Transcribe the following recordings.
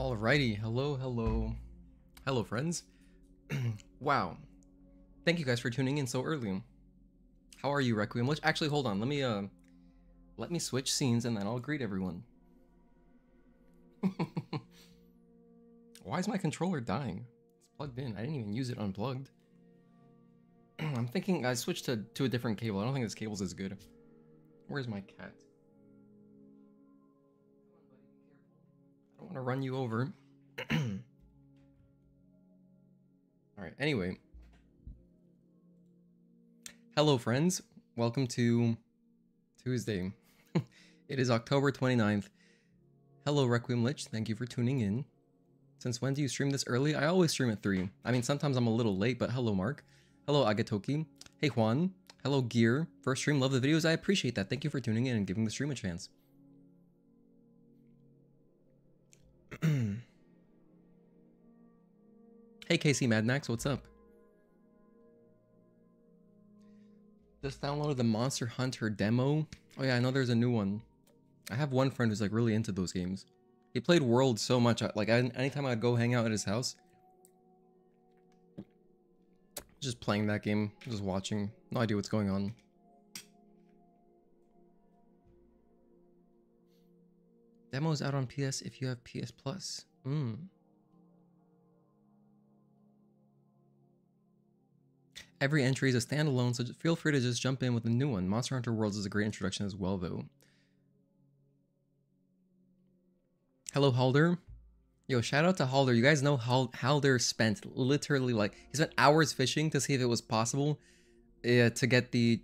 Alrighty, hello friends. Wow, thank you guys for tuning in so early. How are you, Requiem? Actually, hold on, let me switch scenes and then I'll greet everyone. Why is my controller dying? It's plugged in. I didn't even use it unplugged. I'm thinking I switched to a different cable. I don't think this cable's as good. Where's my cat? I don't want to run you over. Alright, anyway. Hello, friends. Welcome to Tuesday. It is October 29th. Hello, Requiem Lich. Thank you for tuning in. Since when do you stream this early? I always stream at 3. I mean, sometimes I'm a little late, but hello, Mark. Hello, Agatoki. Hey, Juan. Hello, Gear. First stream, love the videos. I appreciate that. Thank you for tuning in and giving the stream a chance. Hey, Casey Madnax, what's up? Just downloaded the Monster Hunter demo. Oh yeah, I know there's a new one. I have one friend who's like really into those games. He played World so much, like anytime I'd go hang out at his house, just playing that game, just watching. No idea what's going on. Demo's out on PS if you have PS Plus. Every entry is a standalone, so feel free to just jump in with a new one. Monster Hunter Worlds is a great introduction as well, though. Hello, Halder. Yo, shout out to Halder. You guys know Halder spent literally he spent hours fishing to see if it was possible to get the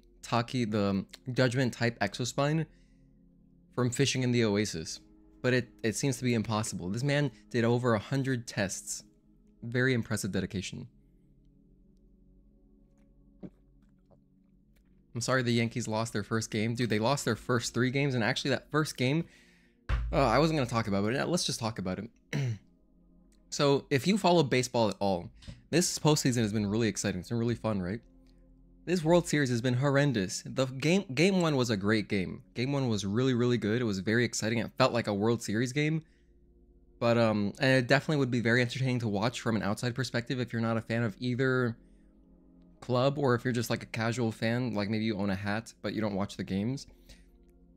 Judgment type exospine from fishing in the Oasis. But it seems to be impossible. This man did over 100 tests. Very impressive dedication. I'm sorry the Yankees lost their first game. Dude, they lost their first 3 games, and actually that first game, I wasn't going to talk about it, but let's just talk about it. So, if you follow baseball at all, this postseason has been really exciting. It's been really fun, right? This World Series has been horrendous. The game 1 was a great game. Game 1 was really, really good. It was very exciting. It felt like a World Series game. But, and it definitely would be very entertaining to watch from an outside perspective if you're not a fan of either club, or if you're just like a casual fan, like maybe you own a hat but you don't watch the games.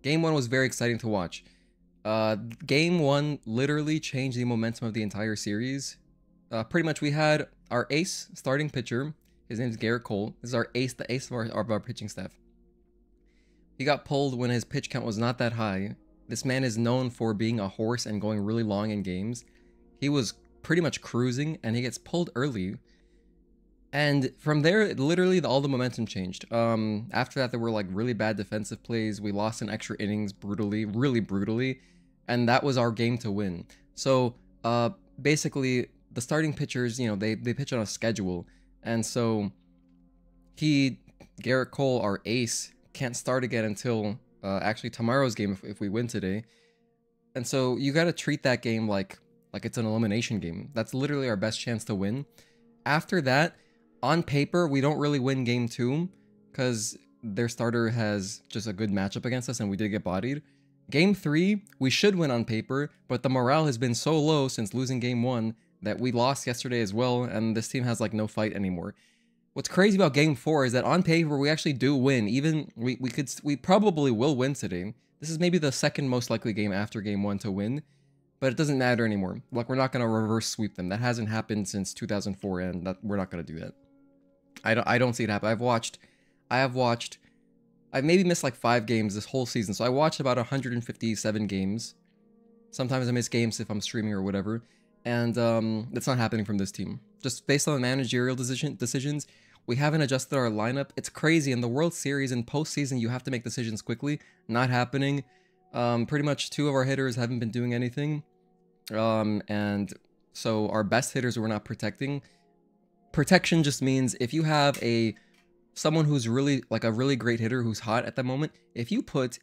Game 1 was very exciting to watch. Game 1 literally changed the momentum of the entire series. Pretty much we had our ace starting pitcher. His name is Garrett Cole. This is our ace, the ace of our pitching staff. He got pulled when his pitch count was not that high. This man is known for being a horse and going really long in games. He was pretty much cruising and he gets pulled early. And from there, literally all the momentum changed. After that, there were like really bad defensive plays. We lost in extra innings brutally, really brutally. And that was our game to win. So basically, the starting pitchers, you know, they pitch on a schedule. And so Garrett Cole, our ace, can't start again until actually tomorrow's game if we win today. And so you got to treat that game like it's an elimination game. That's literally our best chance to win. After that, on paper, we don't really win game 2 because their starter has just a good matchup against us and we did get bodied. Game 3, we should win on paper, but the morale has been so low since losing game 1 that we lost yesterday as well, and this team has like no fight anymore. What's crazy about game 4 is that on paper, we actually do win. Even we probably will win today. This is maybe the second most likely game after game 1 to win, but it doesn't matter anymore. Like, we're not going to reverse sweep them. That hasn't happened since 2004, and we're not going to do that. I don't see it happen. I've maybe missed like 5 games this whole season. So I watched about 157 games. Sometimes I miss games if I'm streaming or whatever. And that's not happening from this team. Just based on the managerial decisions, we haven't adjusted our lineup. It's crazy. In the World Series and postseason, you have to make decisions quickly. Not happening. Pretty much 2 of our hitters haven't been doing anything. And so our best hitters we're not protecting. Protection just means if you have someone who's really like a really great hitter who's hot at the moment, if you put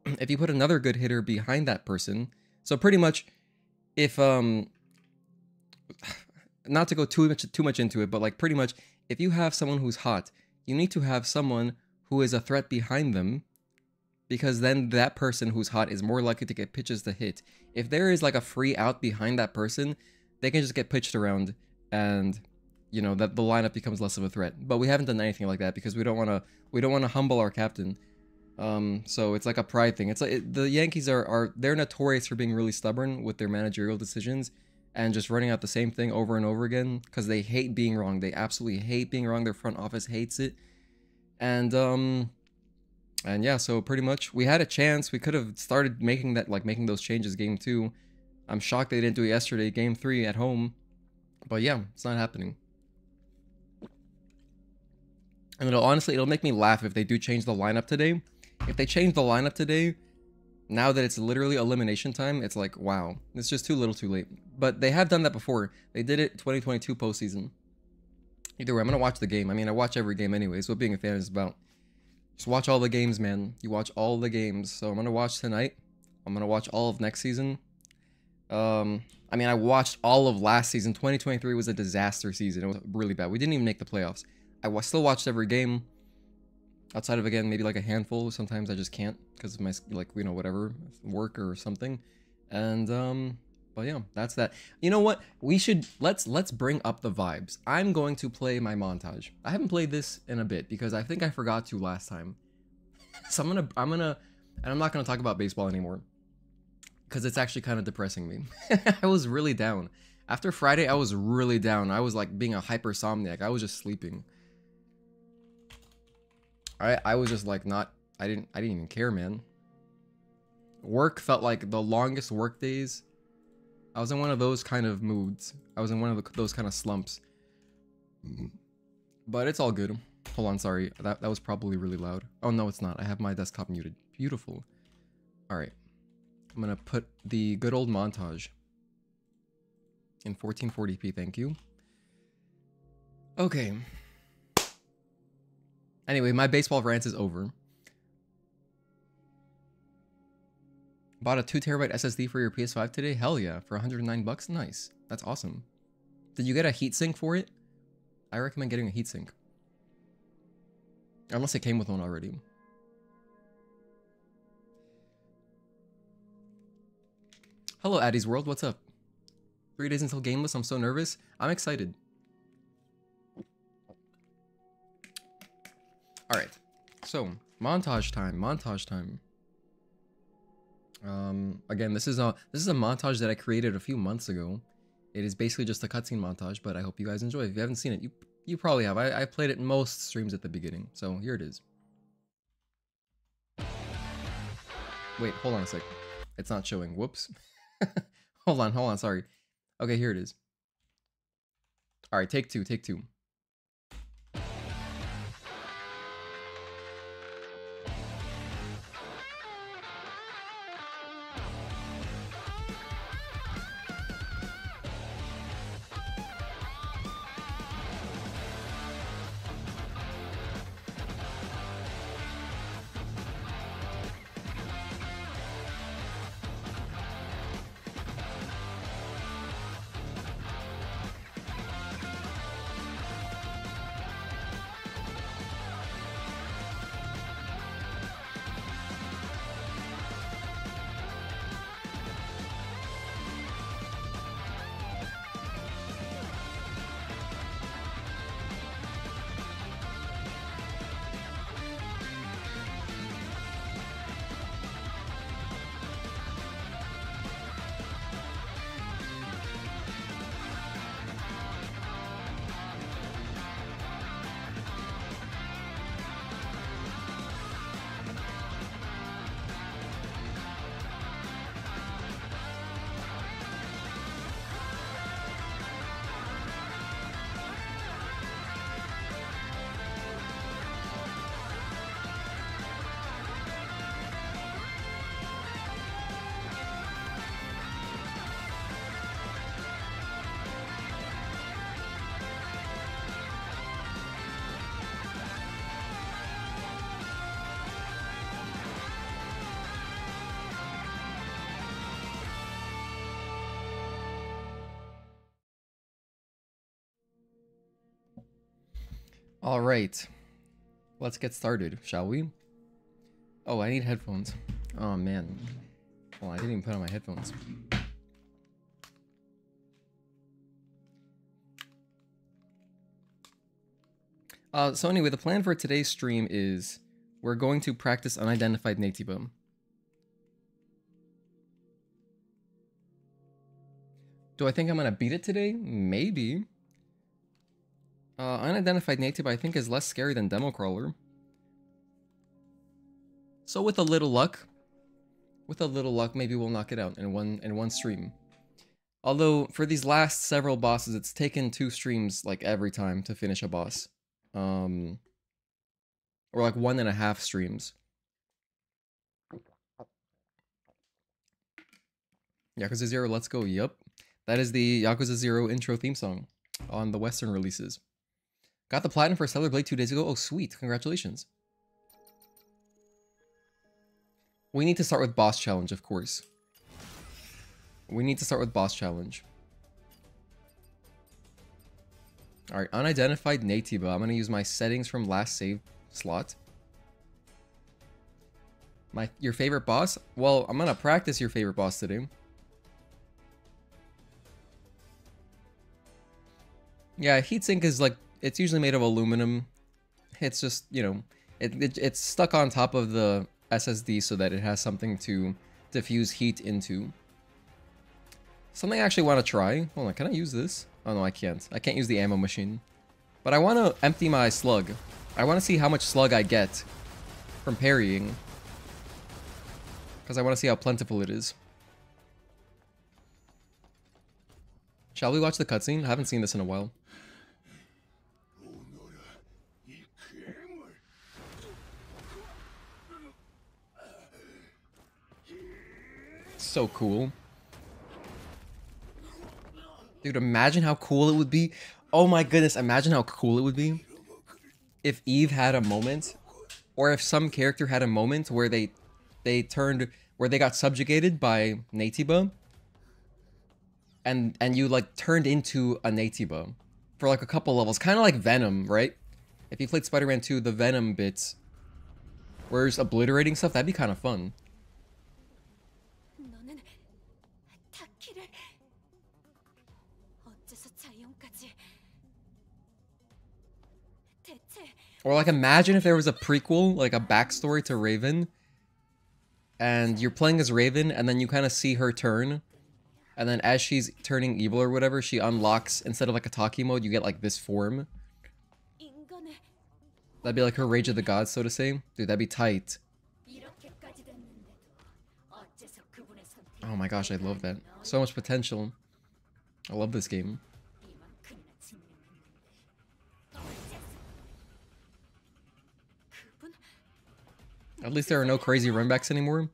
another good hitter behind that person, so pretty much if not to go too much into it, but like pretty much if you have someone who's hot, you need to have someone who is a threat behind them because then that person who's hot is more likely to get pitches to hit. If there is like a free out behind that person, they can just get pitched around, and you know that the lineup becomes less of a threat. But we haven't done anything like that because we don't want to humble our captain. So it's like a pride thing. It's like the Yankees they're notorious for being really stubborn with their managerial decisions and just running out the same thing over and over again because they hate being wrong. They absolutely hate being wrong. Their front office hates it. And yeah, so pretty much we had a chance. We could have started making those changes game 2. I'm shocked they didn't do it yesterday, game 3 at home. But yeah, it's not happening. And it'll make me laugh if they do change the lineup today. If they change the lineup today, now that it's literally elimination time, it's like, wow, it's just too little too late. But they have done that before. They did it 2022 postseason. Either way, I'm going to watch the game. I mean, I watch every game anyways. What being a fan is about. Just watch all the games, man. You watch all the games. So I'm going to watch tonight. I'm going to watch all of next season. I mean, I watched all of last season. 2023 was a disaster season. It was really bad. We didn't even make the playoffs. I still watched every game. Outside of, again, maybe like a handful. Sometimes I just can't because of my, like, you know, whatever, work or something. And, but yeah, that's that. You know what? We should, let's bring up the vibes. I'm going to play my montage. I haven't played this in a bit because I think I forgot to last time. So and I'm not going to talk about baseball anymore because it's actually kind of depressing me. I was really down. After Friday, I was really down. I was like being a hypersomniac. I was just sleeping. I was just like I didn't even care, man. Work felt like the longest work days. I was in one of those kind of moods. I was in one of those kind of slumps. But it's all good. Hold on, sorry. That was probably really loud. Oh, no, it's not. I have my desktop muted. Beautiful. Alright. I'm gonna put the good old montage in 1440p, thank you. Okay. Anyway, my baseball rant is over. Bought a 2TB SSD for your PS5 today? Hell yeah, for 109 bucks? Nice. That's awesome. Did you get a heatsink for it? I recommend getting a heatsink. Unless it came with one already. Hello, Addie's World, what's up? 3 days until Gameless, I'm so nervous. I'm excited. Alright, so, montage time. Again, this is a montage that I created a few months ago. It is basically just a cutscene montage, but I hope you guys enjoy it. If you haven't seen it, you probably have. I played it in most streams at the beginning, so here it is. Wait, hold on a sec. It's not showing. Whoops. Hold on, sorry. Okay, here it is. Alright, take two. All right, let's get started, shall we? Oh, I need headphones. Oh, man. Oh, I didn't even put on my headphones. So anyway, the plan for today's stream is we're going to practice Unidentified Naytiba. Do I think I'm gonna beat it today? Maybe. Unidentified Naytiba I think is less scary than Demo Crawler. So with a little luck, maybe we'll knock it out in one stream. Although for these last several bosses, it's taken 2 streams like every time to finish a boss. Or like 1.5 streams. Yakuza 0, let's go. Yup. That is the Yakuza 0 intro theme song on the Western releases. Got the platinum for Stellar Blade 2 days ago. Oh, sweet. Congratulations. We need to start with boss challenge, of course. We need to start with boss challenge. Alright, Unidentified Naytiba. I'm going to use my settings from last save slot. Your favorite boss? Well, I'm going to practice your favorite boss today. Yeah, heatsink is like, it's usually made of aluminum. It's just, you know, it's stuck on top of the SSD so that it has something to diffuse heat into. Something I actually want to try. Hold on, can I use this? Oh no, I can't. I can't use the ammo machine. But I want to empty my slug. I want to see how much slug I get from parrying. Because I want to see how plentiful it is. Shall we watch the cutscene? I haven't seen this in a while. So cool. Dude, imagine how cool it would be. Oh my goodness, imagine how cool it would be if Eve had a moment, or if some character had a moment where they got subjugated by Naytiba, and you like turned into a Naytiba for like a couple levels, kind of like Venom, right? If you played Spider-Man 2, the Venom bits, where it's obliterating stuff, that'd be kind of fun. Or like imagine if there was a prequel, like a backstory to Raven, and you're playing as Raven, and then you kind of see her turn, and then as she's turning evil or whatever, she unlocks, instead of like a Taki mode, you get like this form. That'd be like her Rage of the Gods, so to say. Dude, that'd be tight. Oh my gosh, I love that. So much potential. I love this game. At least there are no crazy runbacks anymore.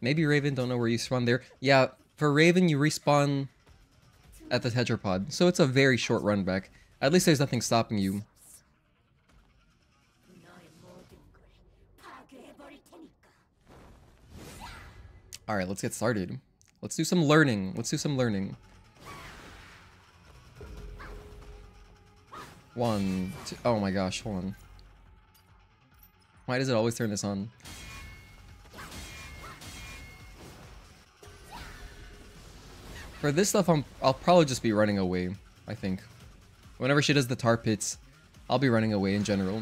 Maybe Raven, don't know where you spawn there. Yeah, for Raven, you respawn at the tetrapod, so it's a very short runback. At least there's nothing stopping you. Alright, let's get started. Let's do some learning. One, two, oh my gosh, hold on. Why does it always turn this on? For this stuff, I'll probably just be running away, I think. Whenever she does the tar pits, I'll be running away in general.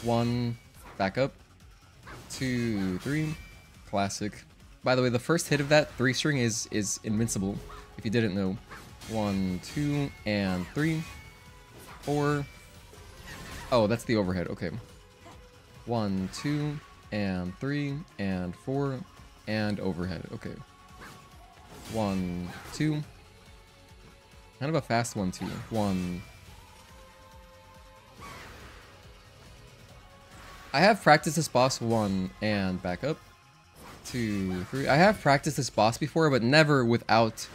1, back up. 2, 3, classic. By the way, the first hit of that 3-string is invincible, if you didn't know. 1, 2, and 3, 4. Oh, that's the overhead, okay. 1, 2, and 3, and 4, and overhead. Okay. 1, 2. Kind of a fast 1, 2. 1. I have practiced this boss 1 and back up. 2, 3. I have practiced this boss before, but never without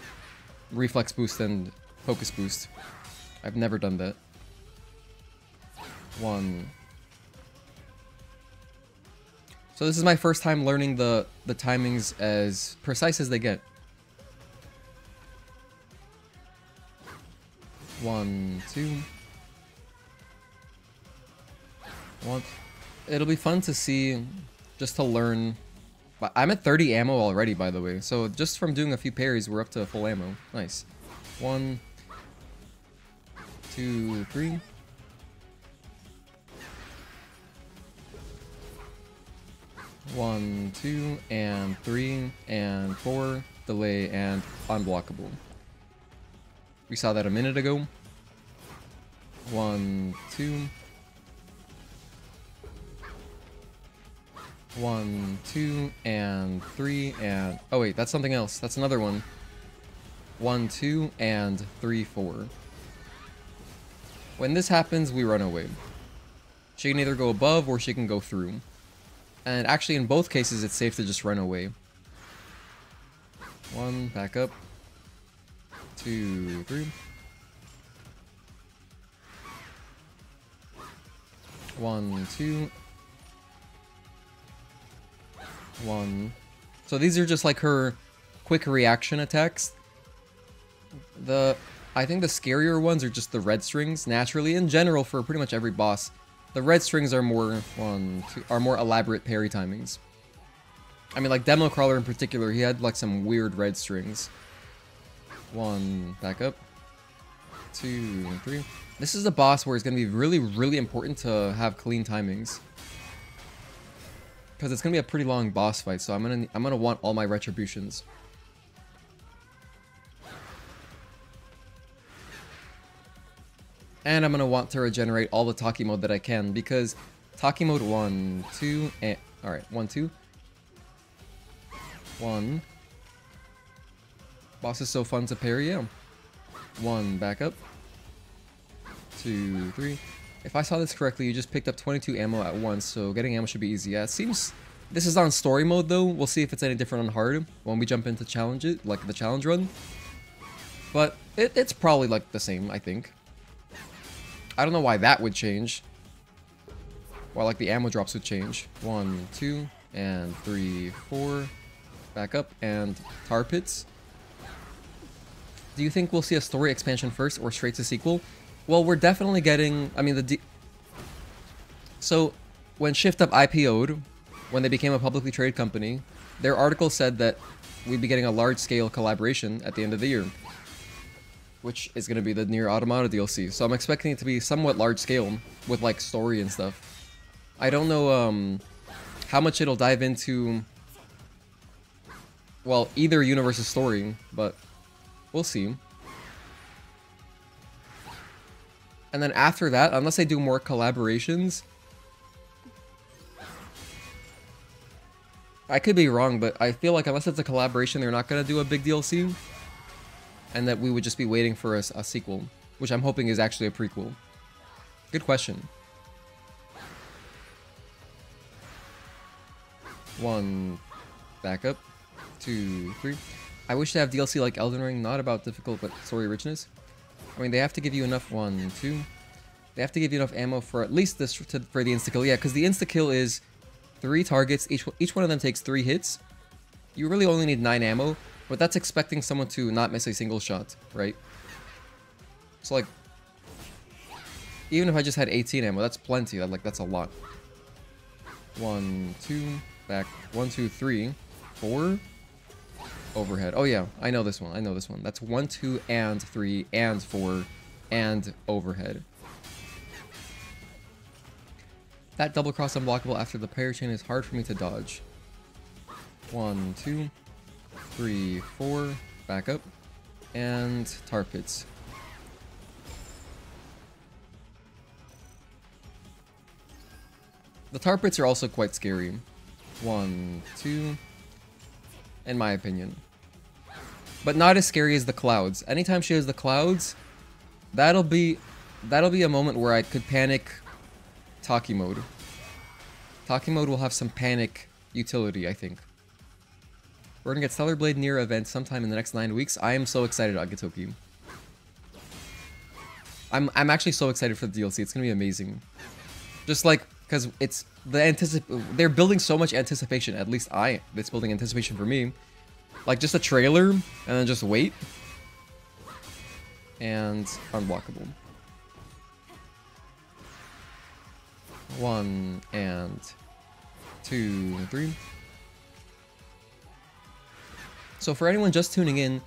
reflex boost and focus boost. I've never done that. 1. So this is my first time learning the timings as precise as they get. 1, 2. 1. It'll be fun to see just to learn. But I'm at 30 ammo already, by the way. So just from doing a few parries, we're up to full ammo. Nice. 1, 2, 3. One, 2, and 3, and 4. Delay and unblockable. We saw that a minute ago. 1, 2. 1, 2, and 3, and... Oh wait, that's something else. That's another one. 1, 2, and 3, 4. When this happens, we run away. She can either go above or she can go through. And actually, in both cases, it's safe to just run away. 1, back up. 2, 3. 1, 2. 1. So these are just like her quick reaction attacks. I think the scarier ones are just the red strings. Naturally, in general, for pretty much every boss, the red strings are more more elaborate parry timings. I mean, like Demo Crawler in particular, he had like some weird red strings. 1, back up. 2, 3. This is a boss where it's gonna be really, really important to have clean timings, because it's gonna be a pretty long boss fight. So I'm gonna want all my retributions. And I'm gonna want to regenerate all the Taki mode that I can, because Taki mode 1, 2, and alright, 1, 2. 1. Boss is so fun to parry, yeah. 1, back up. 2, 3. If I saw this correctly, you just picked up 22 ammo at once, so getting ammo should be easy. Yeah, it seems... This is on story mode though. We'll see if it's any different on hard when we jump into challenges, like the challenge run. But it's probably like the same, I think. I don't know why that would change. Why like the ammo drops would change. 1, 2, and 3, 4. Back up, and tar pits. Do you think we'll see a story expansion first or straight to sequel? Well, we're definitely getting... I mean, so, when Shift Up IPO'd, when they became a publicly traded company, their article said that we'd be getting a large-scale collaboration at the end of the year, which is going to be the Nier Automata DLC. So I'm expecting it to be somewhat large-scale, with, like, story and stuff. I don't know how much it'll dive into... Well, either universe's story, but we'll see. And then after that, unless they do more collaborations... I could be wrong, but I feel like unless it's a collaboration, they're not going to do a big DLC. And that we would just be waiting for a sequel, which I'm hoping is actually a prequel. Good question. 1, back up. 2, 3. I wish to have DLC like Elden Ring, not about difficult but story richness. I mean, they have to give you enough. 1, 2. They have to give you enough ammo for at least this for the insta kill. Yeah, because the insta kill is 3 targets. Each one of them takes 3 hits. You really only need 9 ammo, but that's expecting someone to not miss a single shot, right? So like, even if I just had 18 ammo, that's plenty. That's a lot. 1, 2, back. 1, 2, 3, 4. Overhead. Oh yeah, I know this one. I know this one. That's 1, 2, and 3, and 4, and overhead. That double cross unblockable after the parry chain is hard for me to dodge. 1, 2, 3, 4, back up, and tar pits. The tar pits are also quite scary. 1, 2, in my opinion. But not as scary as the clouds. Anytime she has the clouds, that'll be a moment where I could panic Taki mode. Taki mode will have some panic utility, I think. We're gonna get Stellar Blade Nier event sometime in the next 9 weeks. I am so excited, Agatoki. I'm actually so excited for the DLC. It's gonna be amazing. Just like, because it's they're building so much anticipation. At least it's building anticipation for me. Like just a trailer, and then just wait. And unblockable. 1 and 2, 3. So for anyone just tuning in,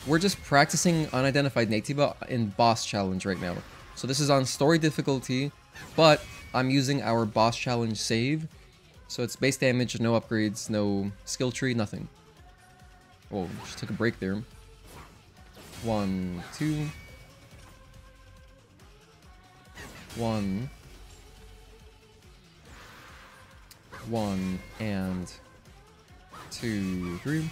we're just practicing Unidentified Naytiba in boss challenge right now. So this is on story difficulty, but I'm using our boss challenge save. So it's base damage, no upgrades, no skill tree, nothing. Oh, just took a break there. 1, 2. 1. 1 and 2, 3.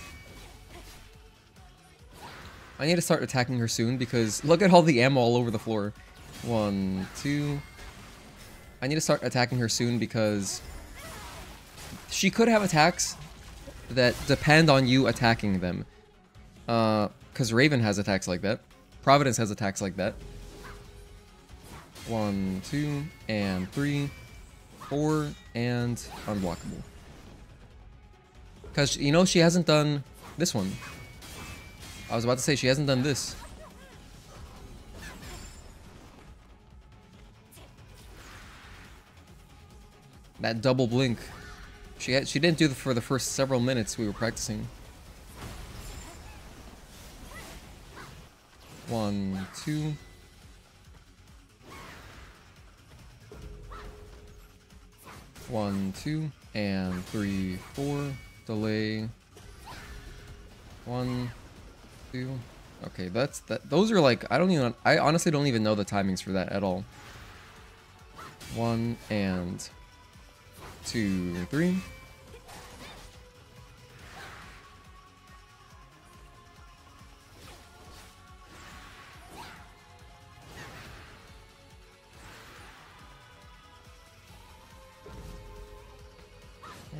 I need to start attacking her soon because look at all the ammo all over the floor. 1, 2. I need to start attacking her soon because she could have attacks that depend on you attacking them. Because Raven has attacks like that. Providence has attacks like that. 1, 2, and 3, 4, and unblockable. Because, you know, she hasn't done this one. I was about to say, she hasn't done this. That double blink. She didn't do it for the first several minutes we were practicing. 1, 2. 1, 2, and 3, 4. Delay. 1, 2. Okay, that's that. Those are like I honestly don't even know the timings for that at all. 1 and 2, 3.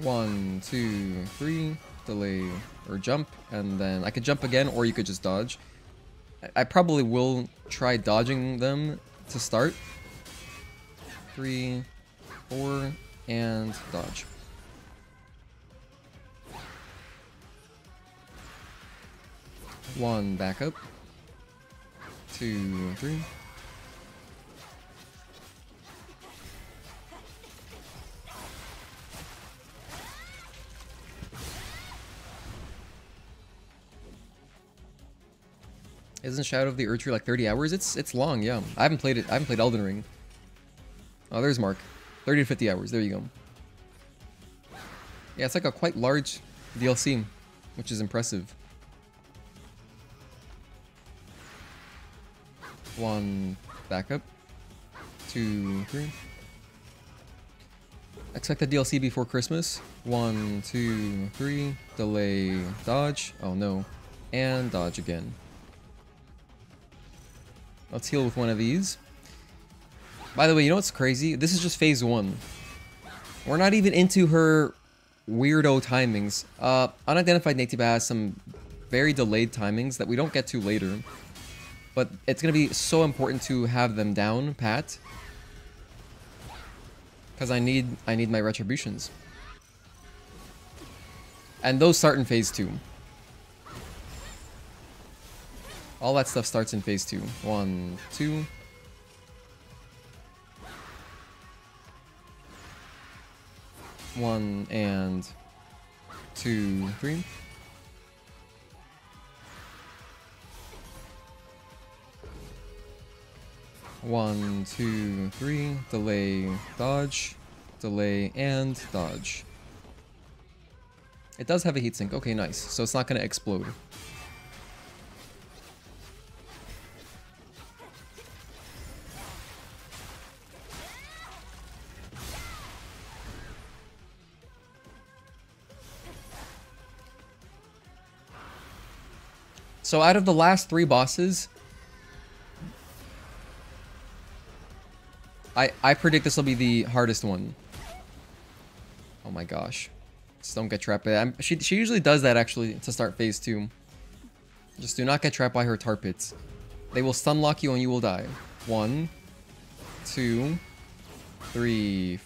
One, 2, 3, delay or jump, and then I could jump again, or you could just dodge. I probably will try dodging them to start. 3, 4, and dodge. One, back up. 2, 3. Isn't Shadow of the Erdtree like 30 hours? It's long, yeah. I haven't played it. I haven't played Elden Ring. Oh, there's Mark. 30 to 50 hours. There you go. Yeah, it's like a quite large DLC, which is impressive. 1, back up. 2, 3. Expect the DLC before Christmas. 1, 2, 3. Delay, dodge. Oh no. And dodge again. Let's heal with one of these. By the way, you know what's crazy? This is just phase 1. We're not even into her weirdo timings. Unidentified Naytiba has some very delayed timings that we don't get to later. But it's going to be so important to have them down, pat. Because I need my retributions. And those start in phase 2. All that stuff starts in phase 2. 1, 2. 1 and 2, 3. One, 2, 3. Delay, dodge. Delay, and dodge. It does have a heatsink. Okay, nice. So it's not going to explode. So out of the last 3 bosses, I predict this will be the hardest one. Oh my gosh. Just don't get trapped by that. She usually does that actually to start phase 2. Just do not get trapped by her tar pits. They will stun lock you and you will die. 1, 2, 3,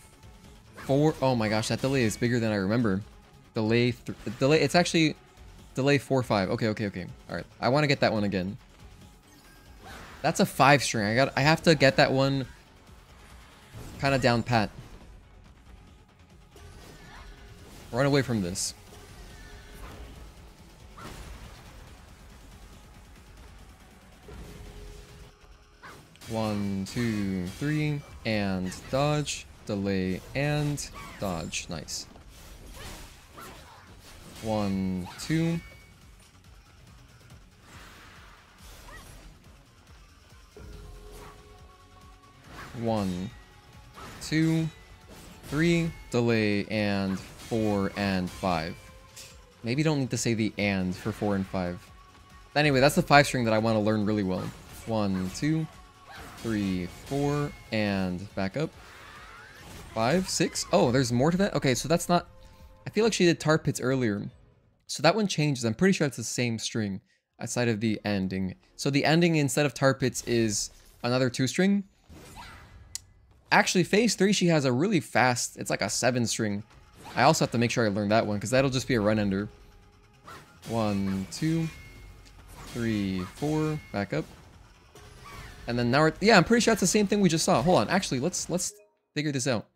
4. Oh my gosh, that delay is bigger than I remember. Delay, it's actually delay 4, 5. Okay. Alright, I want to get that one again. That's a 5 string. I have to get that one kind of down pat. Run away from this. One, two, three, and dodge, delay, and dodge. Nice. 1, 2. One, 2, 3, delay, and 4 and 5. Maybe don't need to say the and for 4 and 5. Anyway, that's the 5 string that I want to learn really well. 1, 2, 3, 4, and back up. 5, 6. Oh, there's more to that? Okay, so that's not... I feel like she did tar pits earlier. So that one changes. I'm pretty sure it's the same string outside of the ending. So the ending instead of tar pits is another 2 string. Actually, phase 3, she has a really fast... It's like a 7 string. I also have to make sure I learn that one, because that'll just be a run ender. 1, 2, 3, 4, back up. And then now we're... Yeah, I'm pretty sure that's the same thing we just saw. Hold on, actually, let's figure this out.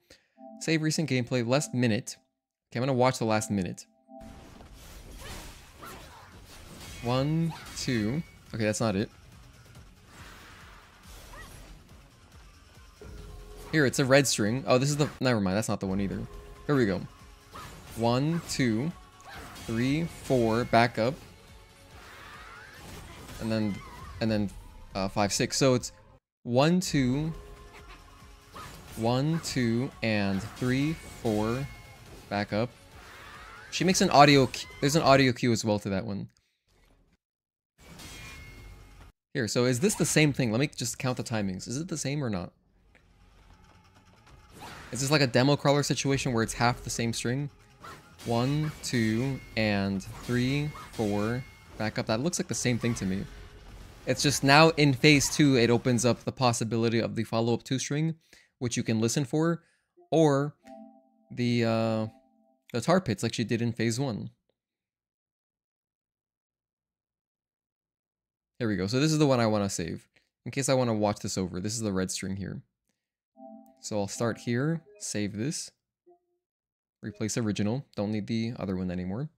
Save recent gameplay, last minute. Okay, I'm gonna watch the last minute. 1, 2... Okay, that's not it. Here, it's a red string. Oh, this is the... Never mind, that's not the one either. Here we go. 1, 2, 3, 4, back up. And then 5, 6. So it's 1, 2, 1, 2, and 3, 4, back up. She makes an audio... There's an audio cue as well to that one. Here, so is this the same thing? Let me just count the timings. Is it the same or not? Is this like a demo crawler situation where it's half the same string? 1, 2, and 3, 4, back up. That looks like the same thing to me. It's just now in phase 2, it opens up the possibility of the follow-up 2 string, which you can listen for, or the tar pits like she did in phase 1. Here we go. So this is the one I want to save. In case I want to watch this over. This is the red string here. So I'll start here, save this, replace original, don't need the other one anymore.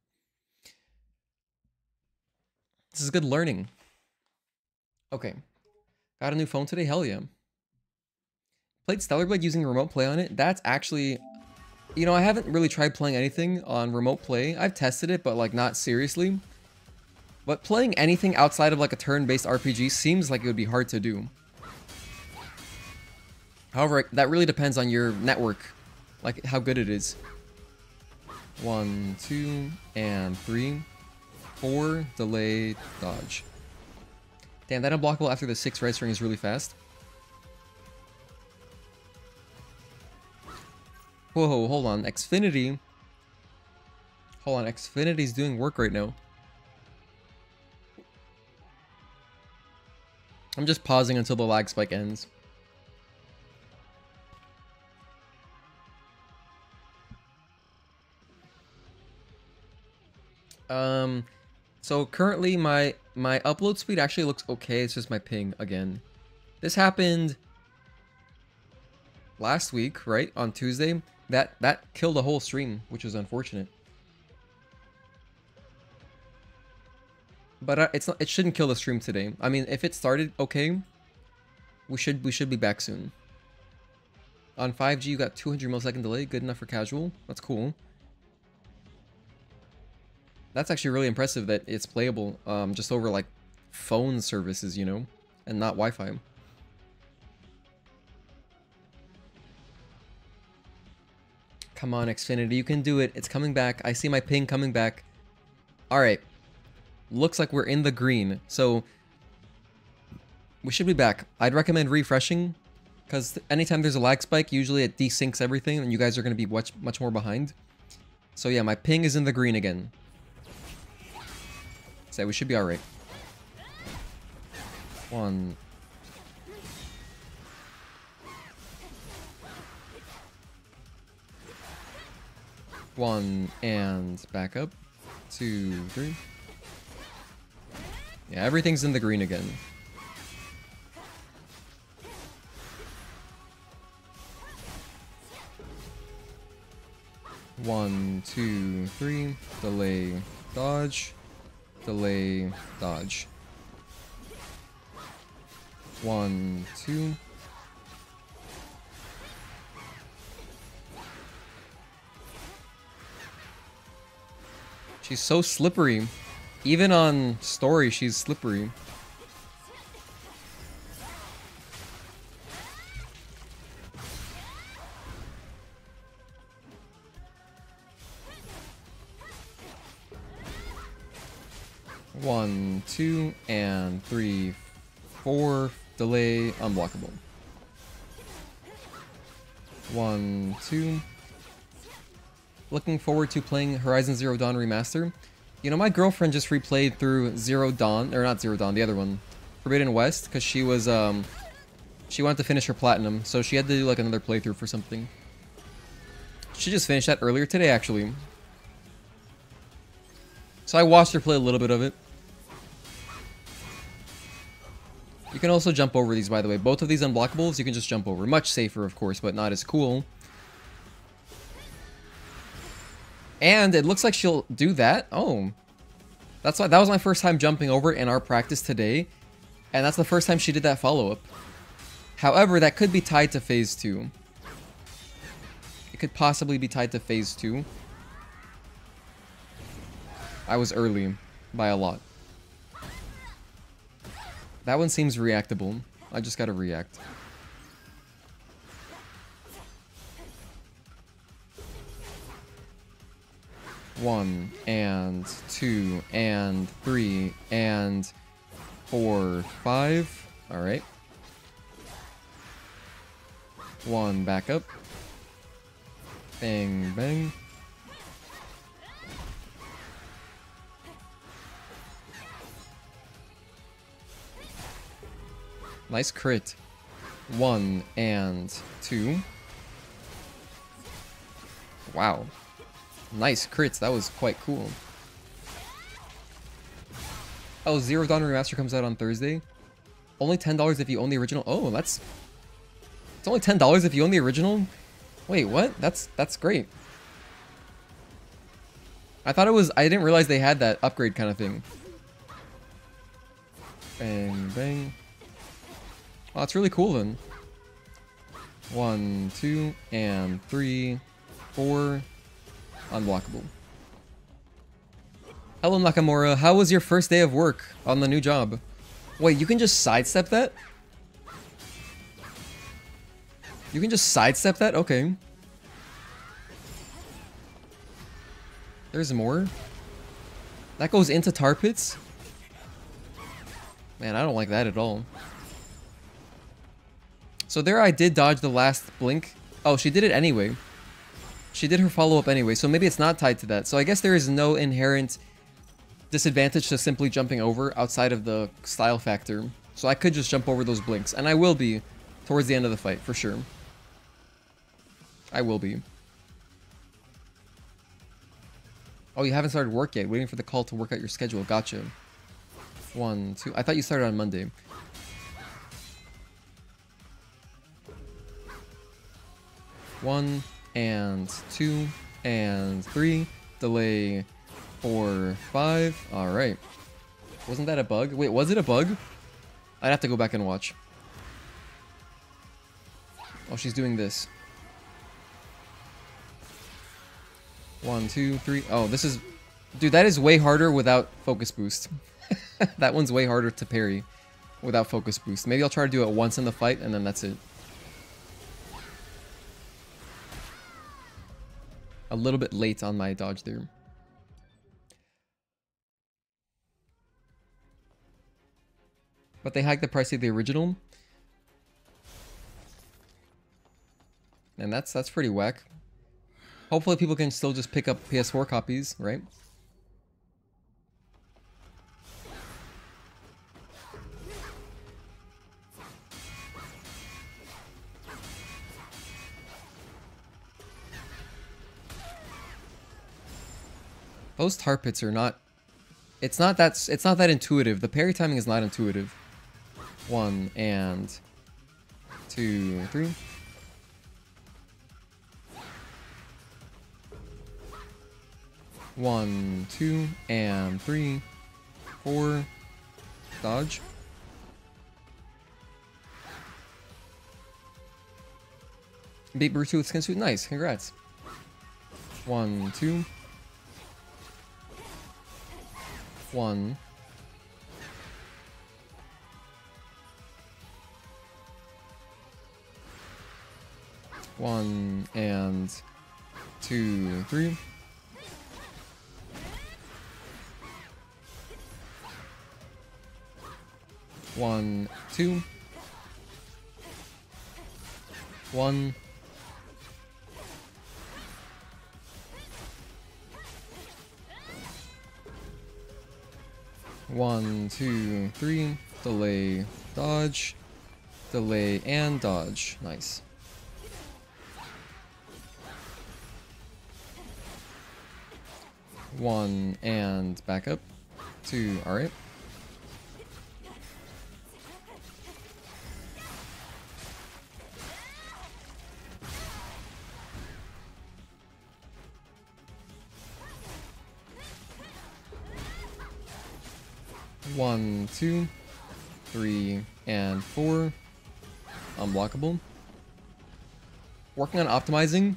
This is good learning. Okay, got a new phone today, hell yeah. Played Stellar Blade using remote play on it. That's actually, you know, I haven't really tried playing anything on remote play. I've tested it, but like not seriously. But playing anything outside of like a turn-based RPG seems like it would be hard to do. However, that really depends on your network, like how good it is. 1, 2, and 3, 4, delay, dodge. Damn, that unblockable after the 6 red string is really fast. Whoa, hold on, Xfinity. Hold on, Xfinity's doing work right now. I'm just pausing until the lag spike ends. So currently my upload speed actually looks okay. It's just my ping again. This happened last week, right? On Tuesday. That killed the whole stream, which was unfortunate. But it shouldn't kill the stream today. I mean, if it started okay, we should be back soon. On 5G, you got 200 millisecond delay, good enough for casual. That's cool. That's actually really impressive that it's playable just over like phone services, you know, and not Wi-Fi. Come on, Xfinity, you can do it. It's coming back. I see my ping coming back. All right. Looks like we're in the green. So we should be back. I'd recommend refreshing because anytime there's a lag spike, usually it desyncs everything and you guys are going to be much more behind. So yeah, my ping is in the green again. So we should be all right. 1. One and back up. 2, 3. Yeah, everything's in the green again. 1, 2, 3. Delay, dodge. Delay, dodge. 1, 2. She's so slippery. Even on story, she's slippery. One, 2, and 3, 4. Delay, unblockable. 1, 2. Looking forward to playing Horizon Zero Dawn Remaster. You know, my girlfriend just replayed through Zero Dawn, or not Zero Dawn, the other one, Forbidden West, because she was, she wanted to finish her platinum, so she had to do, like, another playthrough for something. She just finished that earlier today, actually. So I watched her play a little bit of it. You can also jump over these, by the way. Both of these unblockables, you can just jump over. Much safer, of course, but not as cool. And it looks like she'll do that. Oh. That's why that was my first time jumping over in our practice today. And that's the first time she did that follow-up. However, that could be tied to phase 2. It could possibly be tied to phase 2. I was early by a lot. That one seems reactable. I just gotta react. One, and 2, and 3, and 4, 5. Alright. 1, back up. Bang, bang. Nice crit. 1 and 2. Wow. Nice crits. That was quite cool. Oh, Zero Dawn Remaster comes out on Thursday. Only $10 if you own the original. Oh, that's... It's only $10 if you own the original? Wait, what? That's great. I thought it was... I didn't realize they had that upgrade kind of thing. Bang, bang. Oh, that's really cool then. 1, 2, and 3, 4. Unblockable. Hello, Nakamura. How was your first day of work on the new job? Wait, you can just sidestep that? You can just sidestep that? Okay. There's more. That goes into tar pits? Man, I don't like that at all. So there I did dodge the last blink. Oh, she did it anyway. She did her follow-up anyway, so maybe it's not tied to that. So I guess there is no inherent disadvantage to simply jumping over outside of the style factor. So I could just jump over those blinks, and I will be towards the end of the fight, for sure. I will be. Oh, you haven't started work yet. Waiting for the call to work out your schedule. Gotcha. 1, 2... I thought you started on Monday. One, and 2, and 3. Delay 4, 5. Alright. Wasn't that a bug? Wait, was it a bug? I'd have to go back and watch. Oh, she's doing this. 1, 2, 3. Oh, this is... Dude, that is way harder without focus boost. That one's way harder to parry without focus boost. Maybe I'll try to do it once in the fight, and then that's it. A little bit late on my dodge there. But they hiked the price of the original. And that's pretty whack. Hopefully people can still just pick up PS4 copies, right? Those tar pits are not... It's not that intuitive. The parry timing is not intuitive. 1, and 2, 3. 1, 2, and 3, 4. Dodge. Beat Brutu with skin suit. Nice. Congrats. 1, 2. 1. 1 and 2, 3. 1, 2. 1. 1, 2, 3. Delay, dodge. Delay and dodge. Nice. One and back up. 2. All right. One, 2, 3, and 4. Unblockable. Working on optimizing.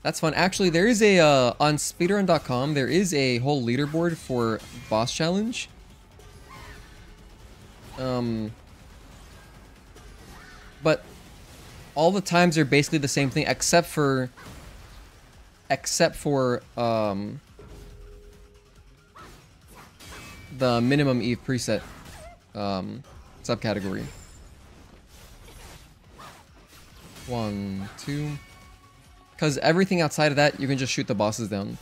That's fun. Actually, there is a, on speedrun.com, there is a whole leaderboard for boss challenge. But all the times are basically the same thing, except for the minimum Eve preset subcategory. 1, 2. Because everything outside of that, you can just shoot the bosses down.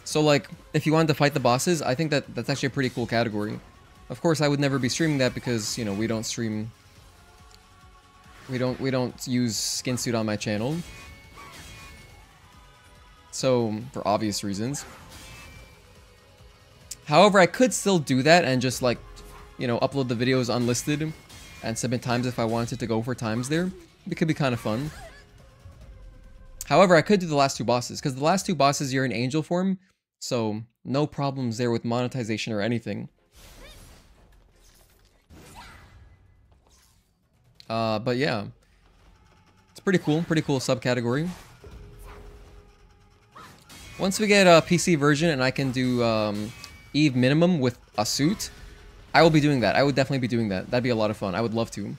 So, like, if you wanted to fight the bosses, I think that's actually a pretty cool category. Of course, I would never be streaming that because, you know, we don't stream... We don't use skin suit on my channel. So, for obvious reasons. However, I could still do that and just, like, you know, upload the videos unlisted and submit times if I wanted to go for times there. It could be kind of fun. However, I could do the last 2 bosses, because the last 2 bosses you're in angel form, so no problems there with monetization or anything. But yeah, it's pretty cool subcategory. Once we get a PC version and I can do Eve minimum with a suit, I will be doing that. I would definitely be doing that. That'd be a lot of fun. I would love to.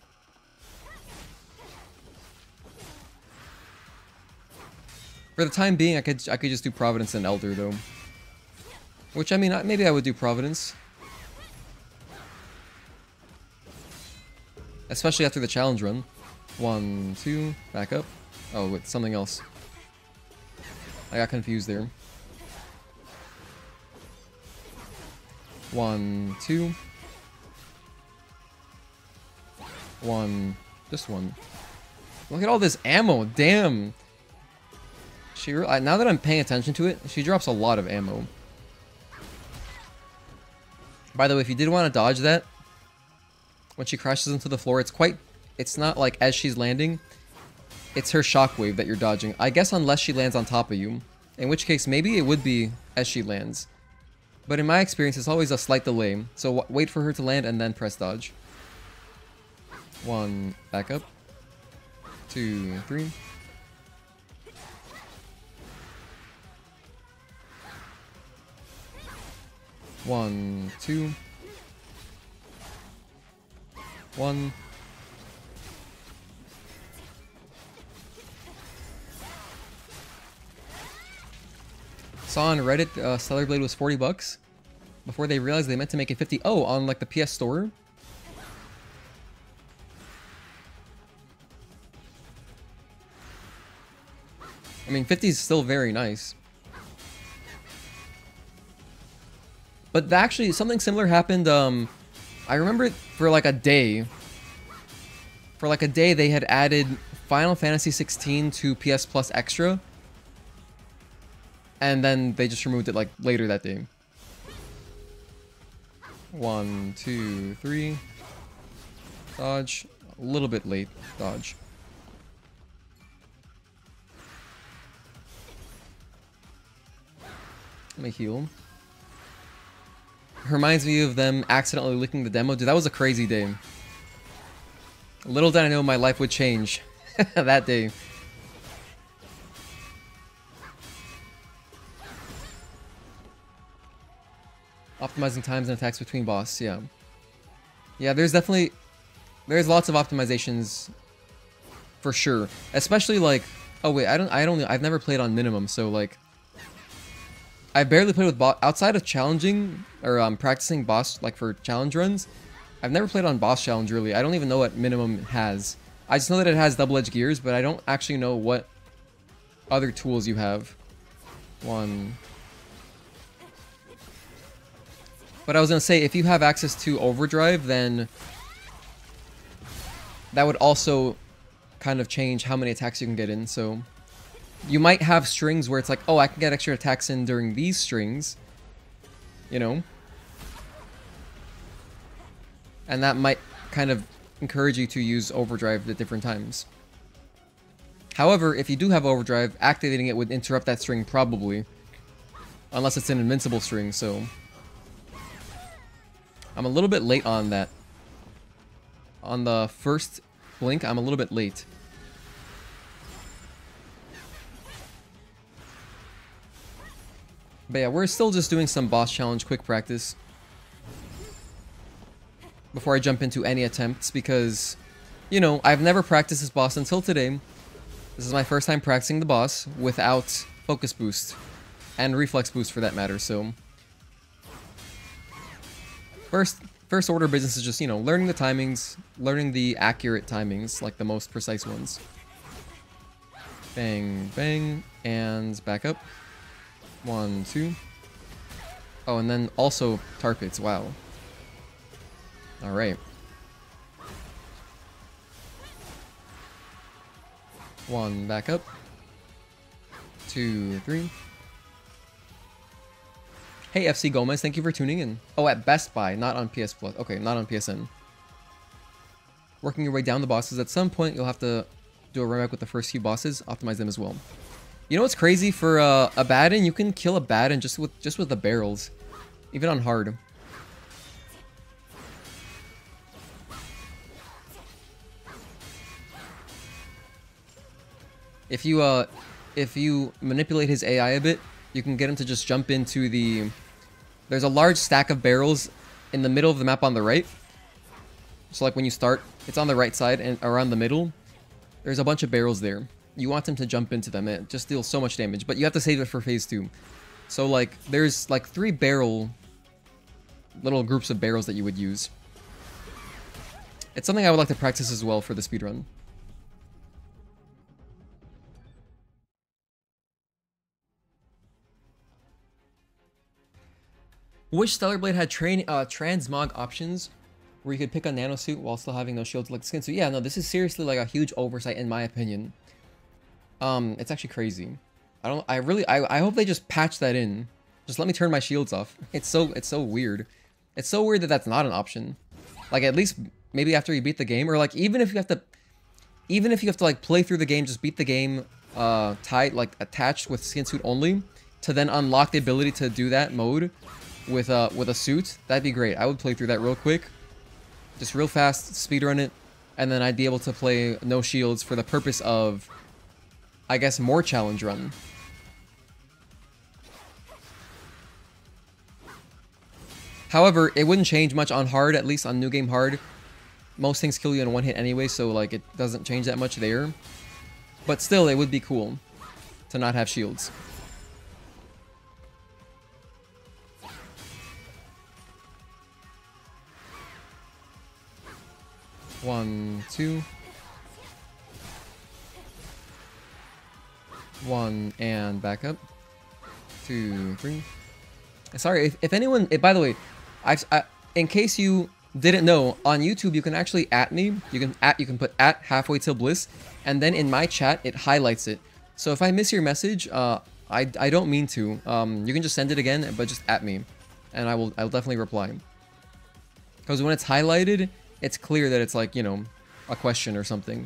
For the time being, I could just do Providence and Elder though. Which, I mean, maybe I would do Providence. Especially after the challenge run. 1, 2, back up. Oh, wait, something else. I got confused there. 1, 2. 1, just 1. Look at all this ammo, damn! Now that I'm paying attention to it, she drops a lot of ammo. By the way, if you did want to dodge that, when she crashes into the floor, it's not like as she's landing, it's her shockwave that you're dodging. I guess unless she lands on top of you, in which case maybe it would be as she lands. But in my experience, it's always a slight delay, so wait for her to land and then press dodge. 1, back up. 2, 3. 1, 2. 1. Saw on Reddit, Stellar Blade was 40 bucks. Before they realized they meant to make it 50. Oh, on like the PS Store? I mean, 50 is still very nice. But actually, something similar happened, I remember for like a day. For like a day, they had added Final Fantasy 16 to PS Plus Extra. And then they just removed it like later that day. 1, 2, 3. Dodge. A little bit late. Dodge. Let me heal. Reminds me of them accidentally leaking the demo. Dude, that was a crazy day. Little did I know my life would change that day. Optimizing times and attacks between boss, yeah. Yeah, there's lots of optimizations for sure. Especially like, oh wait, I've never played on minimum, so like I barely played with boss outside of challenging or practicing boss like for challenge runs. I've never played on boss challenge really. I don't even know what minimum has. I just know that it has double-edged gears, but I don't actually know what other tools you have. One. But I was gonna say, if you have access to overdrive, then that would also kind of change how many attacks you can get in. So you might have strings where it's like, oh, I can get extra attacks in during these strings, you know? And that might kind of encourage you to use overdrive at different times. However, if you do have overdrive, activating it would interrupt that string probably. Unless it's an invincible string, so I'm a little bit late on that. On the first blink, I'm a little bit late. But yeah, we're still just doing some boss challenge quick practice before I jump into any attempts, because, you know, I've never practiced this boss until today. This is my first time practicing the boss without focus boost and reflex boost for that matter, so first order of business is just, you know, learning the timings, learning the accurate timings, like the most precise ones. Bang, bang, and back up. 1, 2. Oh, and then also tar pits, wow. Alright. 1, back up. 2, 3. Hey, FC Gomez, thank you for tuning in. Oh, at Best Buy, not on PS Plus. Okay, not on PSN. Working your way down the bosses. At some point, you'll have to do a run back with the first few bosses. Optimize them as well. You know what's crazy? For a Abaddon, you can kill a Abaddon just with the barrels. Even on hard. If you manipulate his AI a bit, you can get him to just jump into the... There's a large stack of barrels in the middle of the map on the right. So like when you start, it's on the right side and around the middle. There's a bunch of barrels there. You want him to jump into them. It just deals so much damage, but you have to save it for phase 2. So like there's like 3 little groups of barrels that you would use. It's something I would like to practice as well for the speedrun. Wish Stellar Blade had transmog options where you could pick a nanosuit while still having no shields like skin suit. Yeah, no, this is seriously like a huge oversight in my opinion. It's actually crazy. I hope they just patch that in. Just let me turn my shields off. It's so weird. It's so weird that that's not an option. Like at least maybe after you beat the game, or like even if you have to like play through the game, just beat the game tied like attached with skin suit only to then unlock the ability to do that mode with a suit. That'd be great. I would play through that real quick. Just real fast, speedrun it, and then I'd be able to play no shields for the purpose of, I guess, more challenge run. However, it wouldn't change much on hard, at least on new game hard. Most things kill you in one hit anyway, so like it doesn't change that much there. But still, it would be cool to not have shields. One, 2. 1 and back up. 2, 3. Sorry if anyone. By the way, in case you didn't know, on YouTube you can actually @ me. You can put @ halfway till bliss, and then in my chat it highlights it. So if I miss your message, I don't mean to. You can just send it again, but just @ me, and I'll definitely reply. Because when it's highlighted, it's clear that it's like, you know, a question or something.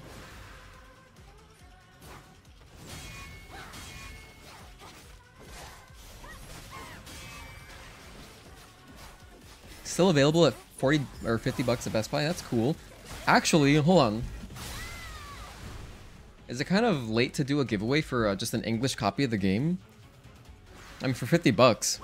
Still available at 40 or 50 bucks at Best Buy. That's cool. Actually, hold on. Is it kind of late to do a giveaway for just an English copy of the game? I mean, for 50 bucks.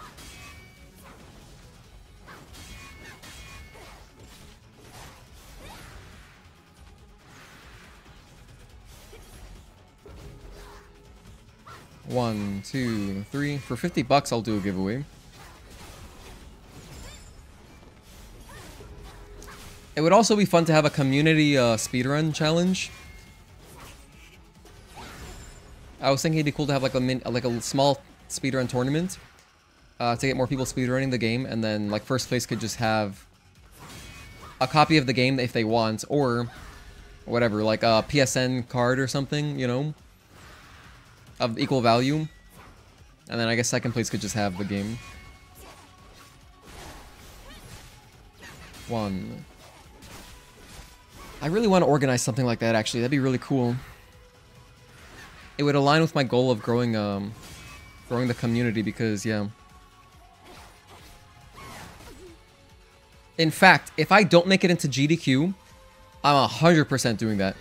One, two, three. For 50 bucks, I'll do a giveaway. It would also be fun to have a community speedrun challenge. I was thinking it'd be cool to have like a small speedrun tournament to get more people speedrunning the game, and then like first place could just have a copy of the game if they want, or whatever, like a PSN card or something, you know, of equal value. And then I guess second place could just have the game. One. I really want to organize something like that, actually. That'd be really cool. It would align with my goal of growing the community, because, yeah. In fact, if I don't make it into GDQ, I'm 100% doing that.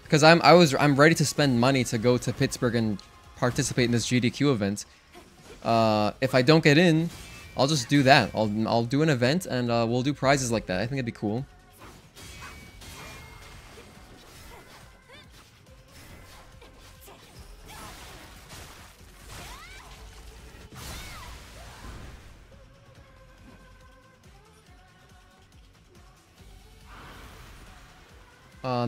Because I'm ready to spend money to go to Pittsburgh and participate in this GDQ event. If I don't get in, I'll just do that. I'll do an event, and we'll do prizes like that. I think it'd be cool.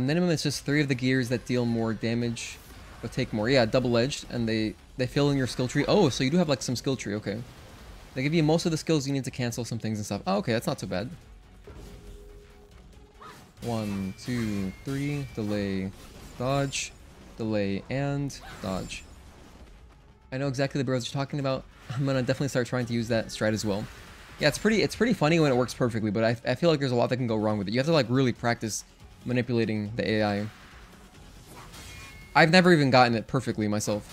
Minimum is just 3 of the gears that deal more damage, but take more. Yeah, double-edged, and they fill in your skill tree. Oh, so you do have like some skill tree. Okay. They give you most of the skills you need to cancel some things and stuff. Oh, okay, that's not too bad. 1, 2, 3. Delay, dodge, delay, and dodge. I know exactly the bros you're talking about. I'm gonna definitely start trying to use that strat as well. Yeah, it's pretty funny when it works perfectly, but I feel like there's a lot that can go wrong with it. You have to like really practice manipulating the AI. I've never even gotten it perfectly myself.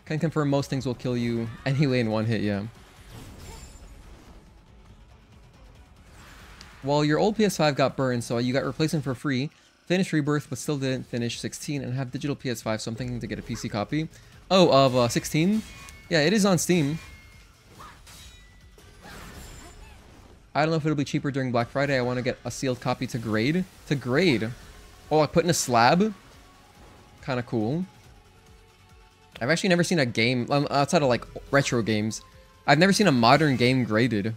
Can confirm most things will kill you anyway in one hit, yeah. Well, your old PS5 got burned, so you got replacement for free. Finished Rebirth, but still didn't finish 16, and have digital PS5, so I'm thinking to get a PC copy. Oh, of 16? Yeah, it is on Steam. I don't know if it'll be cheaper during Black Friday. I want to get a sealed copy to grade. To grade? Oh, like put in a slab? Kind of cool. I've actually never seen a game, outside of like retro games, I've never seen a modern game graded.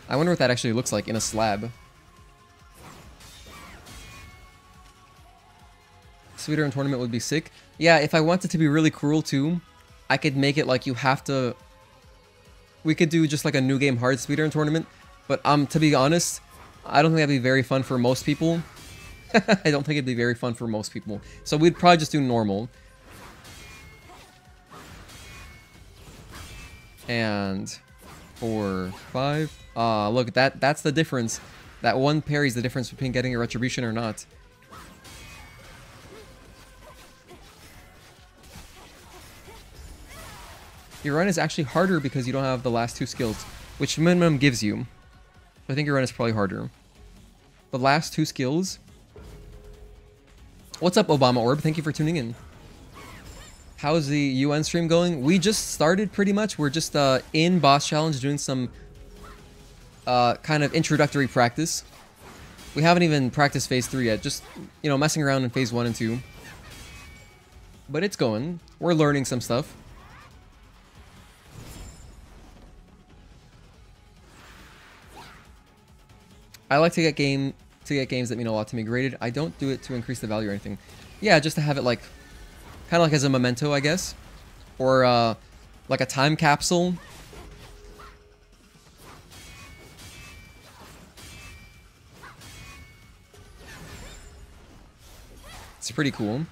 I wonder what that actually looks like in a slab. Speedrun tournament would be sick. Yeah, if I wanted to be really cruel too, I could make it like you have to... We could do just like a new game hard speedrun tournament. But to be honest, I don't think that'd be very fun for most people. I don't think it'd be very fun for most people. So we'd probably just do normal. And 4, 5. Look, that's the difference. That one parry's the difference between getting a retribution or not. Your run is actually harder because you don't have the last 2 skills, which minimum gives you. I think your run is probably harder. The last 2 skills. What's up, Obama Orb? Thank you for tuning in. How's the UN stream going? We just started pretty much. We're just in boss challenge doing some kind of introductory practice. We haven't even practiced phase 3 yet. Just, you know, messing around in phase 1 and 2. But it's going. We're learning some stuff. I like to get games that mean a lot to me graded. I don't do it to increase the value or anything. Yeah, just to have it like, kind of like as a memento, I guess. Or like a time capsule. It's pretty cool.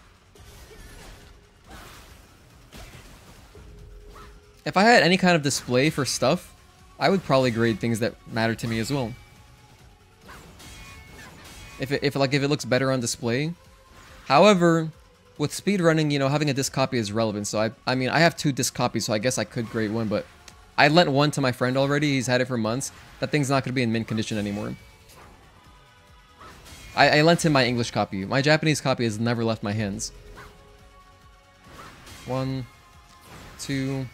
If I had any kind of display for stuff, I would probably grade things that matter to me as well. If it looks better on display. However, with speedrunning, you know, having a disc copy is relevant. So I mean, I have 2 disc copies, so I guess I could grade one, but I lent one to my friend already. He's had it for months. That thing's not going to be in mint condition anymore. I lent him my English copy. My Japanese copy has never left my hands. 1, 2,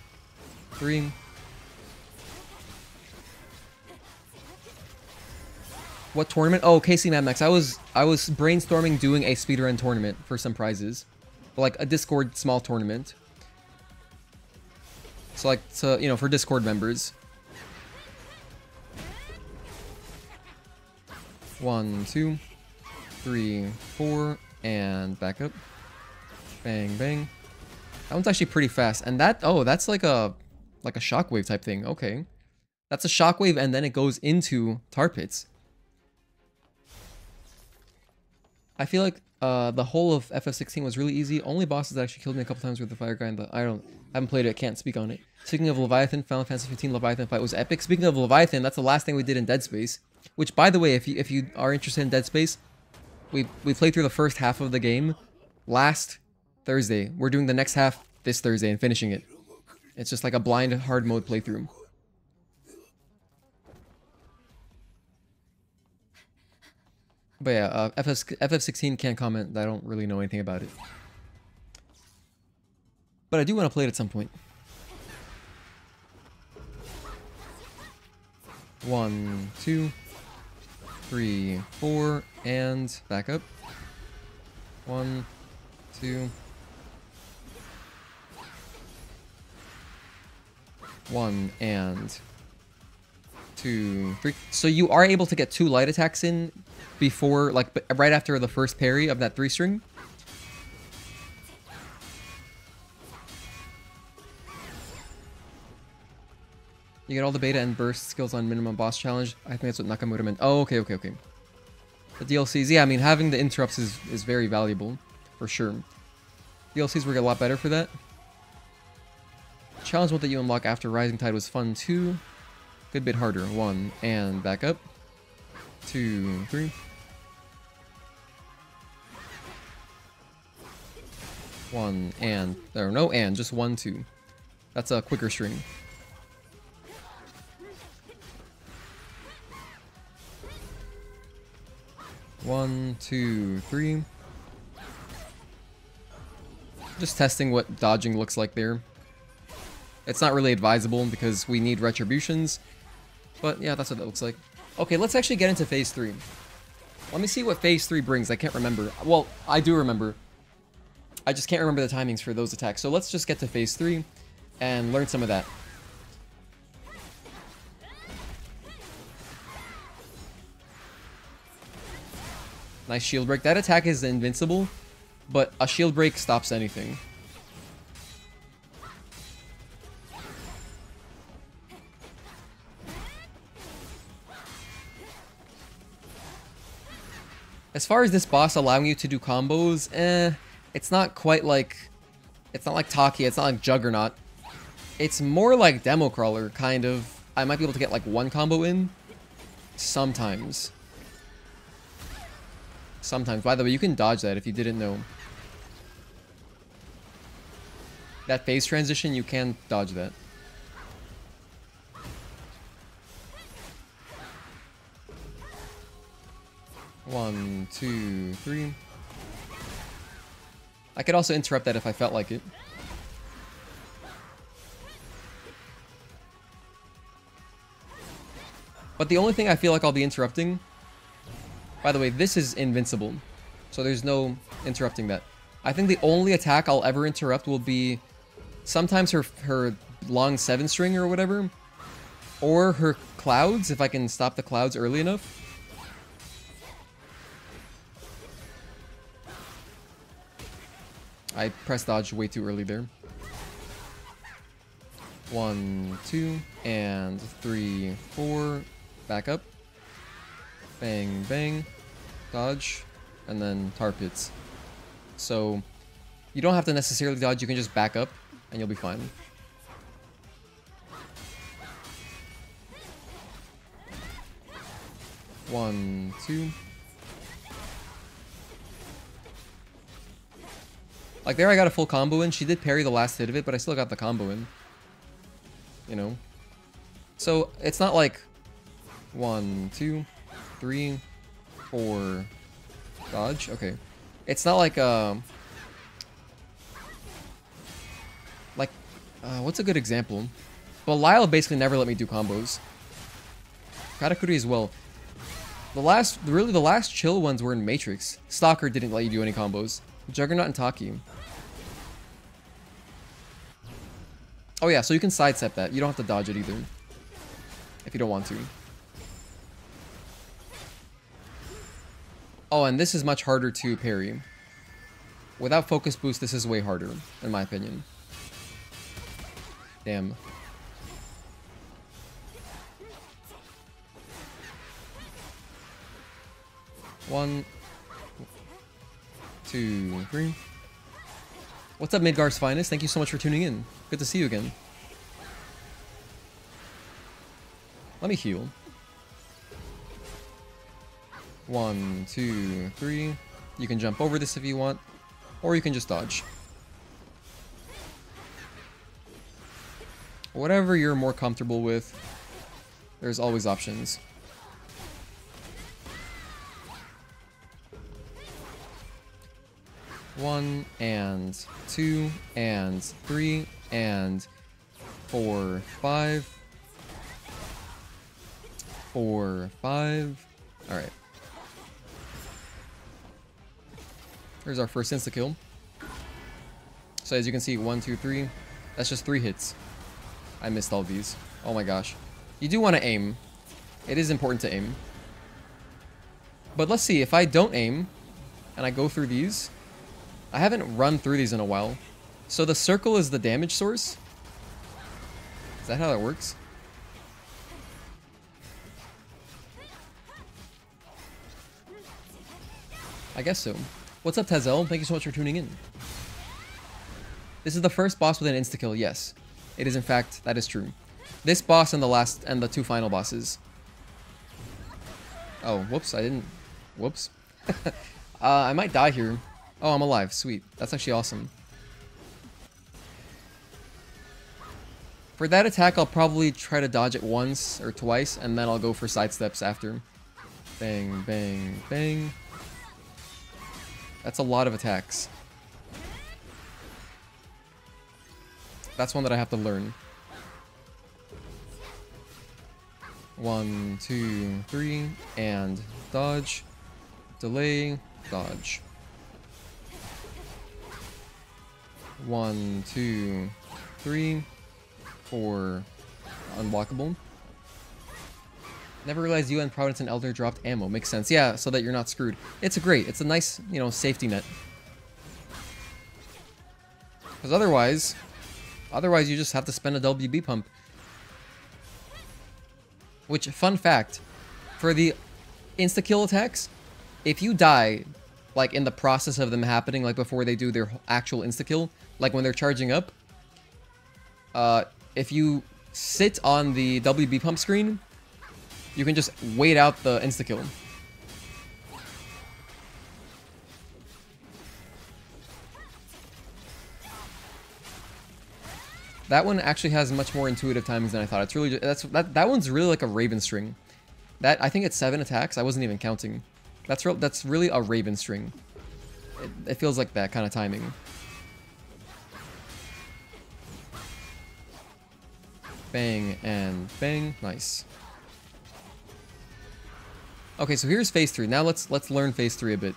3. What tournament? Oh, KC Mad Max. I was brainstorming doing a speedrun tournament for some prizes, like a Discord small tournament. So like you know, for Discord members. 1, 2, 3, 4, and back up. Bang, bang. That one's actually pretty fast, and that's like a shockwave type thing. Okay, that's a shockwave, and then it goes into tar pits. I feel like the whole of FF16 was really easy. Only bosses that actually killed me a couple times were the fire guy and I haven't played it, can't speak on it. Speaking of Leviathan, Final Fantasy 15 Leviathan fight was epic. Speaking of Leviathan, that's the last thing we did in Dead Space. Which, by the way, if you are interested in Dead Space, we played through the first half of the game last Thursday. We're doing the next half this Thursday and finishing it. It's just like a blind hard mode playthrough. But yeah, FF16 can't comment. I don't really know anything about it. But I do want to play it at some point. 1, 2, 3, 4, and back up. 1, 2. 1 and 2, 3. So you are able to get 2 light attacks in before, like, right after the first parry of that 3 string. You get all the beta and burst skills on minimum boss challenge. I think that's what Nakamura meant. Oh, okay. The DLCs, yeah, I mean, having the interrupts is very valuable, for sure. DLCs work a lot better for that. Challenge mode that you unlock after Rising Tide was fun too. Good bit harder. 1 and back up. 2, 3. 1 and there are no and, just 1, 2. That's a quicker string. One, 2, 3. Just testing what dodging looks like there. It's not really advisable because we need retributions. But yeah, that's what that looks like. Okay, let's actually get into Phase 3. Let me see what Phase 3 brings. I can't remember. Well, I do remember. I just can't remember the timings for those attacks. So let's just get to Phase 3 and learn some of that. Nice shield break. That attack is invincible, but a shield break stops anything. As far as this boss allowing you to do combos, it's not quite like... It's not like Taki, it's not like Juggernaut. It's more like Demo Crawler, kind of. I might be able to get like 1 combo in. Sometimes. Sometimes. By the way, you can dodge that if you didn't know. That phase transition, you can dodge that. One, 2, 3. I could also interrupt that if I felt like it. But the only thing I feel like I'll be interrupting... By the way, this is invincible, so there's no interrupting that. I think the only attack I'll ever interrupt will be sometimes her long 7 string or whatever, or her clouds, if I can stop the clouds early enough. I pressed dodge way too early there. 1, 2, and 3, 4. Back up. Bang, bang. Dodge. And then tar pits. So, you don't have to necessarily dodge, you can just back up, and you'll be fine. One, 2. Like there I got a full combo in. She did parry the last hit of it, but I still got the combo in. You know. So it's not like 1, 2, 3, 4, dodge. Okay. It's not like what's a good example? Belial basically never let me do combos. Katakuri as well. The last chill ones were in Matrix. Stalker didn't let you do any combos. Juggernaut and Taki. Oh yeah, so you can sidestep that. You don't have to dodge it either. If you don't want to. Oh, and this is much harder to parry. Without focus boost, this is way harder, in my opinion. Damn. One, 2, 3. What's up, Midgar's finest? Thank you so much for tuning in. Good to see you again. Let me heal. 1, 2, 3. You can jump over this if you want, or you can just dodge. Whatever you're more comfortable with, there's always options. One and 2 and 3 and 4, 5. 4, 5. All right. Here's our first insta-kill. So as you can see, 1, 2, 3. That's just 3 hits. I missed all these. Oh my gosh. You do want to aim. It is important to aim. But let's see, if I don't aim, and I go through these, I haven't run through these in a while. So the circle is the damage source? Is that how that works? I guess so. What's up, Tezel? Thank you so much for tuning in. This is the first boss with an insta-kill, yes. It is, in fact, that is true. This boss and the 2 final bosses. Oh, whoops, I didn't... Whoops. I might die here. Oh, I'm alive. Sweet. That's actually awesome. For that attack, I'll probably try to dodge it once or twice, and then I'll go for side steps after. Bang, bang, bang. That's a lot of attacks. That's one that I have to learn. 1, 2, 3, and dodge. Delay, dodge. 1, 2, 3, 4. Unblockable. Never realized you and Providence and Elder dropped ammo. Makes sense. Yeah, so that you're not screwed. It's it's a nice, you know, safety net. Because otherwise you just have to spend a WB pump. Which, fun fact, for the insta-kill attacks, if you die, like in the process of them happening, like before they do their actual insta-kill, like when they're charging up, if you sit on the WB pump screen, you can just wait out the insta-kill. That one actually has much more intuitive timings than I thought. It's really that one's really like a Raven string. I think it's 7 attacks. I wasn't even counting. That's really a Raven string. It feels like that kind of timing. Bang and bang. Nice. Okay, so here's phase 3. Now let's learn phase 3 a bit.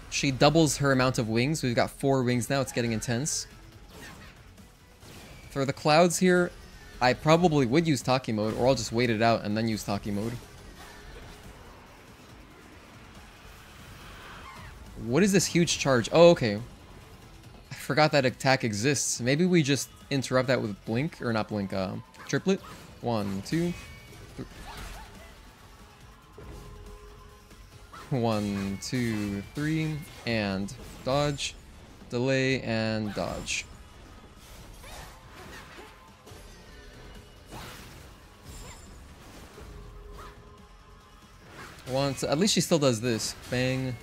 She doubles her amount of wings. We've got 4 wings now. It's getting intense. For the clouds here, I probably would use Taki mode, or I'll just wait it out and then use Taki mode. What is this huge charge? Oh, okay. I forgot that attack exists. Maybe we just interrupt that with Blink, or not Blink, Triplet. 1, 2, 3. 1, 2, 3, and dodge, delay, and dodge. Once, at least she still does this. Bang,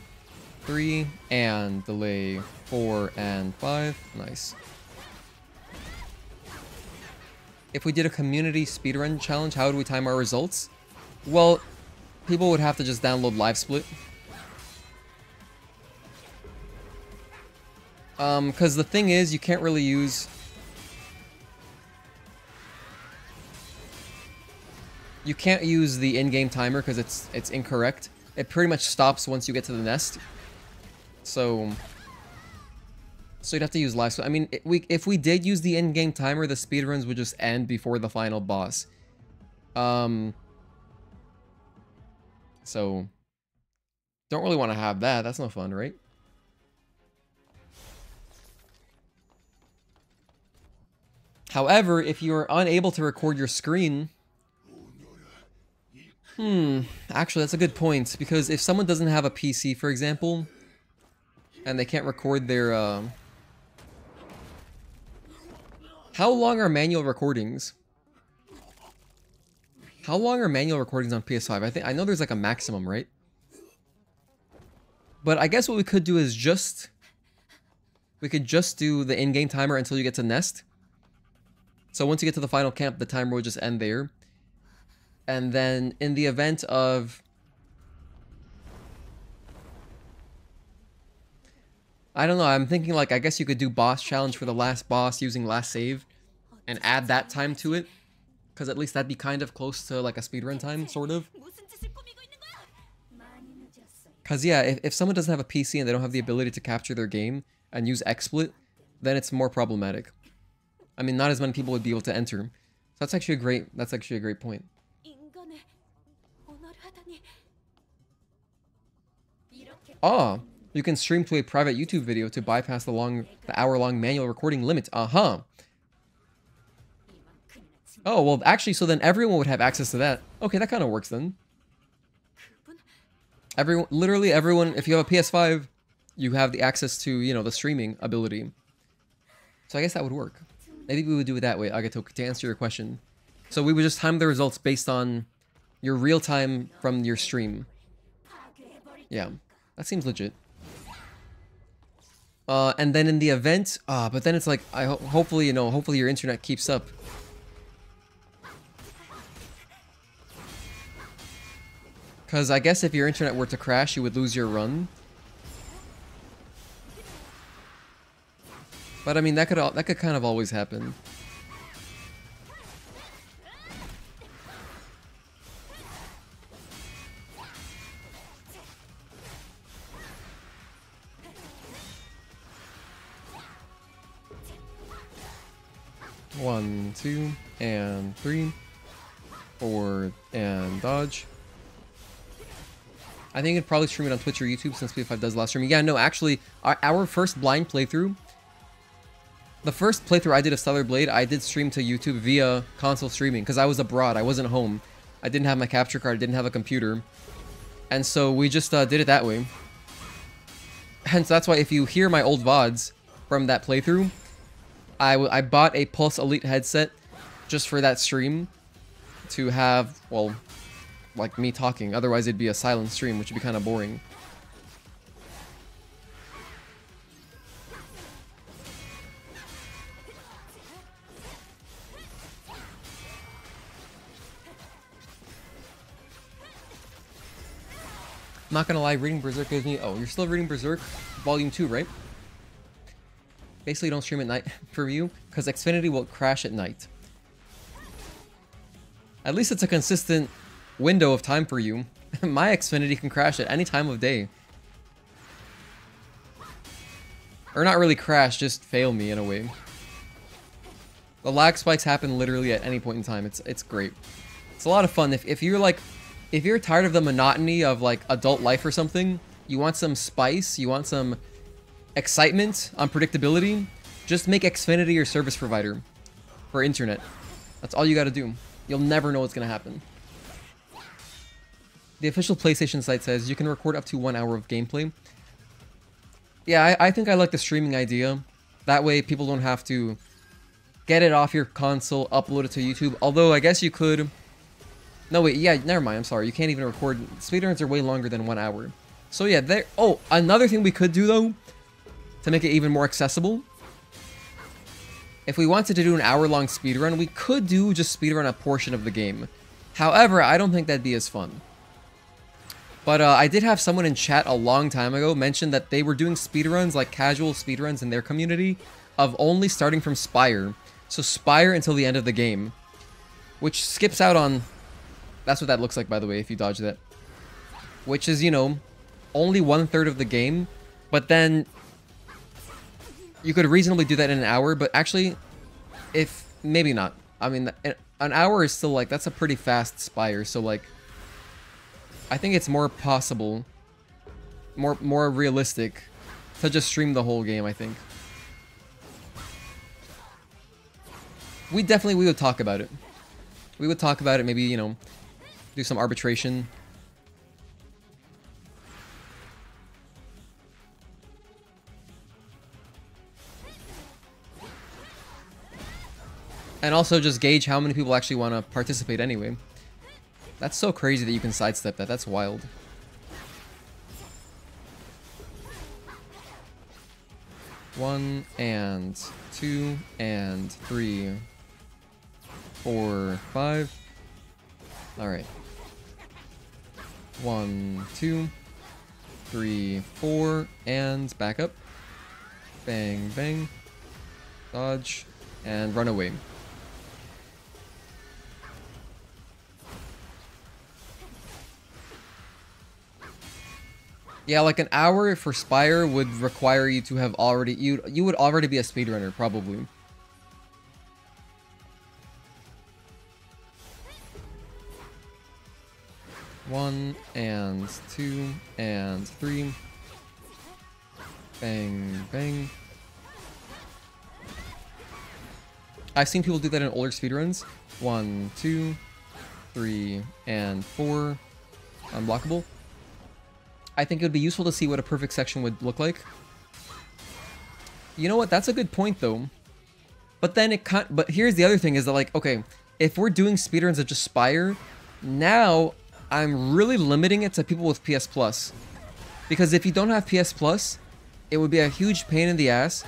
3, and delay, 4, and 5. Nice. if we did a community speedrun challenge, how would we time our results? Well, people would have to just download LiveSplit. Because the thing is, you can't really use... You can't use the in-game timer because it's incorrect. It pretty much stops once you get to the nest. So you'd have to use LiveSplit. I mean, if we did use the in-game timer, the speedruns would just end before the final boss. So don't really want to have that. That's no fun, right? However, if you're unable to record your screen... Actually, that's a good point, because if someone doesn't have a PC, for example, and they can't record their, How long are manual recordings? How long are manual recordings on PS5? I know there's like a maximum, right? But I guess what we could do is we could just do the in-game timer until you get to Nest. So once you get to the final camp, the timer will just end there. And then in the event of... I don't know, I'm thinking like, I guess you could do boss challenge for the last boss using last save and add that time to it. Because at least that'd be kind of close to like a speedrun time, sort of. Because yeah, if someone doesn't have a PC and they don't have the ability to capture their game and use XSplit, then it's more problematic. I mean, not as many people would be able to enter. So that's actually a great point. Ah, you can stream to a private YouTube video to bypass the hour-long manual recording limit. Uh-huh. Oh, well, actually, so then everyone would have access to that. Okay, that kind of works then. Literally everyone, if you have a PS5, you have the access to, you know, the streaming ability. So I guess that would work. Maybe we would do it that way, Agato, to answer your question. So we would just time the results based on your real time from your stream. Yeah. That seems legit. And then in the event, but then it's like, hopefully, you know, hopefully your internet keeps up. Because I guess if your internet were to crash, you would lose your run. But I mean, that could kind of always happen. One, 2, and 3, 4, and dodge. I think it'd probably stream it on Twitch or YouTube since PS5 does live streaming. Yeah, no, actually, our first blind playthrough, the first playthrough I did of Stellar Blade, I did stream to YouTube via console streaming because I was abroad. I wasn't home. I didn't have my capture card. I didn't have a computer. And so we just did it that way. Hence, that's why if you hear my old VODs from that playthrough, I bought a Pulse Elite headset just for that stream to have, well, like me talking. Otherwise, it'd be a silent stream, which would be kind of boring. Not gonna lie, reading Berserk gives me... Oh, you're still reading Berserk? Volume 2, right? Basically, don't stream at night for you, because Xfinity will crash at night. At least it's a consistent window of time for you. My Xfinity can crash at any time of day. Or not really crash, just fail me in a way. The lag spikes happen literally at any point in time. It's great. It's a lot of fun. If you're tired of the monotony of like adult life or something, you want some spice, you want some excitement, unpredictability, just make Xfinity your service provider for internet. That's all you gotta do. You'll never know what's gonna happen. The official PlayStation site says you can record up to 1 hour of gameplay. Yeah, I think I like the streaming idea. That way people don't have to get it off your console, upload it to YouTube. Although I guess you could... No, wait, yeah, never mind, I'm sorry. You can't even record... Speedruns are way longer than 1 hour. So yeah, there... Oh, another thing we could do though, to make it even more accessible, if we wanted to do an hour-long speedrun, we could do just speedrun a portion of the game. However, I don't think that'd be as fun. But I did have someone in chat a long time ago mention that they were doing speedruns, like casual speedruns in their community, of only starting from Spire. So Spire until the end of the game. Which skips out on... That's what that looks like, by the way, if you dodge that. Which is, you know, only 1/3 of the game. But then... You could reasonably do that in an hour, but actually, if... Maybe not. I mean, an hour is still, like, that's a pretty fast Spire, so, like... I think it's more possible, more realistic, to just stream the whole game, I think. We would talk about it. We would talk about it, maybe, you know, do some arbitration. And also just gauge how many people actually want to participate anyway. That's so crazy that you can sidestep that. That's wild. One and 2 and 3, 4, 5. All right. 1, 2, 3, 4, and back up. Bang, bang. Dodge and run away. Yeah, like an hour for Spire would require you to have already... You would already be a speedrunner, probably. One and 2 and 3. Bang, bang. I've seen people do that in older speedruns. 1, 2, 3, and 4. Unblockable. I think it would be useful to see what a perfect section would look like. You know what? That's a good point, though. But then it can't... But here's the other thing, is that, like, okay, if we're doing speedruns of just Spire, now I'm really limiting it to people with PS Plus. Because if you don't have PS Plus, it would be a huge pain in the ass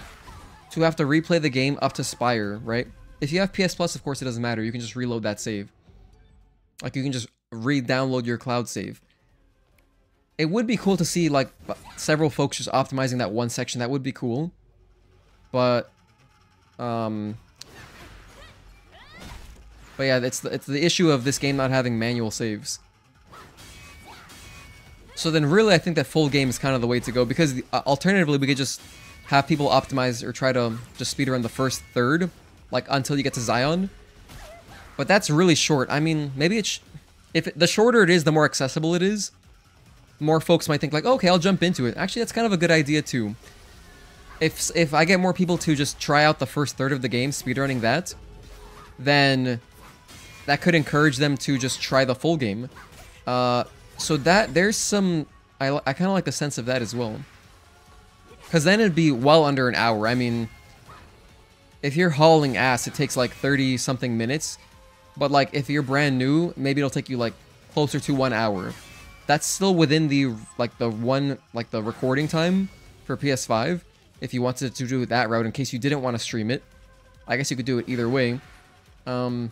to have to replay the game up to Spire, right? If you have PS Plus, of course, it doesn't matter. You can just reload that save. Like, you can just re-download your cloud save. It would be cool to see, like, several folks just optimizing that one section. That would be cool. But yeah, it's the issue of this game not having manual saves. So then really I think that full game is kind of the way to go, because alternatively we could just have people optimize or try to just speedrun the first third, like until you get to Zion. But that's really short. I mean, maybe it's... the shorter it is, the more accessible it is. More folks might think like, okay, I'll jump into it. Actually, that's kind of a good idea too. If I get more people to just try out the first third of the game, speedrunning that, then that could encourage them to just try the full game. So that, there's some... I kind of like the sense of that as well. Because then it'd be well under an hour. I mean, if you're hauling ass, it takes like 30-something minutes. But like, if you're brand new, maybe it'll take you like closer to 1 hour. That's still within the, like, the recording time for PS5, if you wanted to do it that route, in case you didn't want to stream it. I guess you could do it either way. And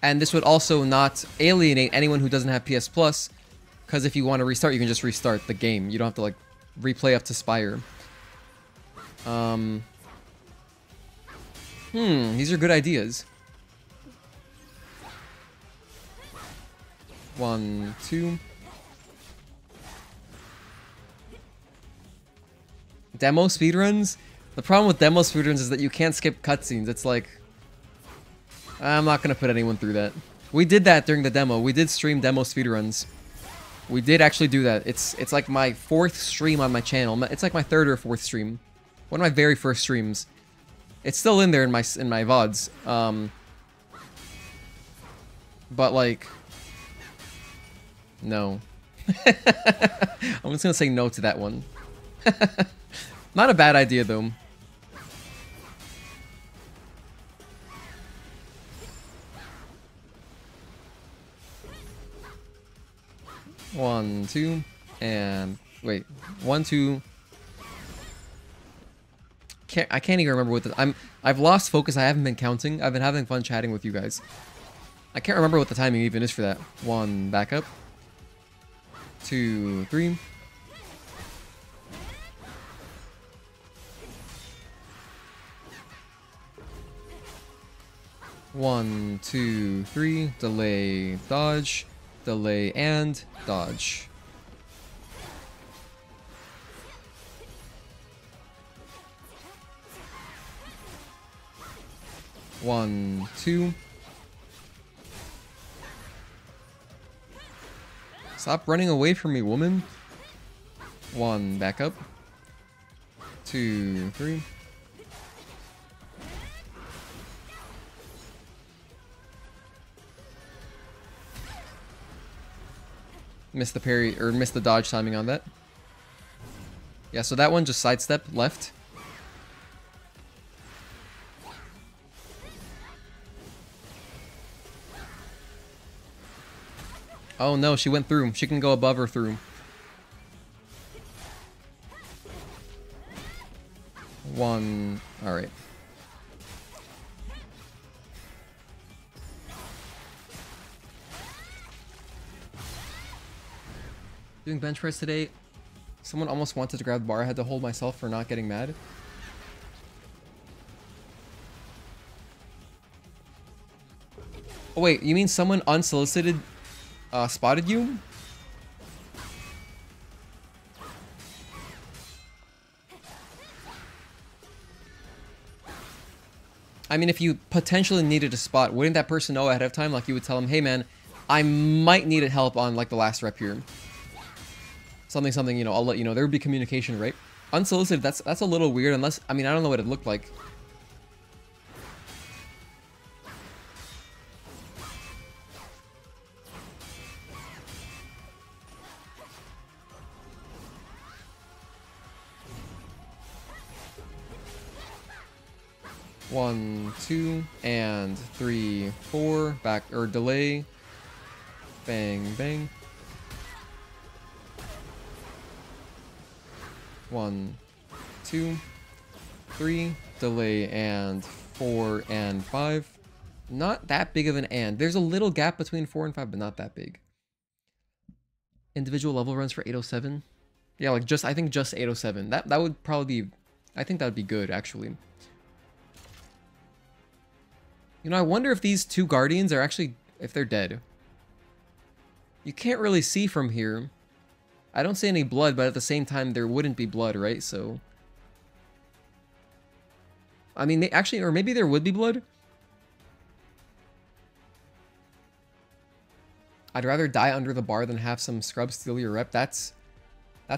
this would also not alienate anyone who doesn't have PS Plus, because if you want to restart, you can just restart the game. You don't have to, like, replay up to Spire. These are good ideas. 1, 2. Demo speedruns? The problem with demo speedruns is that you can't skip cutscenes. It's like... I'm not gonna put anyone through that. We did that during the demo. We did stream demo speedruns. We did actually do that. It's like my 4th stream on my channel. It's like my 3rd or 4th stream. One of my very first streams. It's still in there in my VODs. But like... No. I'm just gonna say no to that one. Not a bad idea, though. One, 2, and... Wait. 1, 2... can't even remember what the I've lost focus. I haven't been counting. I've been having fun chatting with you guys. I can't remember what the timing even is for that. 1, back up. 2, 3. 1, 2, 3. Delay, dodge, delay, and dodge. One, 2. Stop running away from me, woman. 1, back up. 2, 3. Missed the parry, or missed the dodge timing on that. Yeah, so that one just sidestep left. Oh no, she went through. She can go above or through. 1, alright. Doing bench press today. Someone almost wanted to grab the bar. I had to hold myself for not getting mad. Oh wait, you mean someone unsolicited spotted you? I mean, if you potentially needed a spot, wouldn't that person know ahead of time? Like, you would tell them, hey man, I might need help on like the last rep here. Something, you know, I'll let you know. There would be communication, right? Unsolicited, that's a little weird, unless, I mean, I don't know what it looked like. One, 2, and 3, 4, back, or delay. Bang, bang. 1, 2, 3, delay, and 4 and 5. Not that big of an and. There's a little gap between 4 and 5, but not that big. Individual level runs for 807. Yeah, like just, I think just 807. That would probably be, I think that would be good, actually. You know, I wonder if these 2 guardians are actually, if they're dead. You can't really see from here. I don't see any blood, but at the same time, there wouldn't be blood, right? So, I mean, they actually, or maybe there would be blood. I'd rather die under the bar than have some scrub steal your rep. That's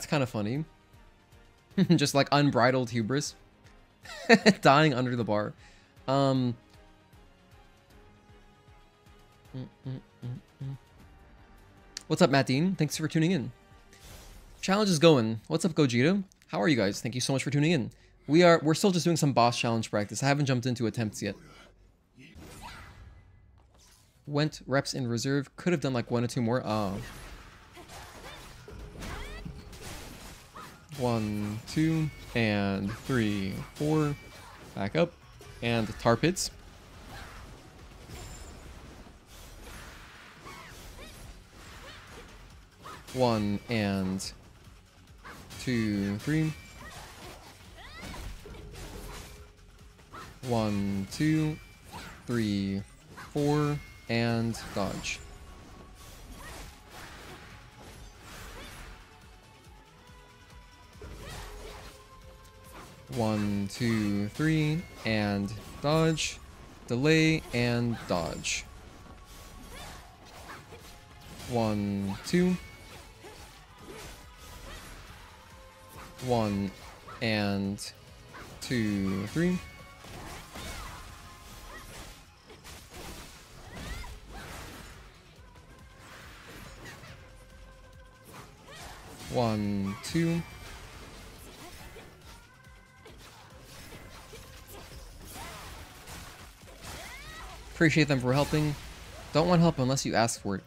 kind of funny. Just like unbridled hubris. Dying under the bar. What's up, Matt Dean? Thanks for tuning in. Challenge is going. What's up, Gogeta? How are you guys? Thank you so much for tuning in. We're still just doing some boss challenge practice. I haven't jumped into attempts yet. Went reps in reserve. Could have done like 1 or 2 more. 1, 2, and 3, 4. Back up. And tar pits. 1 and 2, 3. 1, 2, 3, 4, and dodge. One, 2, 3, and dodge. Delay and dodge. 1, 2. 1 and 2, 3. One, 2. Appreciate them for helping. Don't want help unless you ask for it.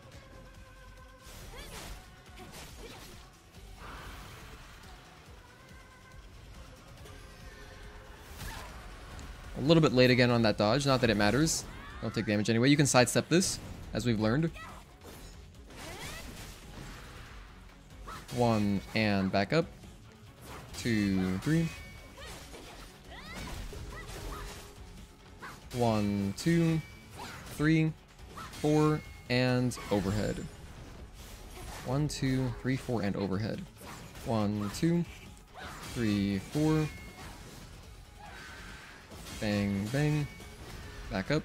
A little bit late again on that dodge. Not that it matters. Don't take damage anyway. You can sidestep this, as we've learned. 1 and back up. 2, 3. 1, 2, 3, 4, and overhead. 1, 2, 3, 4, and overhead. 1, 2, 3, 4. Bang, bang. Back up.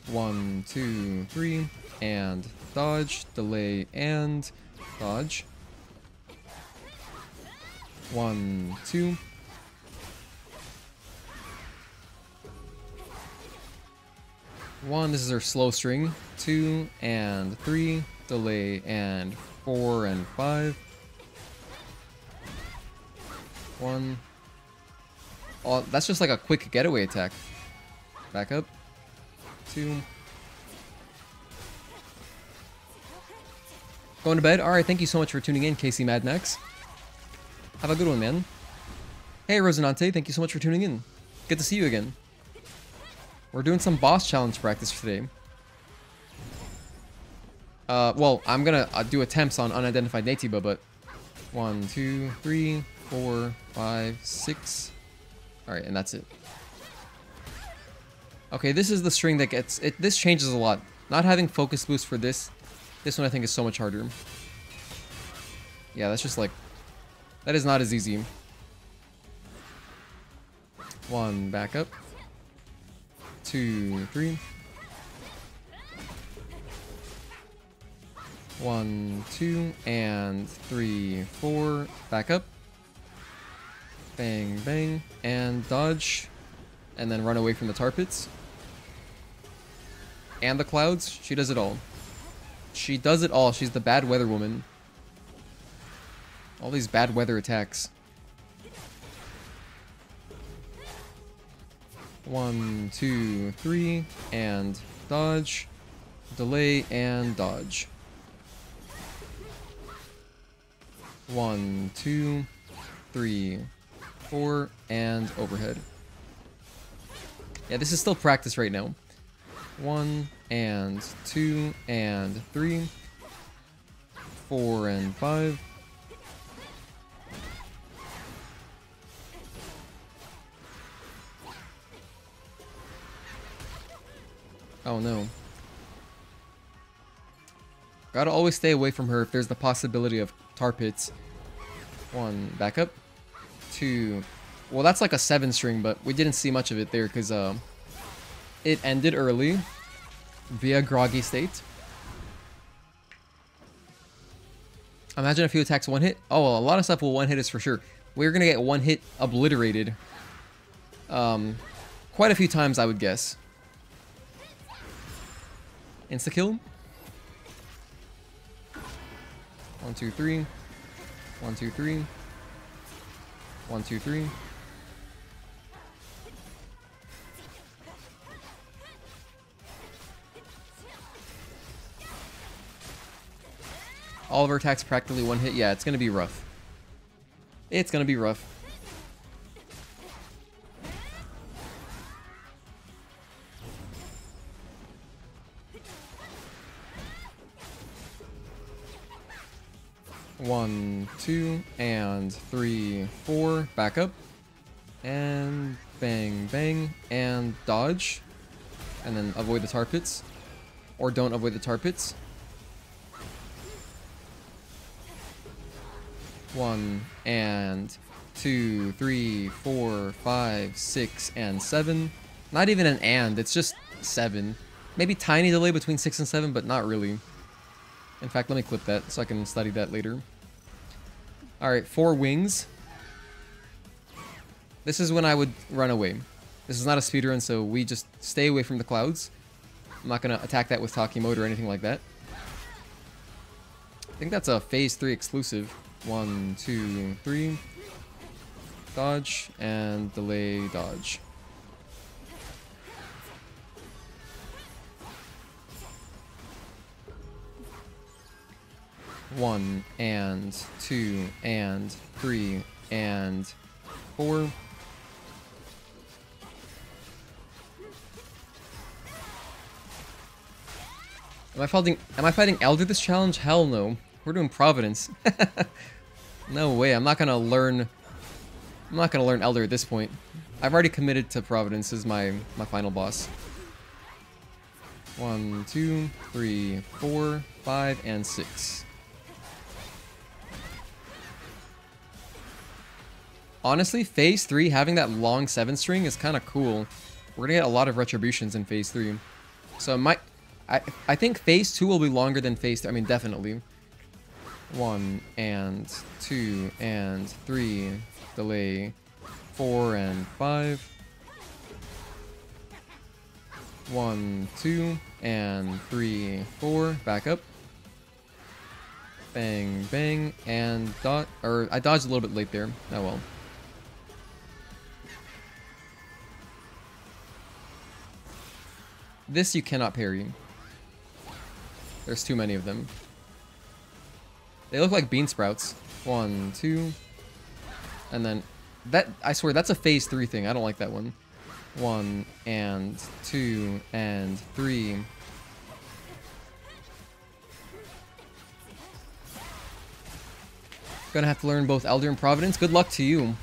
One, two, three, and dodge, delay, and dodge. 1, 2. 1, this is our slow string. 2 and 3, delay, and 4 and 5. 1. Oh, that's just like a quick getaway attack. Back up. 2. Going to bed? Alright, thank you so much for tuning in, Casey Mad Max. Have a good one, man. Hey, Rosinante, thank you so much for tuning in. Good to see you again. We're doing some boss challenge practice today. Well, I'm gonna do attempts on Unidentified Naytiba, but 1, 2, 3, 4, 5, 6. Alright, and that's it. Okay, this is the string that gets it. This changes a lot. Not having focus boost for this one I think is so much harder. Yeah, that's just like, that is not as easy. 1, back up. 2, 3. 1, 2, and 3, 4. Back up. Bang, bang, and dodge. And then run away from the tar pits. And the clouds. She does it all. She does it all. She's the bad weather woman. All these bad weather attacks. 1, 2, 3, and dodge. Delay and dodge. 1, 2, 3, 4, and overhead. Yeah, this is still practice right now. 1 and 2 and 3, 4 and 5. Oh no. Gotta always stay away from her if there's the possibility of tar pits. 1, back up. 2, well that's like a 7 string, but we didn't see much of it there because it ended early via groggy state. Imagine a few attacks one hit. Oh, well, a lot of stuff will one hit us for sure. We're gonna get one hit obliterated quite a few times, I would guess. Insta kill. 1, 2, 3. 1, 2, 3. 1, 2, 3. All of our attacks practically one hit. Yeah, it's gonna be rough. It's gonna be rough. One, 2, and 3, 4. Back up. And bang, bang, and dodge. And then avoid the tar pits. Or don't avoid the tar pits. 1 and 2, 3, 4, 5, 6, and 7. Not even an and, it's just 7. Maybe tiny delay between 6 and 7, but not really. In fact, let me clip that so I can study that later. Alright, 4 wings. This is when I would run away. This is not a speedrun, so we just stay away from the clouds. I'm not going to attack that with Taki mode or anything like that. I think that's a phase 3 exclusive. 1, 2, 3. Dodge and delay dodge. 1 and 2 and 3 and 4. Am I fighting Elder this challenge? Hell no. We're doing Providence. No way. I'm not gonna learn Elder at this point. I've already committed to Providence as my final boss. 1, 2, 3, 4, 5, and 6. Honestly, Phase 3 having that long 7 string is kind of cool. We're gonna get a lot of retributions in Phase 3. So I think Phase 2 will be longer than Phase 3. I mean, definitely. 1 and 2 and 3. Delay. 4 and 5. 1, 2, and 3, 4. Back up. Bang, bang, and dodge. Or I dodged a little bit late there. Oh well. This you cannot parry. There's too many of them. They look like bean sprouts. 1, 2. And then that, I swear, that's a Phase 3 thing. I don't like that one. 1 and 2 and 3. Gonna have to learn both Elder and Providence. Good luck to you.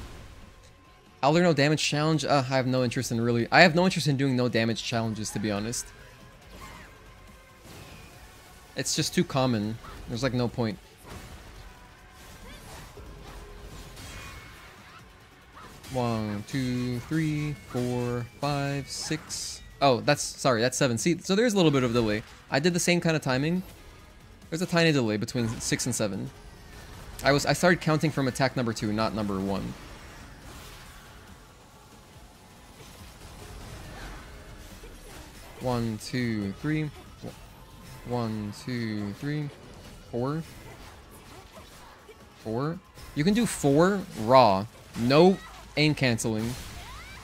Elder no damage challenge. I have no interest in doing no damage challenges, to be honest. It's just too common. There's like no point. One, 2, 3, 4, 5, 6. Oh, that's 7. See, so there's a little bit of delay. I did the same kind of timing. There's a tiny delay between 6 and 7. I started counting from attack number 2, not number 1. One, 2, 3. 1, 2, 3, 4. 4. You can do 4 raw. No aim canceling.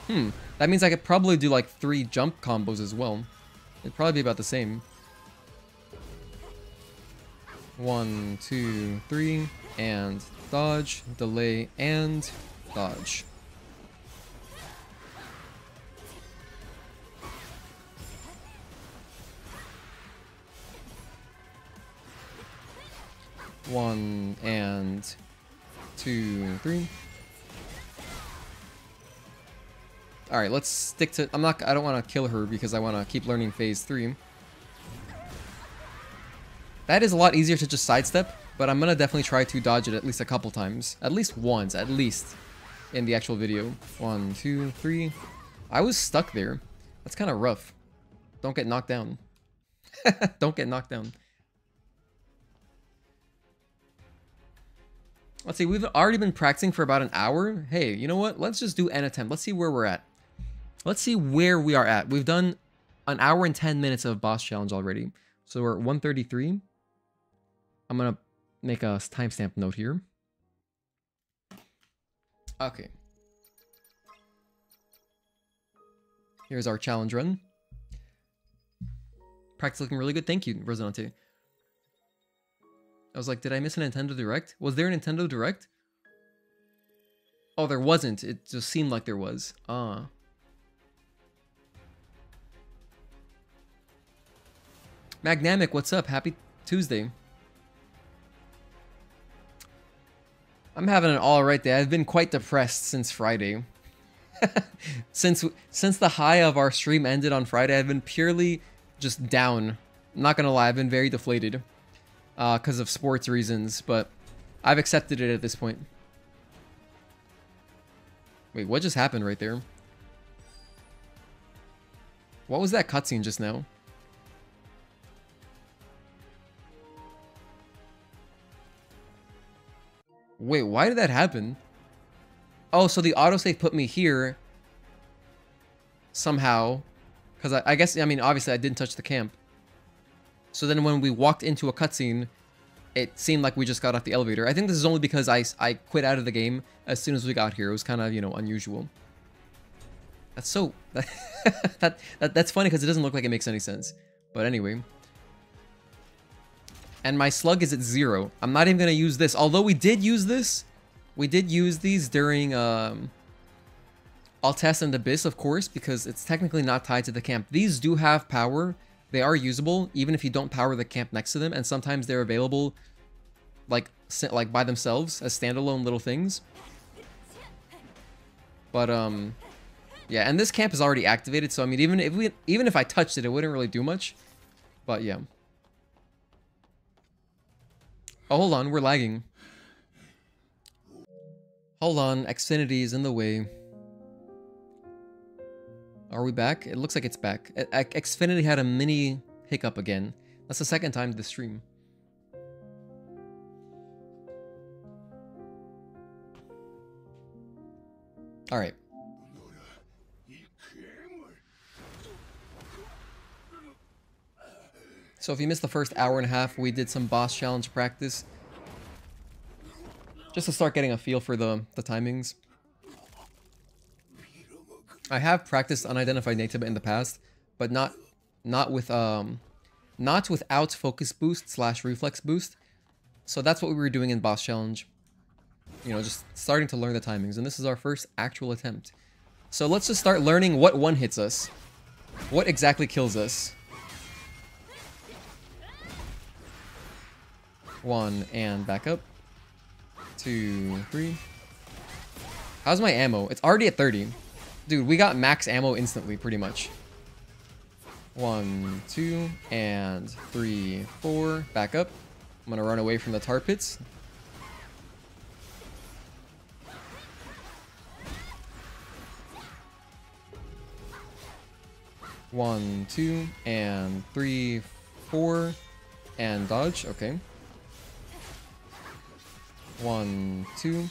That means I could probably do like 3 jump combos as well. It'd probably be about the same. 1, 2, 3, and dodge, delay, and dodge. One and 2, 3. All right, let's stick to. I don't want to kill her because I want to keep learning Phase 3. That is a lot easier to just sidestep, but I'm gonna definitely try to dodge it at least a couple times, at least once, at least in the actual video. 1, 2, 3. I was stuck there. That's kind of rough. Don't get knocked down. Don't get knocked down. Let's see, we've already been practicing for about an hour. Hey, you know what? Let's just do an attempt. Let's see where we're at. Let's see where we are at. We've done an hour and 10 minutes of boss challenge already. So we're at 133. I'm going to make a timestamp note here. Okay. Here's our challenge run. Practice looking really good. Thank you, Resonante. I was like, did I miss a Nintendo Direct? Was there a Nintendo Direct? Oh, there wasn't. It just seemed like there was. Magnamic, what's up? Happy Tuesday. I'm having an alright day. I've been quite depressed since Friday. Since the high of our stream ended on Friday, I've been purely just down. I'm not gonna lie, I've been very deflated. Because of sports reasons, but I've accepted it at this point. Wait, what just happened right there? What was that cutscene just now? Wait, why did that happen? Oh, so the autosave put me here somehow. Because I guess, I mean, obviously I didn't touch the camp. So then when we walked into a cutscene, it seemed like we just got off the elevator. I think this is only because I quit out of the game as soon as we got here. It was kind of, you know, unusual. That's so... that's funny because it doesn't look like it makes any sense. But anyway. And my slug is at 0. I'm not even going to use this. Although we did use this. We did use these during Altesse and Abyss, of course, because it's technically not tied to the camp. These do have power. They are usable, even if you don't power the camp next to them. And sometimes they're available like by themselves as standalone little things. But yeah, and this camp is already activated, so I mean, even if I touched it, it wouldn't really do much. But yeah. Oh, hold on, we're lagging. Hold on, Xfinity is in the way. Are we back? It looks like it's back. Xfinity had a mini hiccup again. That's the second time this stream. All right. So if you missed the first hour and a half, we did some boss challenge practice. Just to start getting a feel for the timings. I have practiced Unidentified Naytiba in the past, but not without focus boost / reflex boost. So that's what we were doing in boss challenge. You know, just starting to learn the timings, and this is our first actual attempt. So let's just start learning what one hits us. What exactly kills us? 1 and back up. 2, 3. How's my ammo? It's already at 30. Dude, we got max ammo instantly, pretty much. 1, 2, and 3, 4. Back up. I'm gonna run away from the tar pits. One, 2, and 3, 4, and dodge. Okay. 1, 2,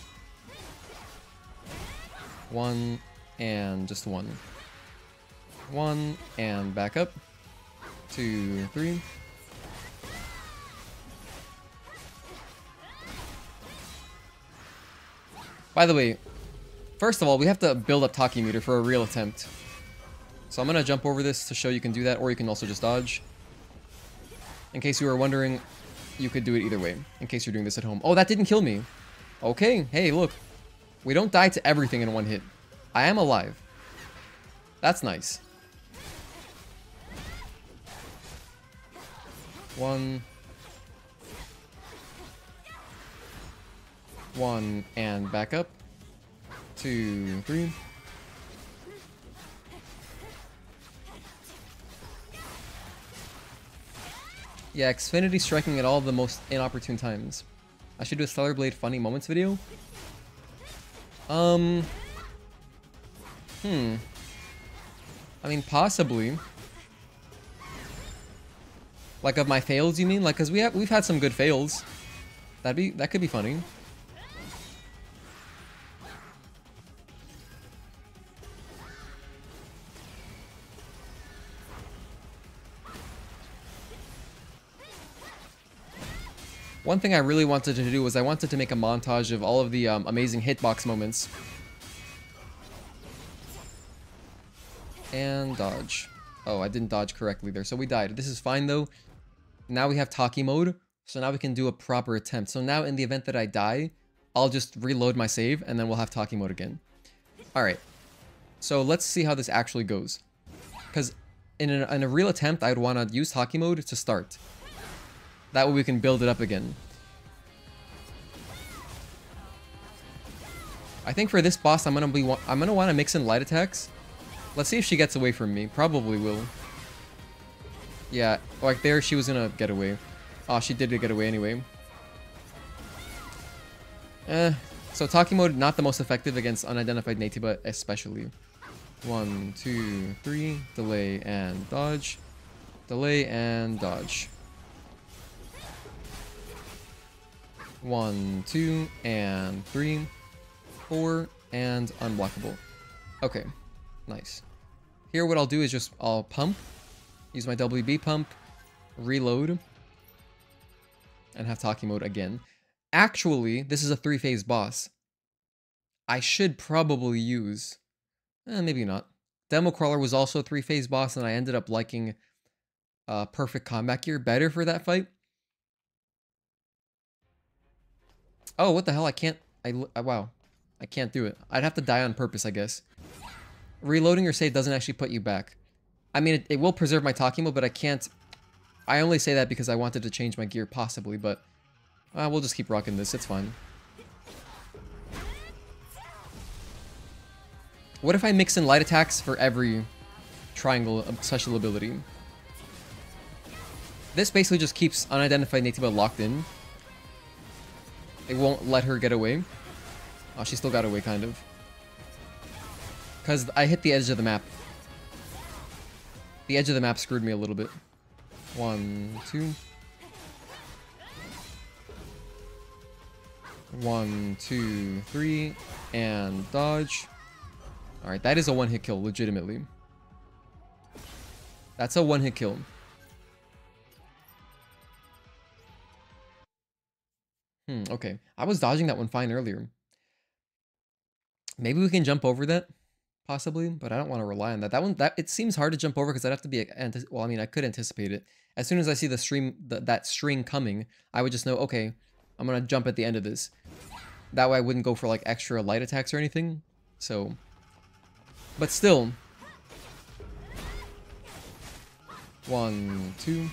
1, and just 1. 1 and back up. 2, 3. By the way, first of all, we have to build up Taki meter for a real attempt. So I'm gonna jump over this to show you can do that, or you can also just dodge. In case you were wondering, you could do it either way, in case you're doing this at home. Oh, that didn't kill me. Okay, hey, look. We don't die to everything in one hit. I am alive. That's nice. 1. 1 and back up. 2, 3. Yeah, Xfinity striking at all the most inopportune times. I should do a Stellar Blade funny moments video. I mean, possibly. Like of my fails, you mean? Like, cause we've had some good fails. That could be funny. One thing I really wanted to do was I wanted to make a montage of all of the amazing hitbox moments. And dodge. Oh, I didn't dodge correctly there, so we died. This is fine though. Now we have Taki mode, so now we can do a proper attempt. So now in the event that I die, I'll just reload my save and then we'll have Taki mode again. Alright, so let's see how this actually goes. Because in a real attempt, I'd want to use Taki mode to start. That way we can build it up again. I think for this boss, I'm gonna want to mix in light attacks. Let's see if she gets away from me. Probably will. Yeah, like there, she was gonna get away. Oh, she did get away anyway. So Taki mode, not the most effective against Unidentified Naytiba, especially. 1, 2, 3, delay and dodge. Delay and dodge. 1, 2, and 3, 4, and unblockable. Okay, nice. Here what I'll do is I'll pump, use my WB pump, reload, and have Taki mode again. Actually, this is a 3-phase boss. I should probably use, maybe not. Demo Crawler was also a 3-phase boss, and I ended up liking Perfect Combat Gear better for that fight. Oh, what the hell? I can't... wow. I can't do it. I'd have to die on purpose, I guess. Reloading your save doesn't actually put you back. I mean, it will preserve my talking mode, but I can't... I only say that because I wanted to change my gear, possibly, but... we'll just keep rocking this. It's fine. What if I mix in light attacks for every triangle special ability? This basically just keeps Unidentified Naytiba locked in. It won't let her get away. Oh, she still got away, kind of. Because I hit the edge of the map. The edge of the map screwed me a little bit. 1, 2. 1, 2, 3. And dodge. Alright, that is a one-hit kill, legitimately. That's a one-hit kill. Okay. I was dodging that one fine earlier. Maybe we can jump over that, possibly, but I don't want to rely on that. That it seems hard to jump over because I'd have to be, well, I mean, I could anticipate it. As soon as I see the stream, that string coming, I would just know, okay, I'm gonna jump at the end of this. That way I wouldn't go for like extra light attacks or anything. So, but still. 1, 2,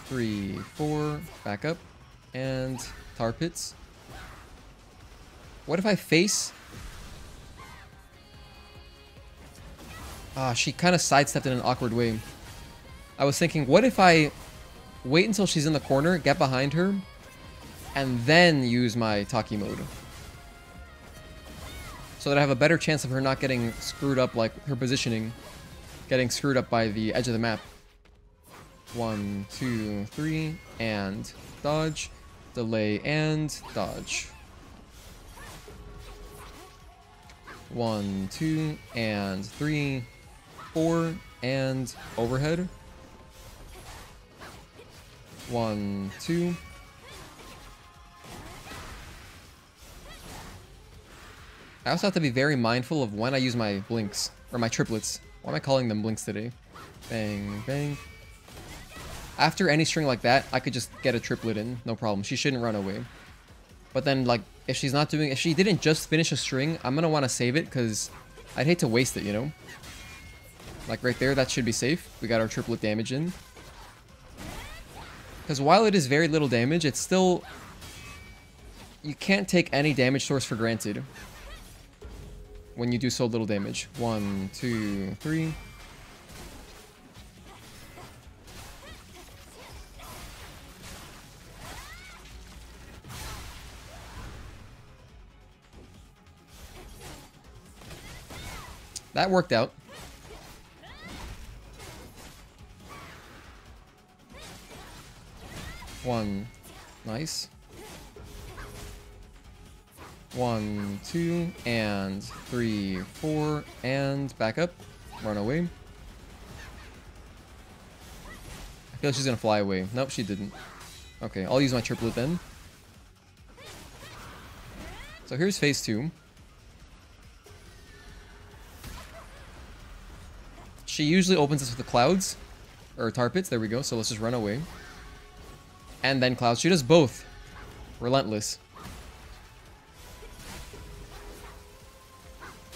3, 4, back up, and tar pits. What if I face? She kind of sidestepped in an awkward way. I was thinking, what if I wait until she's in the corner, get behind her, and then use my Taki mode? So that I have a better chance of her not getting screwed up, like her positioning getting screwed up by the edge of the map. 1, 2, 3, and dodge, delay, and dodge. 1, 2, and 3, 4, and overhead. 1, 2. I also have to be very mindful of when I use my blinks, or my triplets. Why am I calling them blinks today? Bang, bang. After any string like that, I could just get a triplet in, no problem. She shouldn't run away. But then, like, if she didn't just finish a string, I'm gonna want to save it, because I'd hate to waste it, you know? Like right there, that should be safe. We got our triplet damage in. Because while it is very little damage, it's still... You can't take any damage source for granted when you do so little damage. 1, 2, 3. That worked out. One. Nice. 1, 2, and 3, 4, and back up. Run away. I feel like she's gonna fly away. Nope, she didn't. Okay, I'll use my triplet then. So here's phase 2. She usually opens this with the clouds. Or tar pits, there we go. So let's just run away. And then clouds. She does both. Relentless.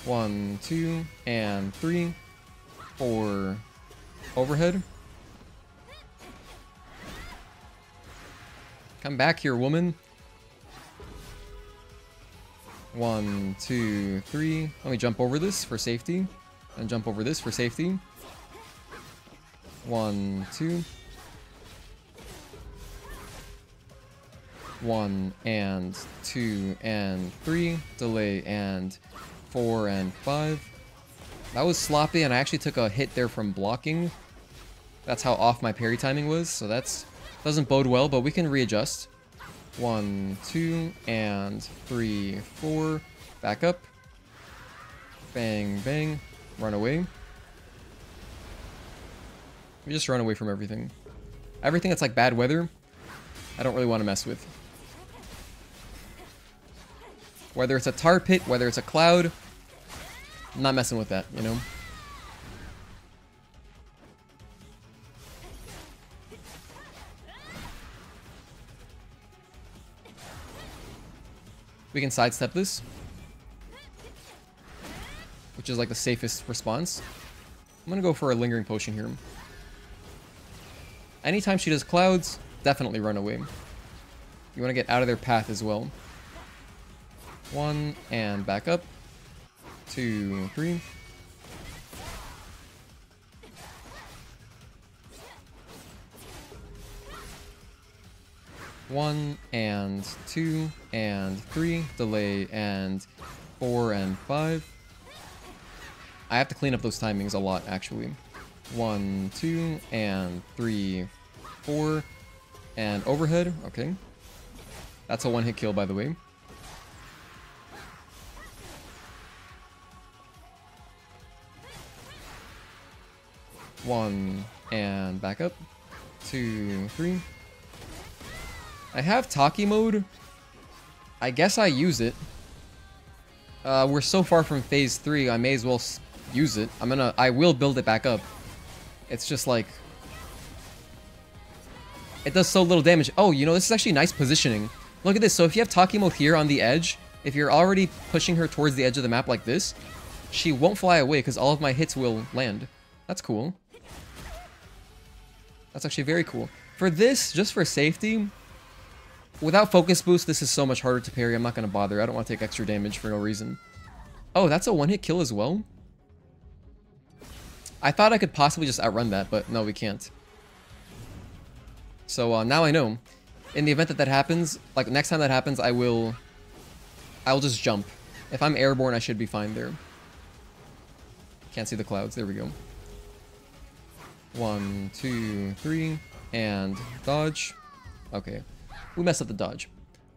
1, 2, and 3, 4, overhead. Come back here, woman. 1, 2, 3. Let me jump over this for safety. And jump over this for safety. 1, 2. 1, and 2, and 3. Delay, and 4, and 5. That was sloppy, and I actually took a hit there from blocking. That's how off my parry timing was, so that's doesn't bode well, but we can readjust. 1, 2, and 3, 4. Back up. Bang, bang. Run away. We just run away from everything. Everything that's like bad weather, I don't really want to mess with. Whether it's a tar pit, whether it's a cloud, I'm not messing with that, you know? We can sidestep this, which is like the safest response. I'm gonna go for a lingering potion here. Anytime she does clouds, definitely run away. You want to get out of their path as well. 1 and back up. 2, 3. One and 2 and 3, delay, and 4 and 5. I have to clean up those timings a lot, actually. 1, 2, and 3, 4, and overhead. Okay. That's a one-hit kill, by the way. One and back up. 2, 3. I have Taki mode. I guess I use it. We're so far from phase 3, I may as well use it. I will build it back up. It's just like, it does so little damage. Oh, you know, this is actually nice positioning. Look at this. So if you have Taki mode here on the edge, if you're already pushing her towards the edge of the map like this, she won't fly away because all of my hits will land. That's cool. That's actually very cool. For this, just for safety, without focus boost, this is so much harder to parry. I'm not going to bother. I don't want to take extra damage for no reason. Oh, that's a one-hit kill as well? I thought I could possibly just outrun that, but no, we can't. So now I know. In the event that that happens, like next time that happens, I'll just jump. If I'm airborne, I should be fine there. Can't see the clouds. There we go. 1, 2, 3, and dodge. Okay. We messed up the dodge.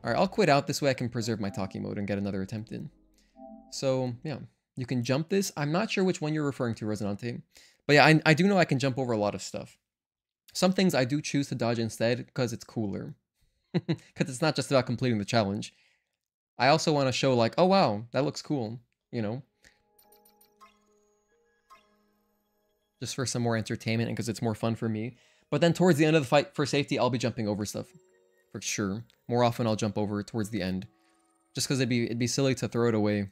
Alright, I'll quit out. This way I can preserve my Taki mode and get another attempt in. So, yeah. You can jump this. I'm not sure which one you're referring to, Resonante. But yeah, I do know I can jump over a lot of stuff. Some things I do choose to dodge instead because it's cooler. Because it's not just about completing the challenge. I also want to show like, oh wow, that looks cool. You know? Just for some more entertainment and because it's more fun for me. But then towards the end of the fight for safety, I'll be jumping over stuff. For sure. More often I'll jump over towards the end. Just because it'd be silly to throw it away.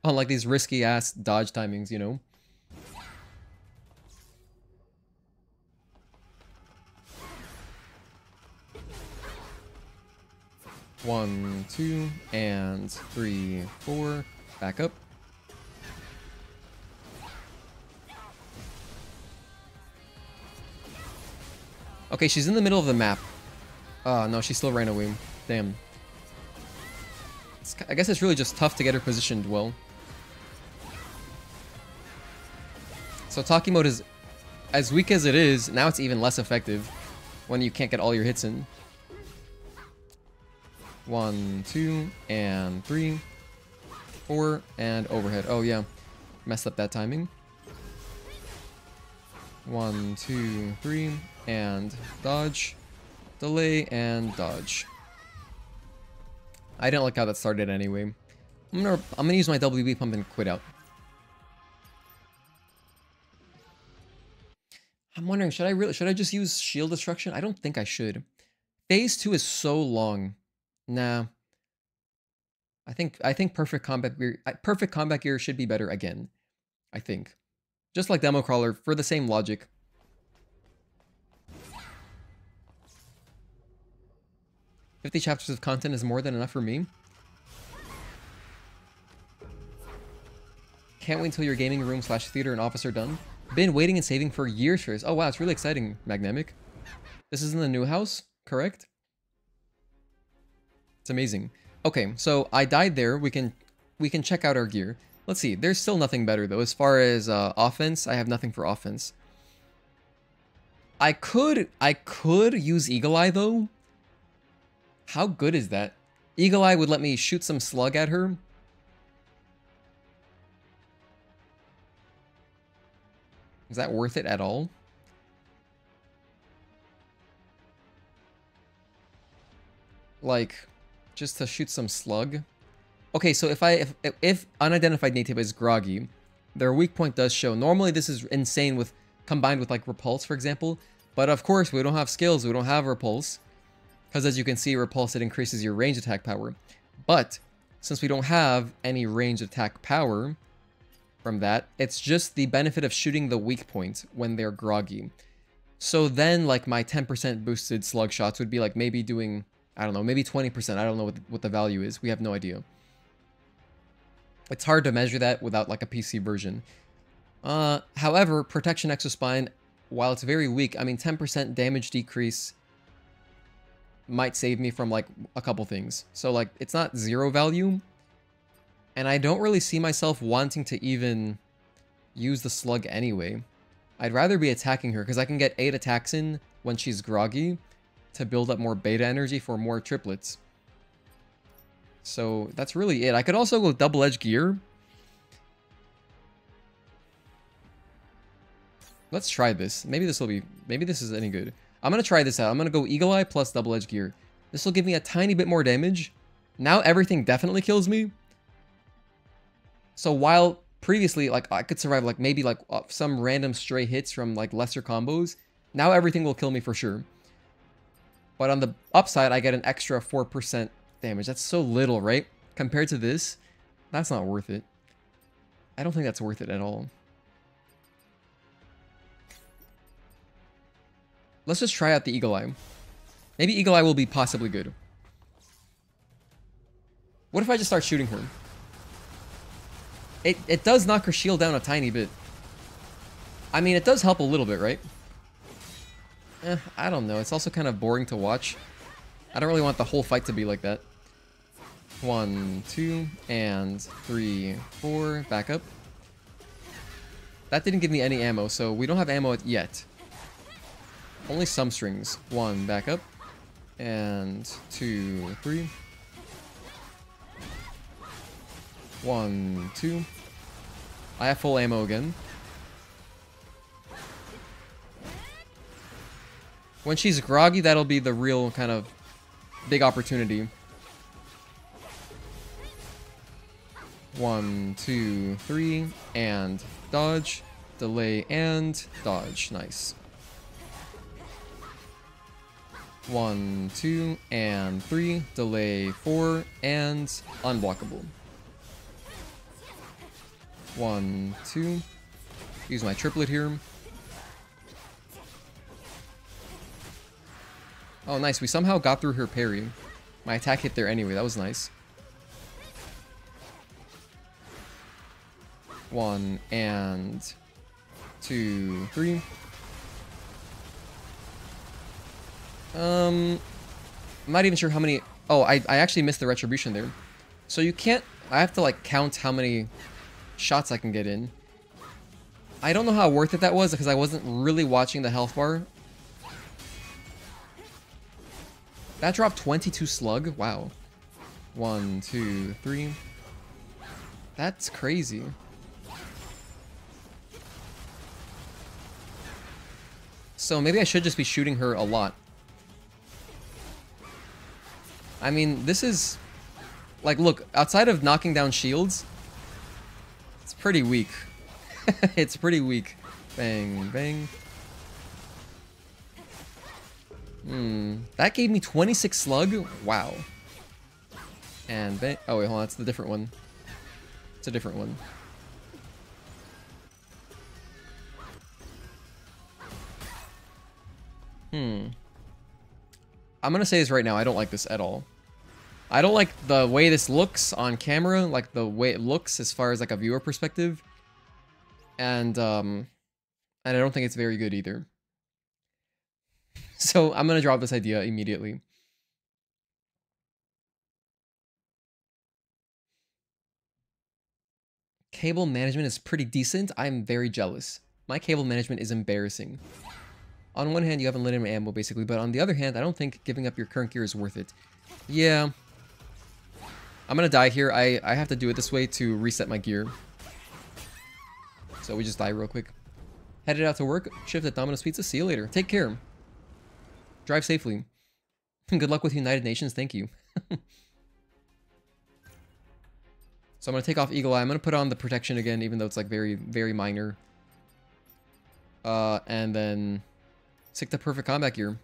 On like these risky ass dodge timings, you know? One, 2, and 3, 4. Back up. Okay, she's in the middle of the map. Oh, no, she still ran away. Damn. I guess it's really just tough to get her positioned well. So Taki mode is as weak as it is, now it's even less effective when you can't get all your hits in. 1, 2, and 3, 4, and overhead. Oh yeah, messed up that timing. 1, 2, 3, and dodge, delay, and dodge. I didn't like how that started anyway. I'm gonna use my WB pump and quit out. I'm wondering, should I just use shield destruction? I don't think I should. Phase 2 is so long. Nah. I think perfect combat gear should be better again. I think. Just like demo crawler for the same logic. "50 chapters of content is more than enough for me. Can't wait until your gaming room / theater and office are done. Been waiting and saving for years for this." Oh wow, it's really exciting, Magnemic. This is in the new house, correct? It's amazing. Okay, so I died there. We can check out our gear. Let's see. There's still nothing better though. As far as offense, I have nothing for offense. I could use Eagle Eye though. How good is that? Eagle Eye would let me shoot some slug at her. Is that worth it at all? Like, just to shoot some slug? Okay, so if unidentified Naytiba is groggy, their weak point does show. Normally this is insane with combined with like repulse, for example. But of course, we don't have skills, we don't have repulse. Because as you can see, repulse, it increases your range attack power. But since we don't have any range attack power from that, it's just the benefit of shooting the weak point when they're groggy. So then, like, my 10% boosted slug shots would be, like, maybe doing, I don't know, maybe 20%. I don't know what the value is. We have no idea. It's hard to measure that without, like, a PC version. However, Protection Exospine, while it's very weak, I mean, 10% damage decrease might save me from, like, a couple things. So, like, it's not zero value. And I don't really see myself wanting to even use the slug anyway. I'd rather be attacking her, because I can get 8 attacks in when she's groggy to build up more beta energy for more triplets. So that's really it. I could also go double-edged gear. Let's try this. Maybe this is any good. I'm going to try this out. I'm going to go Eagle Eye plus double-edged gear. This will give me a tiny bit more damage. Now everything definitely kills me. So while previously, like, I could survive, like, maybe, like, some random stray hits from, like, lesser combos, now everything will kill me for sure. But on the upside, I get an extra 4% damage. That's so little, right? Compared to this, that's not worth it. I don't think that's worth it at all. Let's just try out the Eagle Eye. Maybe Eagle Eye will be possibly good. What if I just start shooting her? It does knock her shield down a tiny bit. I mean, it does help a little bit, right? I don't know. It's also kind of boring to watch. I don't really want the whole fight to be like that. 1, 2, and 3, 4. Back up. That didn't give me any ammo, so we don't have ammo yet. Only some strings. 1, back up. And 2, 3. 1, 2. I have full ammo again. When she's groggy, that'll be the real kind of big opportunity. 1, 2, 3, and dodge, delay, and dodge. Nice. 1, 2, and 3, delay, 4, and unblockable. 1, 2. Use my triplet here. Oh, nice. We somehow got through her parry. My attack hit there anyway. That was nice. 1, and 2, 3. I'm not even sure how many... Oh, I actually missed the retribution there. So you can't... I have to, like, count how many shots I can get in. I don't know how worth it that was, because I wasn't really watching the health bar. That dropped 22 slug? Wow. 1, 2, 3. That's crazy. So maybe I should just be shooting her a lot. I mean, this is... Like, look, outside of knocking down shields, it's pretty weak. It's pretty weak. Bang, bang. That gave me 26 slug? Wow. And bang. Oh, wait, hold on. That's the different one. It's a different one. I'm gonna say this right now. I don't like this at all. I don't like the way this looks on camera, like the way it looks as far as like a viewer perspective. And I don't think it's very good either. So I'm gonna drop this idea immediately. Cable management is pretty decent. I'm very jealous. My cable management is embarrassing. On one hand, you have unlimited ammo, basically, but on the other hand, I don't think giving up your current gear is worth it. Yeah. I'm gonna die here. I have to do it this way to reset my gear. So we just die real quick. Headed out to work. Shift at Domino's Pizza. See you later. Take care. Drive safely. Good luck with United Nations. Thank you. So I'm gonna take off Eagle Eye. I'm gonna put on the protection again, even though it's like very, very minor. And then stick to perfect combat gear.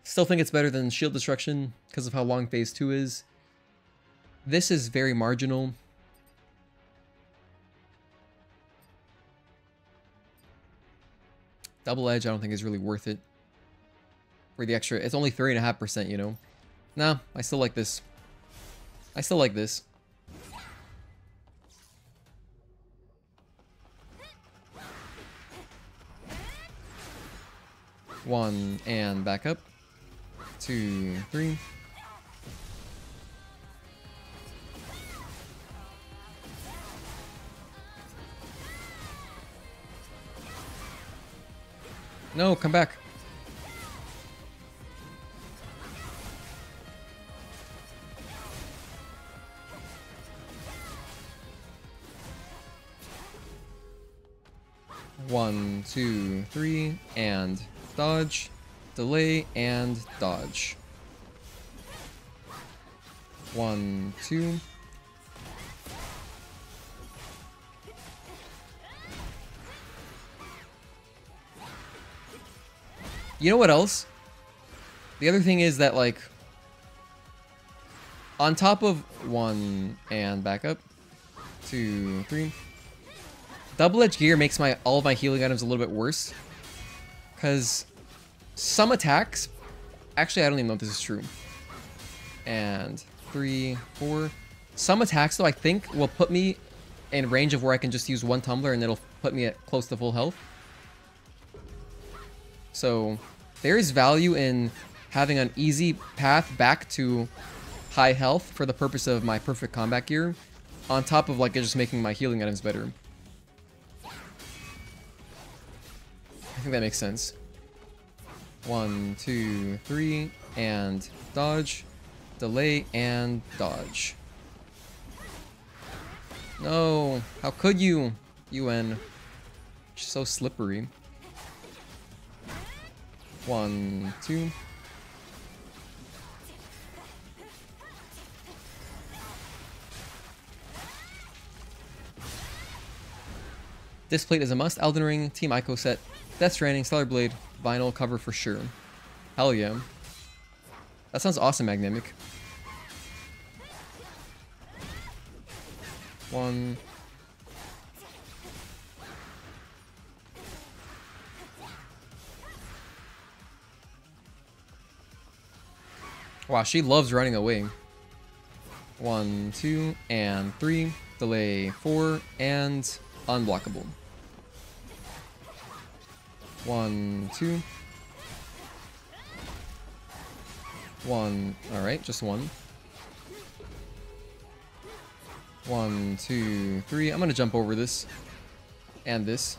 Still think it's better than shield destruction because of how long phase 2 is. This is very marginal. Double edge, I don't think is really worth it. For the extra, it's only 3.5%, you know? Nah, I still like this. I still like this. One, and back up. 2, 3. No, come back. One, two, three, and dodge, delay, and dodge. 1, 2. You know what else? The other thing is that, like, on top of 1 and back up, 2, 3. Double edge gear makes all of my healing items a little bit worse. Because some attacks, actually I don't even know if this is true. And 3, 4. Some attacks though I think will put me in range of where I can just use 1 tumbler and it'll put me at close to full health. So there is value in having an easy path back to high health for the purpose of my perfect combat gear, on top of like just making my healing items better. I think that makes sense. 1, 2, 3, and dodge, delay, and dodge. No, how could you, UN? So slippery. 1, 2. This plate is a must. Elden Ring, Team Ico set, Death Stranding, Stellar Blade, vinyl cover for sure. Hell yeah. That sounds awesome, Magnemic. 1. Wow, she loves running away. 1, 2, and 3. Delay 4, and unblockable. 1, 2. 1. Alright, just 1. 1, 2, 3. I'm gonna jump over this. And this.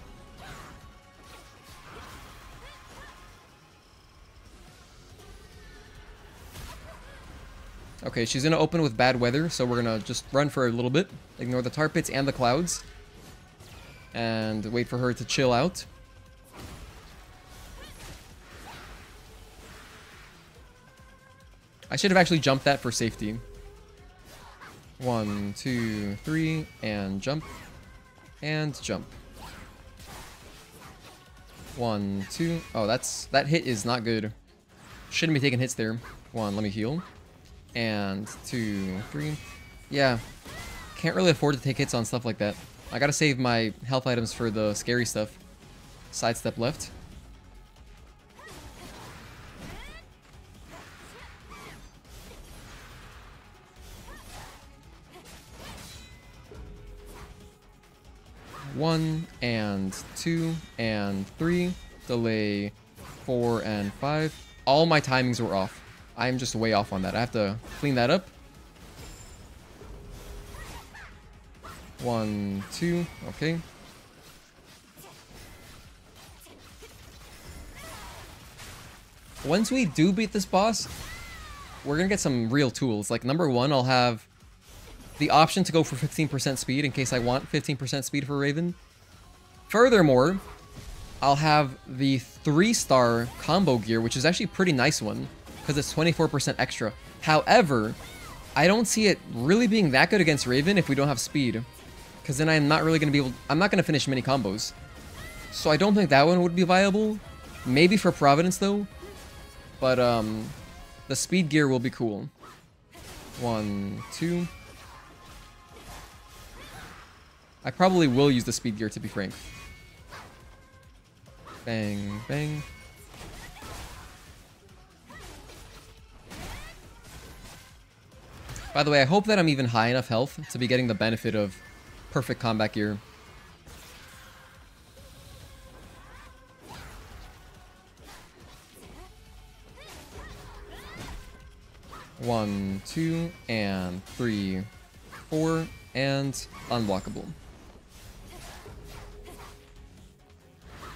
Okay, she's gonna open with bad weather, so we're gonna just run for a little bit. Ignore the tar pits and the clouds. And wait for her to chill out. I should have actually jumped that for safety. 1, 2, 3, and jump. And jump. 1, 2. Oh, that hit is not good. Shouldn't be taking hits there. 1, let me heal. And 2, 3. Yeah. Can't really afford to take hits on stuff like that. I gotta save my health items for the scary stuff. Sidestep left. One and 2 and 3. Delay 4 and 5. All my timings were off. I'm just way off on that. I have to clean that up. 1, 2. Okay. Once we do beat this boss, we're gonna get some real tools. Like, number 1, I'll have the option to go for 15% speed in case I want 15% speed for Raven. Furthermore, I'll have the 3-star combo gear, which is actually a pretty nice one, because it's 24% extra. However, I don't see it really being that good against Raven if we don't have speed, because then I'm not really going to be able... I'm not going to finish many combos. So I don't think that one would be viable. Maybe for Providence, though. But, the speed gear will be cool. 1, 2... I probably will use the speed gear, to be frank. Bang, bang. By the way, I hope that I'm even high enough health to be getting the benefit of perfect combat gear. One, two, and 3, 4, and unblockable.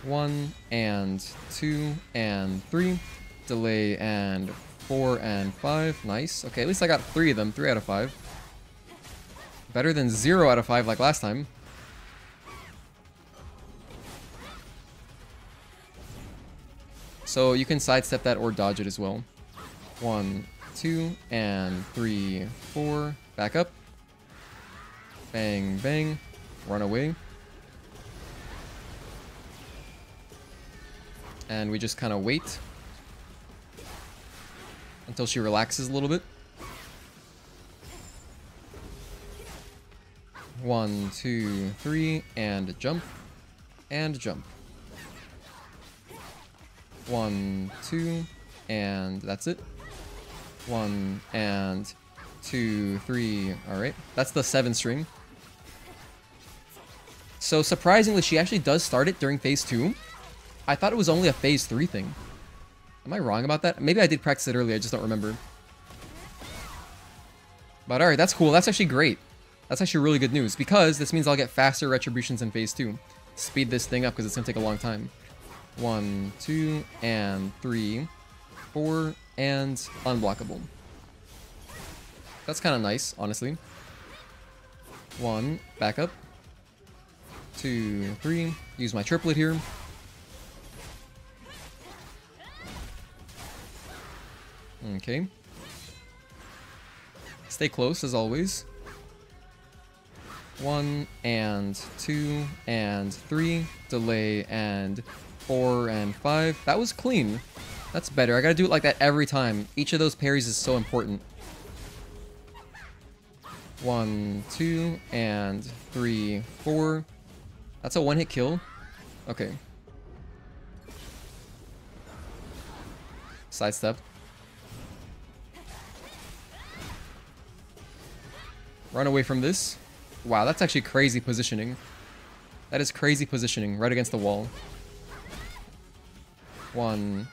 1 and 2 and 3, delay and 4 and 5. Nice. Okay, at least I got 3 of them. 3 out of 5. Better than 0 out of 5 like last time. So you can sidestep that or dodge it as well. 1, 2, and 3, 4. Back up. Bang, bang. Run away. And we just kind of wait until she relaxes a little bit. 1, 2, 3, and jump. And jump. 1, 2, and that's it. 1 and 2, 3. Alright. That's the 7 string. So surprisingly, she actually does start it during phase 2. I thought it was only a phase 3 thing. Am I wrong about that? Maybe I did practice it earlier, I just don't remember. But alright, that's cool. That's actually great. That's actually really good news, because this means I'll get faster retributions in phase 2. Speed this thing up, because it's going to take a long time. 1, 2, and 3, 4, and unblockable. That's kind of nice, honestly. 1, back up. 2, 3, use my triplet here. Okay. Stay close as always. 1 and 2 and 3, delay and 4 and 5. That was clean. That's better. I gotta do it like that every time. Each of those parries is so important. 1, 2, and 3, 4. That's a one-hit kill. Okay. Sidestep. Run away from this. Wow, that's actually crazy positioning. That is crazy positioning, right against the wall. 1.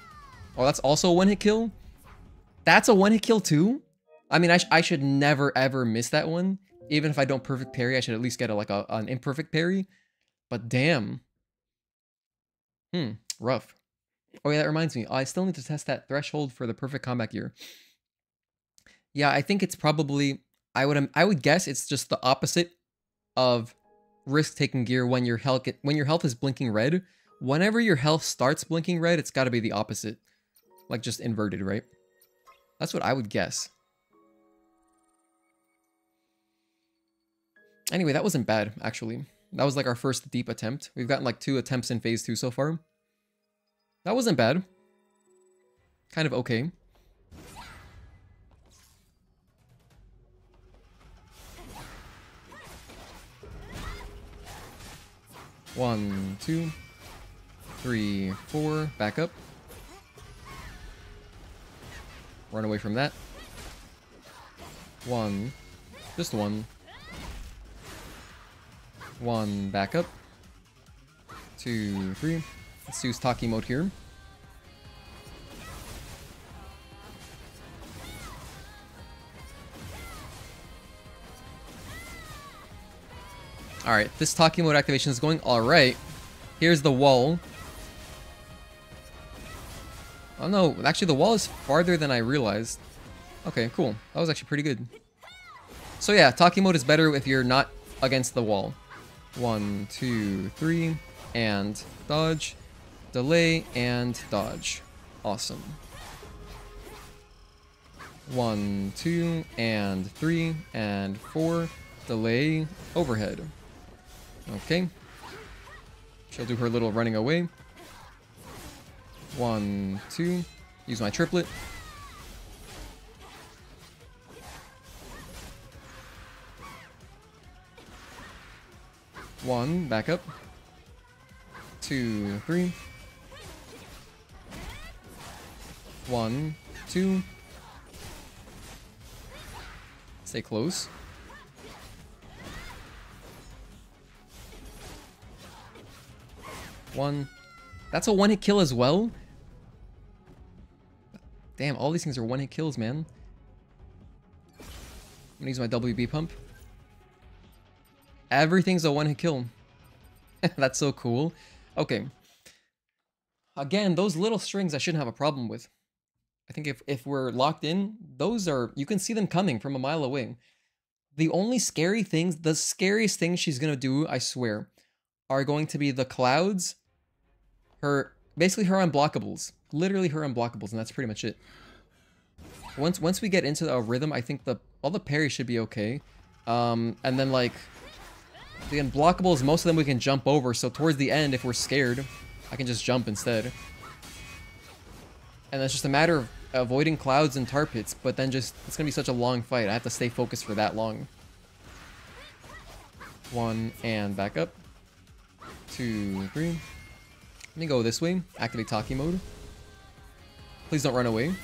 Oh, that's also a one-hit kill? That's a one-hit kill too? I mean, I should never, ever miss that one. Even if I don't perfect parry, I should at least get an imperfect parry. But damn. Rough. Oh yeah, that reminds me. I still need to test that threshold for the perfect combat gear. Yeah, I think it's probably... I would guess it's just the opposite of risk-taking gear when your health is blinking red. Whenever your health starts blinking red, it's got to be the opposite. Like just inverted, right? That's what I would guess. Anyway, that wasn't bad, actually. That was like our first deep attempt. We've gotten like 2 attempts in phase 2 so far. That wasn't bad. Kind of okay. One, 2, 3, 4. Back up. Run away from that. 1. Just 1. 1. Back up. 2, 3. Let's use Taki mode here. Alright, this Taki mode activation is going alright. Here's the wall. Oh no, actually the wall is farther than I realized. Okay, cool. That was actually pretty good. So yeah, Taki mode is better if you're not against the wall. 1, 2, 3, and dodge. Delay and dodge. Awesome. 1, 2, and 3, and 4. Delay, overhead. Okay. She'll do her little running away. 1, 2. Use my triplet. 1, back up. 2, 3. 1, 2. Stay close. 1. That's a one-hit kill as well? Damn, all these things are one-hit kills, man. I'm gonna use my WB pump. Everything's a one-hit kill. That's so cool. Okay. Again, those little strings I shouldn't have a problem with. I think if we're locked in, those are... You can see them coming from a mile away. The only scary things, the scariest things she's gonna do, I swear, are going to be the clouds, basically her unblockables. Literally her unblockables, and that's pretty much it. Once we get into a rhythm, I think all the parries should be okay. And then like the unblockables, most of them we can jump over, so towards the end, if we're scared, I can just jump instead. And it's just a matter of avoiding clouds and tar pits, but then just, it's gonna be such a long fight. I have to stay focused for that long. 1, and back up. 2, 3. Let me go this way. Activate Taki mode. Please don't run away.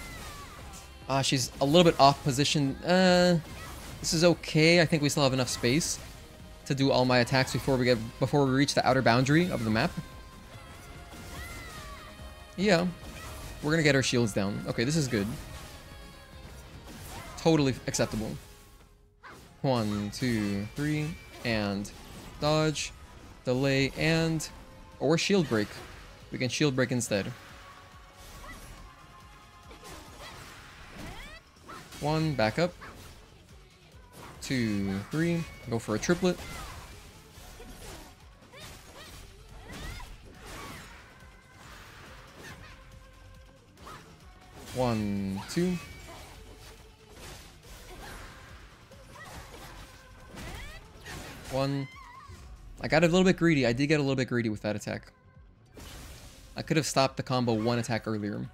She's a little bit off position. This is okay. I think we still have enough space to do all my attacks before we reach the outer boundary of the map. Yeah. We're gonna get our shields down. Okay, this is good. Totally acceptable. 1, 2, 3, and dodge, delay, and... or shield break. We can shield break instead. 1, back up. 2, 3, go for a triplet. 1, 2. I got a little bit greedy. I did get a little bit greedy with that attack. I could have stopped the combo one attack earlier.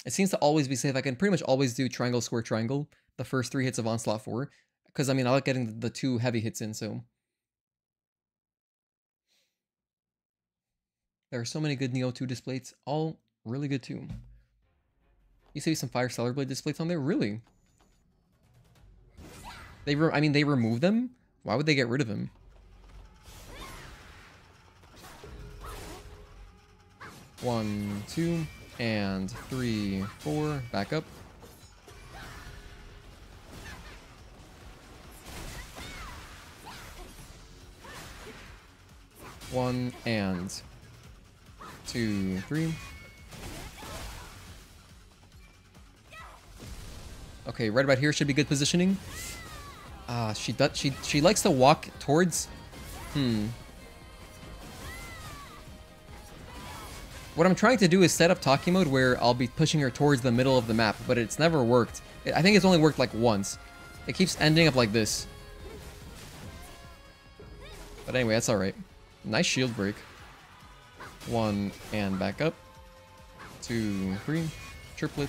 It seems to always be safe. I can pretty much always do triangle, square, triangle the first 3 hits of Onslaught 4. Because, I mean, I like getting the 2 heavy hits in, so... There are so many good Neo 2 displays, all really good too. You see some Fire Stellar Blade displays on there? Really? They removed them? Why would they get rid of them? One, 2, and 3, 4, back up. One, and 2, 3. Okay, right about here should be good positioning. She likes to walk towards... What I'm trying to do is set up Taki mode where I'll be pushing her towards the middle of the map, but it's never worked. I think it's only worked like once. It keeps ending up like this. But anyway, that's alright. Nice shield break. 1, and back up. 2, 3. Triplet.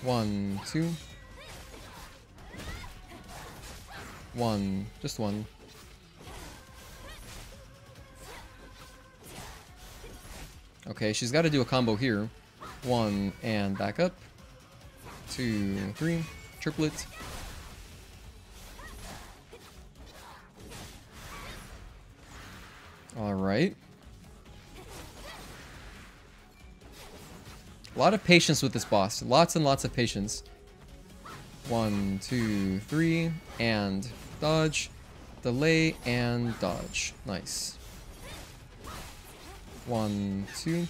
One, 2. 1, just 1. Okay, she's got to do a combo here. 1, and back up. 2, 3. Triplet. Alright. A lot of patience with this boss. Lots and lots of patience. 1, 2, 3, and dodge. Delay, and dodge. Nice. 1, 2.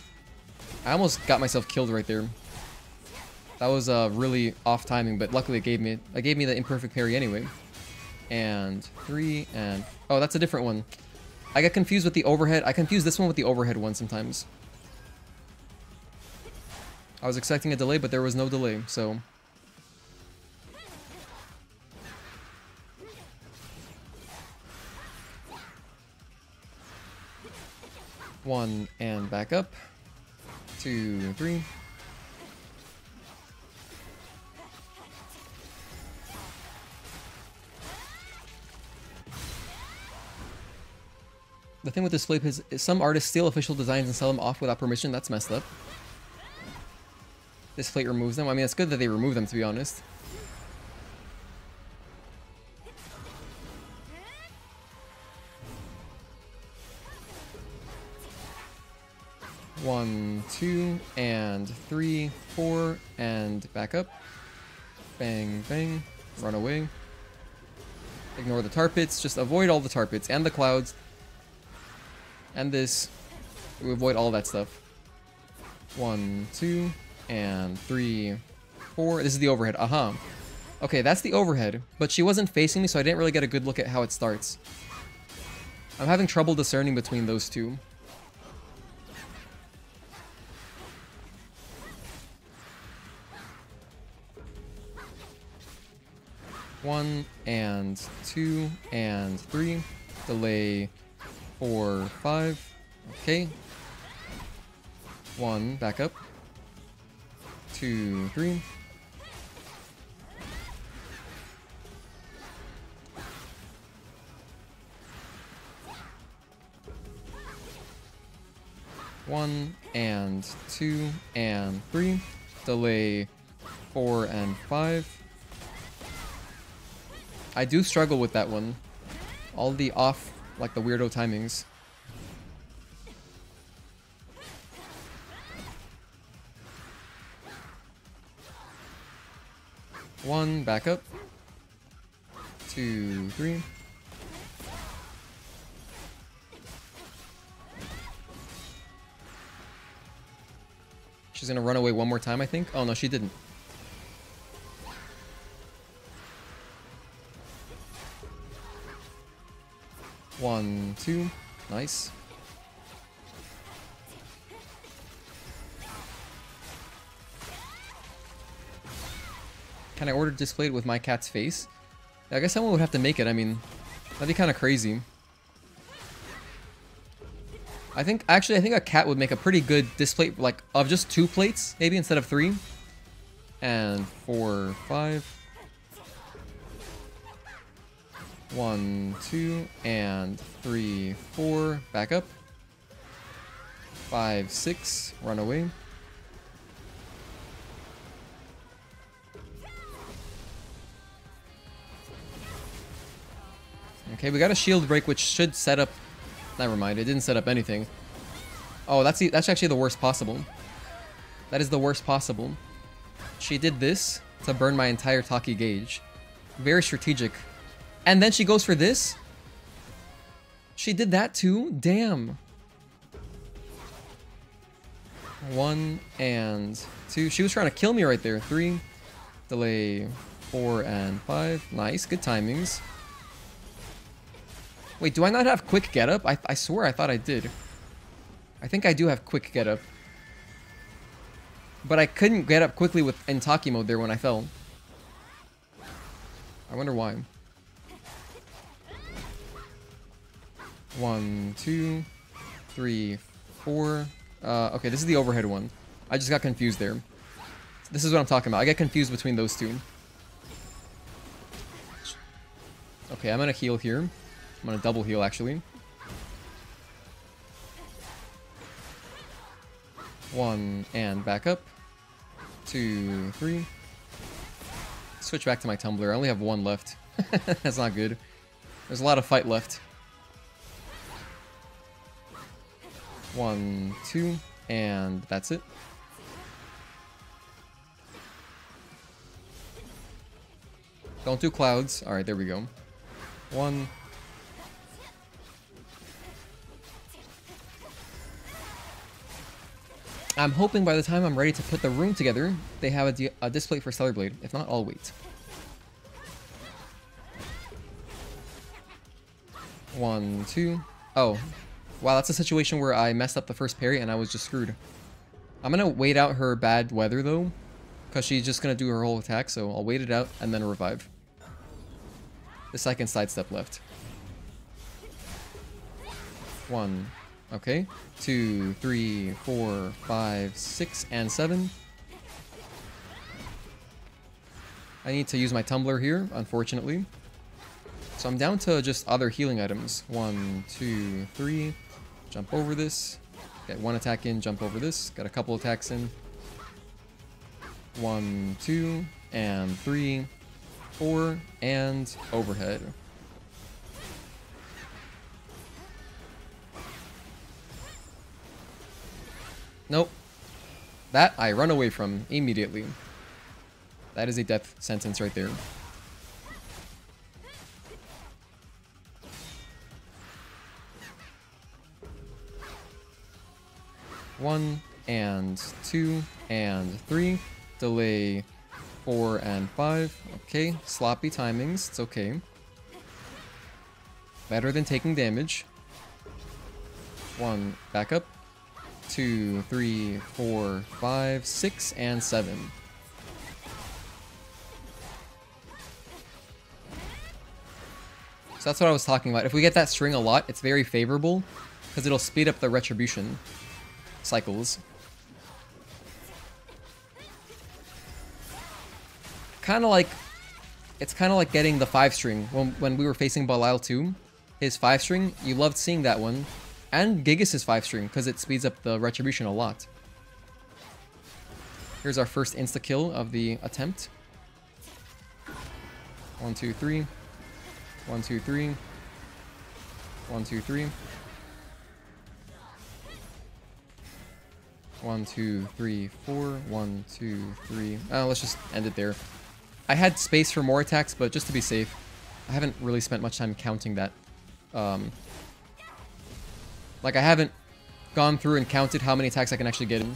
I almost got myself killed right there. That was really off timing, but luckily it gave me the imperfect parry anyway. And 3, and... oh, that's a different one. I got confused with the overhead. I confuse this one with the overhead one sometimes. I was expecting a delay, but there was no delay, so... 1 and back up. 2, 3. The thing with this flip is some artists steal official designs and sell them off without permission. That's messed up. This plate removes them. I mean, it's good that they remove them, to be honest. One, 2, and 3, 4, and back up. Bang, bang. Run away. Ignore the tar pits. Just avoid all the tar pits and the clouds. And this. We avoid all that stuff. 1, 2, and 3, 4. This is the overhead. Aha. Okay, that's the overhead. But she wasn't facing me, so I didn't really get a good look at how it starts. I'm having trouble discerning between those two. One and 2 and 3. Delay 4, 5. Okay. 1, back up. 2, 3. One and 2 and 3. Delay 4 and 5. I do struggle with that one. All the off, like the weirdo timings. One, back up. 2, 3. She's gonna run away one more time, I think. Oh no, she didn't. One, 2. Nice. Can I order displayed with my cat's face? I guess someone would have to make it. I mean, that'd be kind of crazy. I think a cat would make a pretty good display, like, of just 2 plates, maybe, instead of 3. And 4, 5. 1, 2, and 3, 4. Back up. 5, 6. Run away. Okay, we got a shield break, which should set up... Never mind, it didn't set up anything. Oh, that's actually the worst possible. That is the worst possible. She did this to burn my entire Taki gauge. Very strategic. And then she goes for this? She did that too? Damn. 1 and 2. She was trying to kill me right there. 3. Delay 4 and 5. Nice, good timings. Wait, do I not have quick get up? I swear I thought I did. I think I do have quick get up. But I couldn't get up quickly in Taki mode there when I fell. I wonder why. 1, 2, 3, 4. Okay, this is the overhead one. I just got confused there. This is what I'm talking about. I get confused between those two. Okay, I'm gonna heal here. I'm gonna double heal, actually. 1 and back up. 2, 3. Switch back to my tumbler. I only have 1 left. That's not good. There's a lot of fight left. 1, 2, and that's it. Don't do clouds. Alright, there we go. 1. I'm hoping by the time I'm ready to put the room together, they have a display for Stellar Blade. If not, I'll wait. 1, 2. Oh. Wow, that's a situation where I messed up the first parry and I was just screwed. I'm gonna wait out her bad weather though, because she's just gonna do her whole attack, so I'll wait it out and then revive. The second sidestep left. 1, Okay. 2, 3, 4, 5, 6, and 7. I need to use my tumbler here, unfortunately. So I'm down to just other healing items. 1, 2, 3. Jump over this. Get one attack in, jump over this. Got a couple attacks in. 1, 2, and 3, 4, and overhead. Nope. That I run away from immediately. That is a death sentence right there. One and 2 and 3. Delay 4 and 5. Okay, sloppy timings. It's okay. Better than taking damage. 1, back up. 2, 3, 4, 5, 6, and 7. So that's what I was talking about. If we get that string a lot, it's very favorable because it'll speed up the retribution cycles. It's kind of like getting the 5-string when we were facing Belial 2. His 5-string, you loved seeing that one. And Gigas' 5-string, because it speeds up the retribution a lot. Here's our first insta-kill of the attempt. 1, 2, 3. 1, 2, 3. 1, 2, 3. 1, 2, 3, 4. 1, 2, 3. Let's just end it there. I had space for more attacks, but just to be safe, I haven't really spent much time counting that. Like, I haven't gone through and counted how many attacks I can actually get in.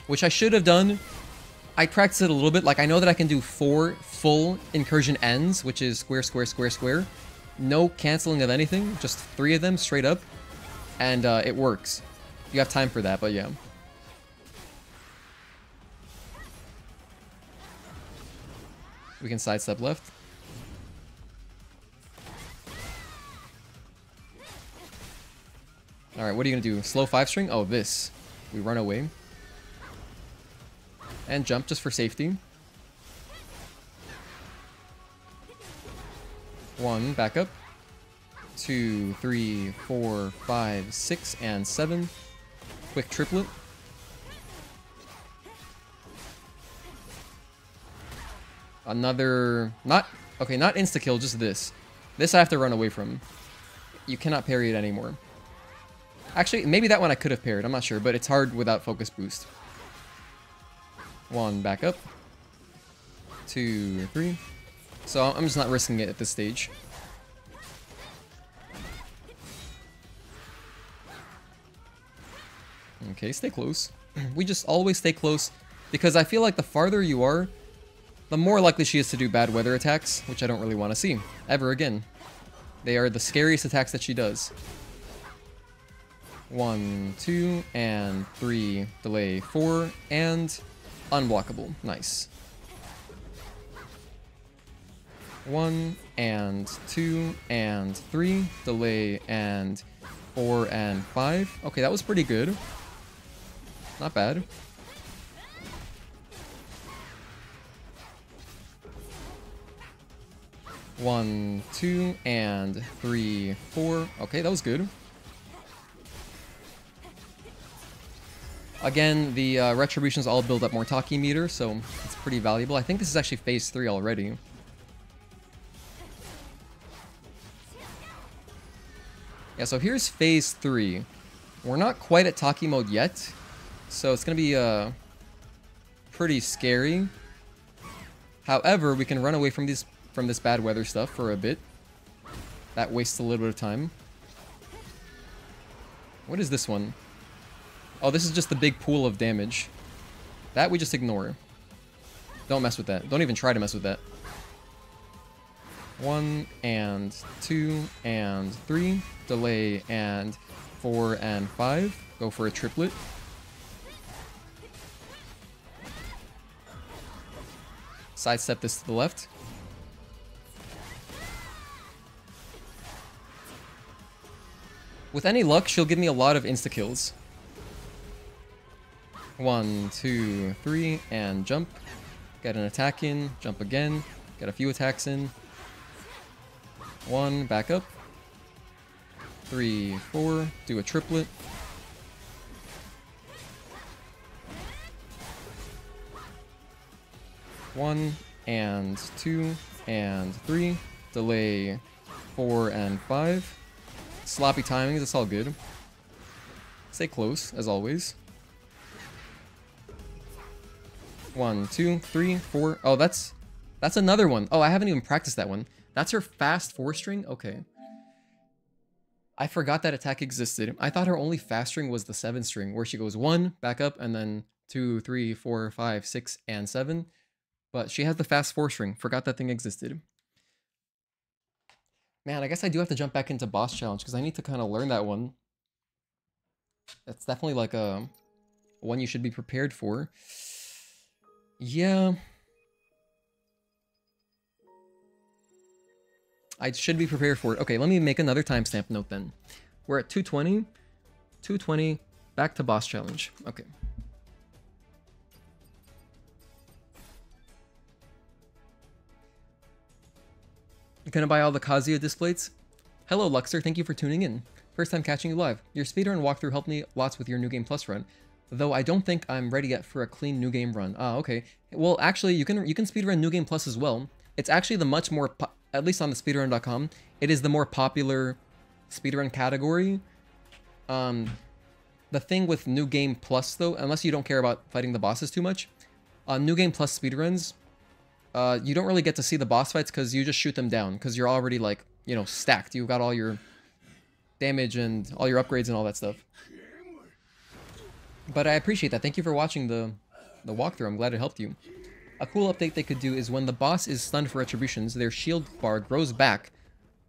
Which I should have done. I practiced it a little bit. Like, I know that I can do 4 full incursion ends, which is square, square, square, square. No canceling of anything. Just 3 of them straight up. And it works. You have time for that, but yeah. We can sidestep left. Alright, what are you gonna do? Slow 5-string? Oh, this. We run away. And jump just for safety. 1, back up. 2, 3, 4, 5, 6, and 7. Quick triplet. Another... not insta-kill, just this. This I have to run away from. You cannot parry it anymore. Actually, maybe that one I could have parried, I'm not sure, but it's hard without focus boost. 1, back up. 2, 3. So I'm just not risking it at this stage. Okay, stay close. We just always stay close, because I feel like the farther you are, the more likely she is to do bad weather attacks, which I don't really want to see, ever again. They are the scariest attacks that she does. 1, 2, and 3, delay 4, and unblockable. Nice. 1, and 2, and 3, delay, and 4, and 5. Okay, that was pretty good. Not bad. One, 2, and 3, 4. Okay, that was good. Again, the retributions all build up more Taki meter, so it's pretty valuable. I think this is actually phase 3 already. Yeah, so here's phase 3. We're not quite at Taki mode yet, so it's going to be pretty scary. However, we can run away from this bad weather stuff for a bit. That wastes a little bit of time. What is this one? Oh, this is just the big pool of damage. That we just ignore. Don't mess with that. Don't even try to mess with that. 1, and 2, and 3. Delay, and 4, and 5. Go for a triplet. Sidestep this to the left. With any luck, she'll give me a lot of insta-kills. 1, 2, 3, and jump. Get an attack in, jump again, get a few attacks in. 1, back up. 3, 4, do a triplet. 1 and 2 and 3. Delay 4 and 5. Sloppy timings, it's all good. Stay close, as always. 1, 2, 3, 4. Oh, that's another one. Oh, I haven't even practiced that one. That's her fast 4-string? Okay. I forgot that attack existed. I thought her only fast string was the 7-string, where she goes 1, back up, and then 2, 3, 4, 5, 6, and 7. But she has the fast 4-string. Forgot that thing existed. Man, I guess I do have to jump back into boss challenge, because I need to kind of learn that one. That's definitely like a one you should be prepared for. Yeah. I should be prepared for it. Okay, let me make another timestamp note then. We're at 2:20. 2:20, back to boss challenge. Okay. Gonna buy all the Kazuya displays? Hello, Luxer. Thank you for tuning in. First time catching you live. Your speedrun walkthrough helped me lots with your New Game Plus run, though I don't think I'm ready yet for a clean New Game run. Ah, okay. Well, actually, you can speedrun New Game Plus as well. It's actually the much more, at least on the speedrun.com, it is the more popular speedrun category. The thing with New Game Plus, though, unless you don't care about fighting the bosses too much, on New Game Plus speedruns, you don't really get to see the boss fights because you just shoot them down because you're already, like, you know, stacked. You've got all your damage and all your upgrades and all that stuff. But I appreciate that. Thank you for watching the walkthrough. I'm glad it helped you. A cool update they could do is when the boss is stunned for retributions, their shield bar grows back,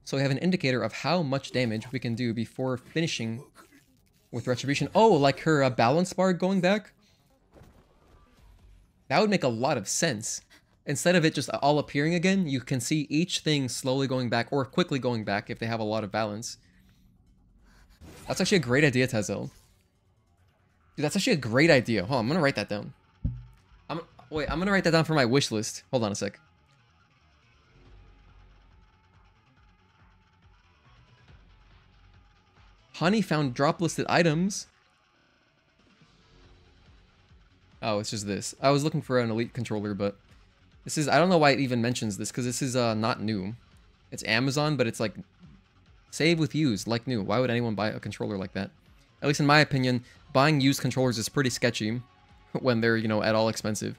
so we have an indicator of how much damage we can do before finishing with retribution. Oh, like her balance bar going back? That would make a lot of sense. Instead of it just all appearing again, you can see each thing slowly going back or quickly going back if they have a lot of balance. That's actually a great idea, Tezel. Dude, that's actually a great idea. Hold on, I'm gonna write that down. Wait, I'm gonna write that down for my wish list. Hold on a sec. Honey found drop listed items. Oh, it's just this. I was looking for an elite controller, but this is, I don't know why it even mentions this, because this is not new. It's Amazon, but it's like save with used, like new. Why would anyone buy a controller like that? At least in my opinion, buying used controllers is pretty sketchy when they're, you know, at all expensive.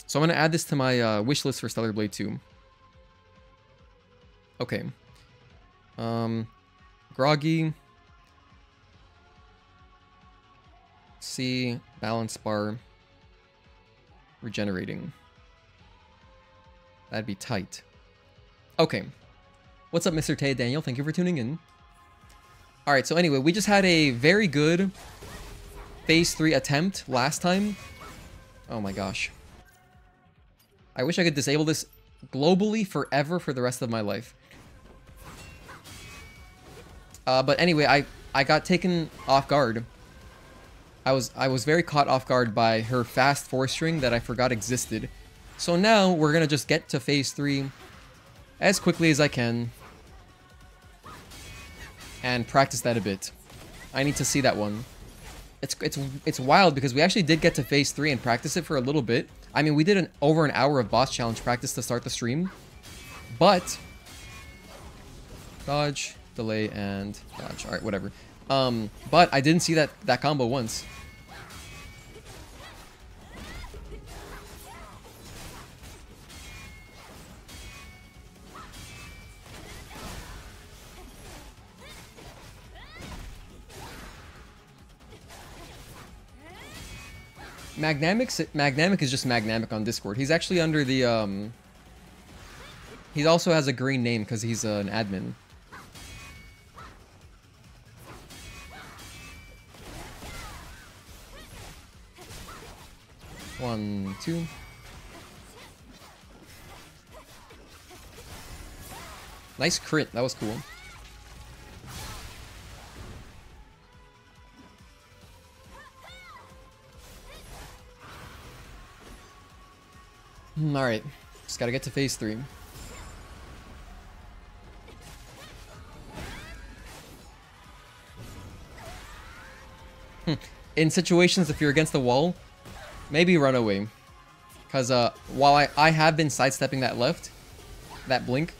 So I'm going to add this to my wish list for Stellar Blade 2. Okay. Groggy. C. Balance bar. Regenerating. That'd be tight. Okay. What's up, Mr. Tay Daniel? Thank you for tuning in. Alright, so anyway, we just had a very good Phase 3 attempt last time. Oh my gosh. I wish I could disable this globally forever for the rest of my life. But anyway, I got taken off guard. I was very caught off guard by her fast 4-string that I forgot existed. So now we're gonna just get to Phase 3 as quickly as I can and practice that a bit. I need to see that one. It's wild because we actually did get to Phase 3 and practice it for a little bit. I mean, we did over an hour of boss challenge practice to start the stream, but dodge, delay, and dodge. All right, whatever. But I didn't see that combo once. Magnamic is just Magnamic on Discord. He's actually under the, he also has a green name because he's an admin. One, two. Nice crit. That was cool. Alright. Just gotta get to phase 3. In situations, if you're against the wall, maybe run away. Because while I have been sidestepping that left, that blink,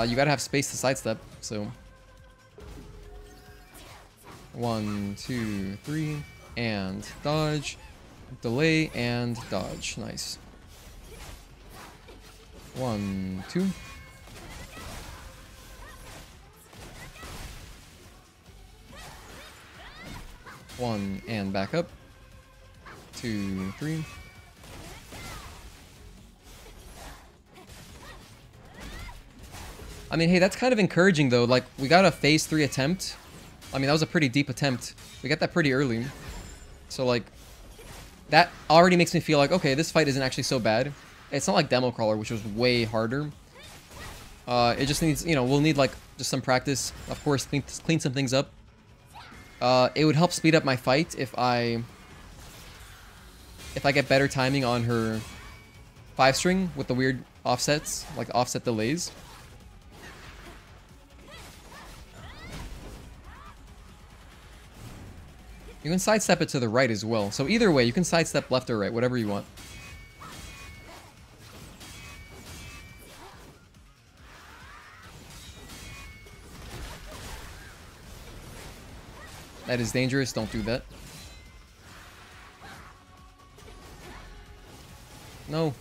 you gotta have space to sidestep, so... 1, 2, 3, and dodge. Delay and dodge. Nice. 1, 2. One and back up. 2, 3. I mean, hey, that's kind of encouraging though. Like, we got a phase 3 attempt. I mean, that was a pretty deep attempt. We got that pretty early. So, like, that already makes me feel like, okay, this fight isn't actually so bad. It's not like Demo Crawler, which was way harder. It just needs, you know, we'll need, like, just some practice. Of course, clean some things up. It would help speed up my fight if I get better timing on her 5-string with the weird offsets, like offset delays. You can sidestep it to the right as well. So either way, you can sidestep left or right, whatever you want. That is dangerous, don't do that. No.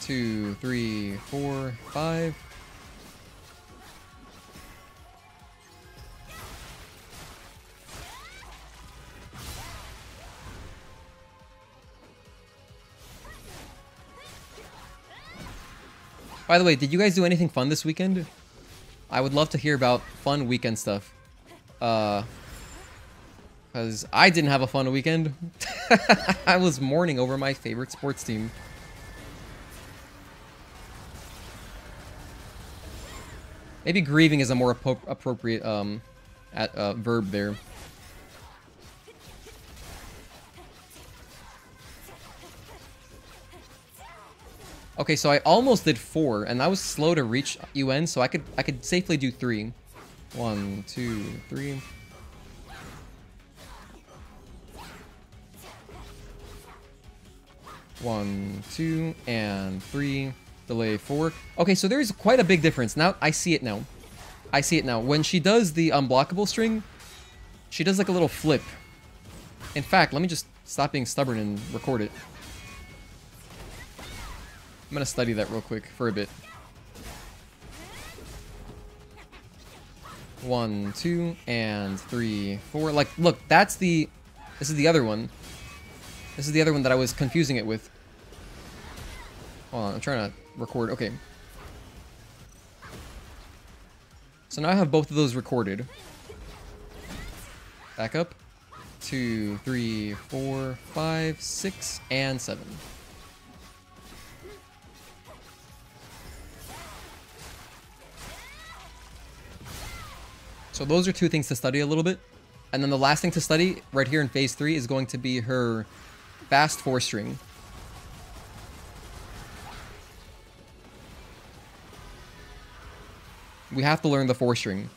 Two, 3, 4, 5. By the way, did you guys do anything fun this weekend? I would love to hear about fun weekend stuff. Because I didn't have a fun weekend. I was mourning over my favorite sports team. Maybe grieving is a more appropriate verb there. Okay, so I almost did 4, and I was slow to reach UN, so I could safely do 3. 1, 2, 3. One, 2, and 3. Delay 4. Okay, so there's quite a big difference. Now, I see it now. I see it now. When she does the unblockable string, she does like a little flip. In fact, let me just stop being stubborn and record it. I'm gonna study that real quick for a bit. 1, 2, and 3, 4. Like, look, that's the... This is the other one. This is the other one that I was confusing it with. Hold on, I'm trying to record. Okay. So now I have both of those recorded. Back up. 2, 3, 4, 5, 6, and 7. So those are 2 things to study a little bit. And then the last thing to study right here in phase 3 is going to be her fast 4-string. We have to learn the 4-string.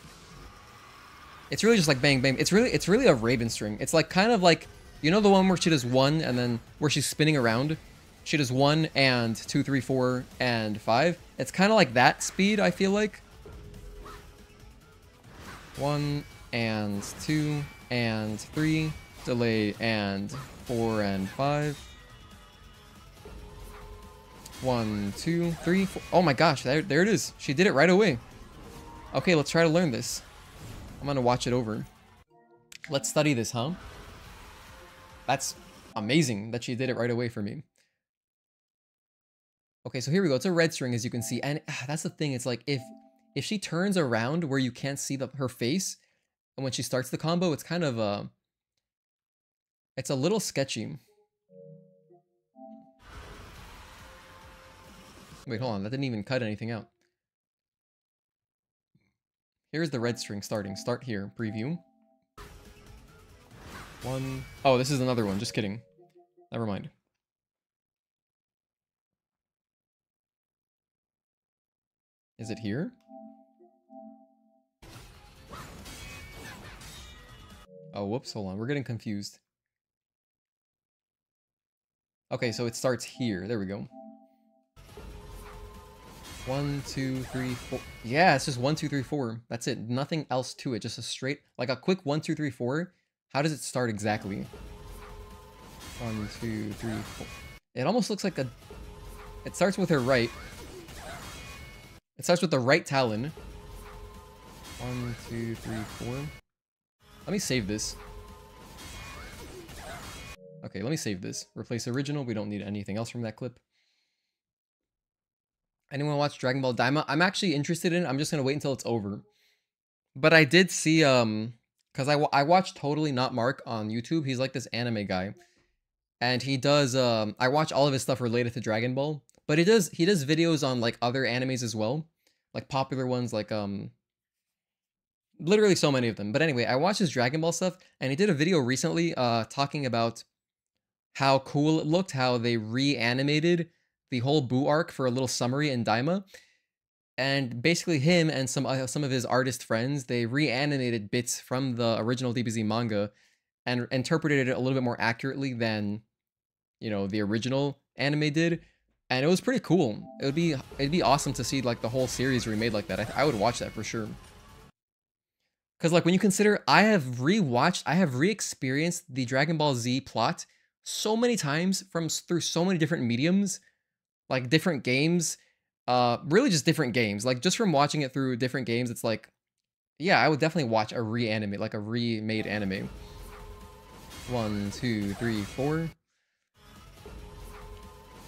It's really just like bang bang. It's really a Raven string. It's like kind of like, you know, the one where she does 1 and then where she's spinning around. She does 1 and 2, 3, 4, and 5. It's kind of like that speed, I feel like. 1 and 2 and 3. Delay and 4 and 5. 1, 2, 3, 4. Oh my gosh, there it is. She did it right away. Okay, let's try to learn this. I'm gonna watch it over. Let's study this, huh? That's amazing that she did it right away for me. Okay, so here we go. It's a red string, as you can see. And that's the thing. It's like if she turns around where you can't see her face, and when she starts the combo, it's kind of it's a little sketchy. Wait, hold on. That didn't even cut anything out. Here's the red string starting. Start here. Preview. One. Oh, this is another one. Just kidding. Never mind. Is it here? Oh, whoops. Hold on. We're getting confused. Okay, so it starts here. There we go. 1, 2, 3, 4. Yeah, it's just 1, 2, 3, 4. That's it. Nothing else to it. Just a straight, like a quick 1, 2, 3, 4. How does it start exactly? 1, 2, 3, 4. It almost looks like a. It starts with her right. It starts with the right talon. 1, 2, 3, 4. Let me save this. Okay, let me save this. Replace original. We don't need anything else from that clip. Anyone watch Dragon Ball Daima? I'm actually interested in it. I'm just gonna wait until it's over. But I did see because I watched Totally Not Mark on YouTube. He's like this anime guy, and he does I watch all of his stuff related to Dragon Ball. But he does videos on like other animes as well, like popular ones like literally so many of them. But anyway, I watched his Dragon Ball stuff, and he did a video recently talking about how cool it looked, how they reanimated the whole Buu arc for a little summary in Daima. And basically him and some of his artist friends, they reanimated bits from the original DBZ manga and interpreted it a little bit more accurately than, you know, the original anime did. And it was pretty cool. It'd be awesome to see like the whole series remade like that. I would watch that for sure. Cause like when you consider, I have re-experienced the Dragon Ball Z plot so many times through so many different mediums, like different games, really just different games. Like just from watching it through different games, it's like, yeah, I would definitely watch a like a remade anime. 1, 2, 3, 4.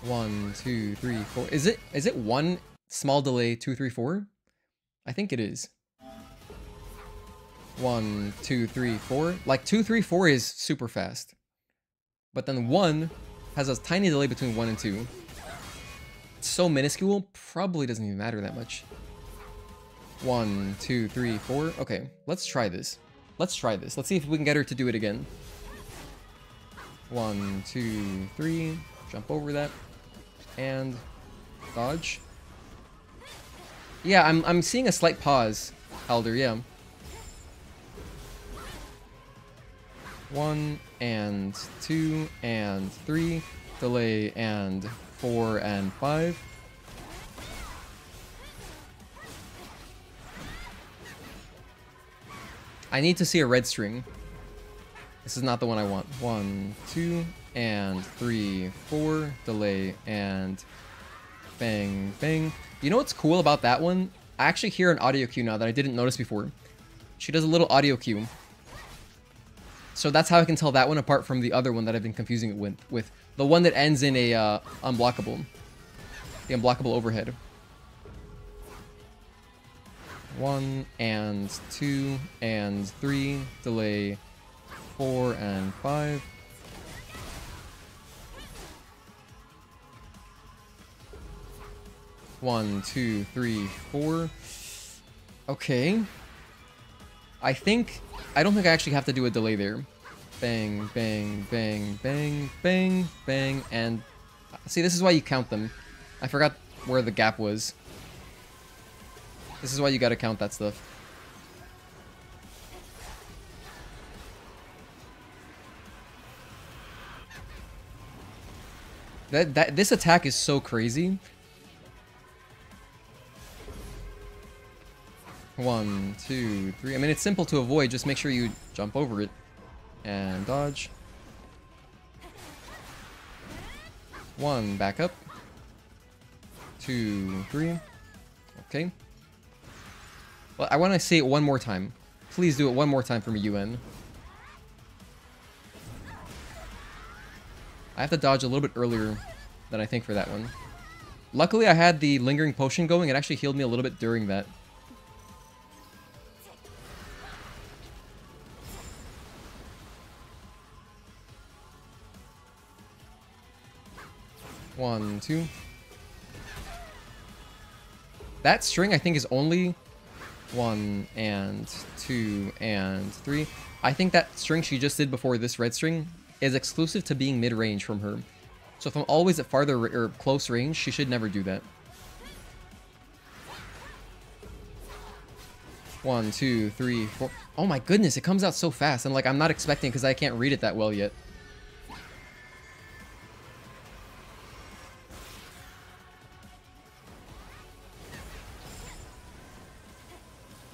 1, 2, 3, 4. Is it 1 small delay, 2, 3, 4? I think it is. 1, 2, 3, 4. Like 2, 3, 4 is super fast. But then 1 has a tiny delay between 1 and 2. It's so minuscule, probably doesn't even matter that much. 1, 2, 3, 4. Okay, let's try this. Let's see if we can get her to do it again. 1, 2, 3. Jump over that. And dodge. Yeah, I'm seeing a slight pause, Elder, yeah. 1 and 2 and 3, delay and 4 and 5. I need to see a red string. This is not the one I want. 1, 2 and 3, 4, delay and bang, bang. You know what's cool about that one? I actually hear an audio cue now that I didn't notice before. She does a little audio cue. So that's how I can tell that one apart from the other one that I've been confusing it with the one that ends in a unblockable. The unblockable overhead. 1 and 2 and 3, delay 4 and 5. One, 2, 3, 4. Okay. I don't think I actually have to do a delay there. Bang, bang, bang, bang, bang, bang, and see, this is why you count them. I forgot where the gap was. This is why you gotta count that stuff. This attack is so crazy. 1, 2, 3. I mean, it's simple to avoid. Just make sure you jump over it. And dodge. 1, back up. 2, 3. Okay. Well, I want to say it one more time. Please do it one more time for me, UN. I have to dodge a little bit earlier than I think for that one. Luckily, I had the lingering potion going. It actually healed me a little bit during that. One, 2. That string, I think, is only 1 and 2 and 3. I think that string she just did before this red string is exclusive to being mid-range from her. So if I'm always at farther or close range, she should never do that. 1, 2, 3, 4. Oh my goodness, it comes out so fast. And like, I'm not expecting because I can't read it that well yet.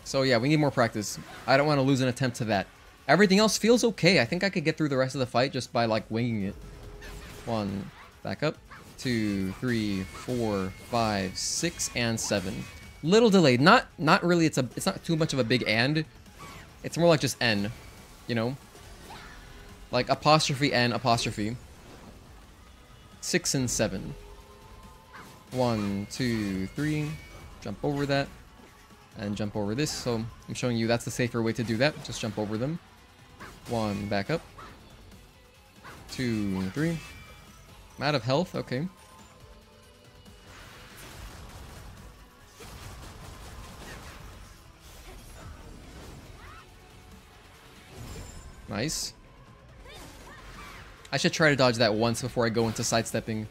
So yeah, we need more practice. I don't want to lose an attempt to that. Everything else feels okay. I think I could get through the rest of the fight just by like winging it. 1, back up. 2, 3, 4, 5, 6, and 7. Little delayed. Not really. It's not too much of a big and. It's more like just N, you know? Like apostrophe N apostrophe. 6 and 7. 1, 2, 3. Jump over that. And jump over this. So I'm showing you that's the safer way to do that. Just jump over them. 1, back up. 2, 3. I'm out of health. Okay. Nice. I should try to dodge that once before I go into sidestepping.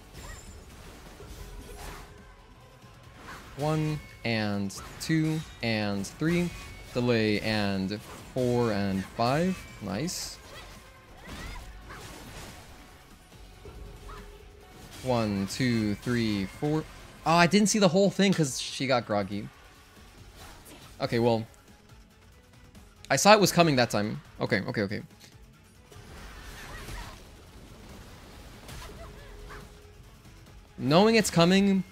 1 and 2 and 3. Delay and 4 and 5. Nice. 1, 2, 3, 4. Oh, I didn't see the whole thing because she got groggy. Okay, well. I saw it was coming that time. Okay. Knowing it's coming,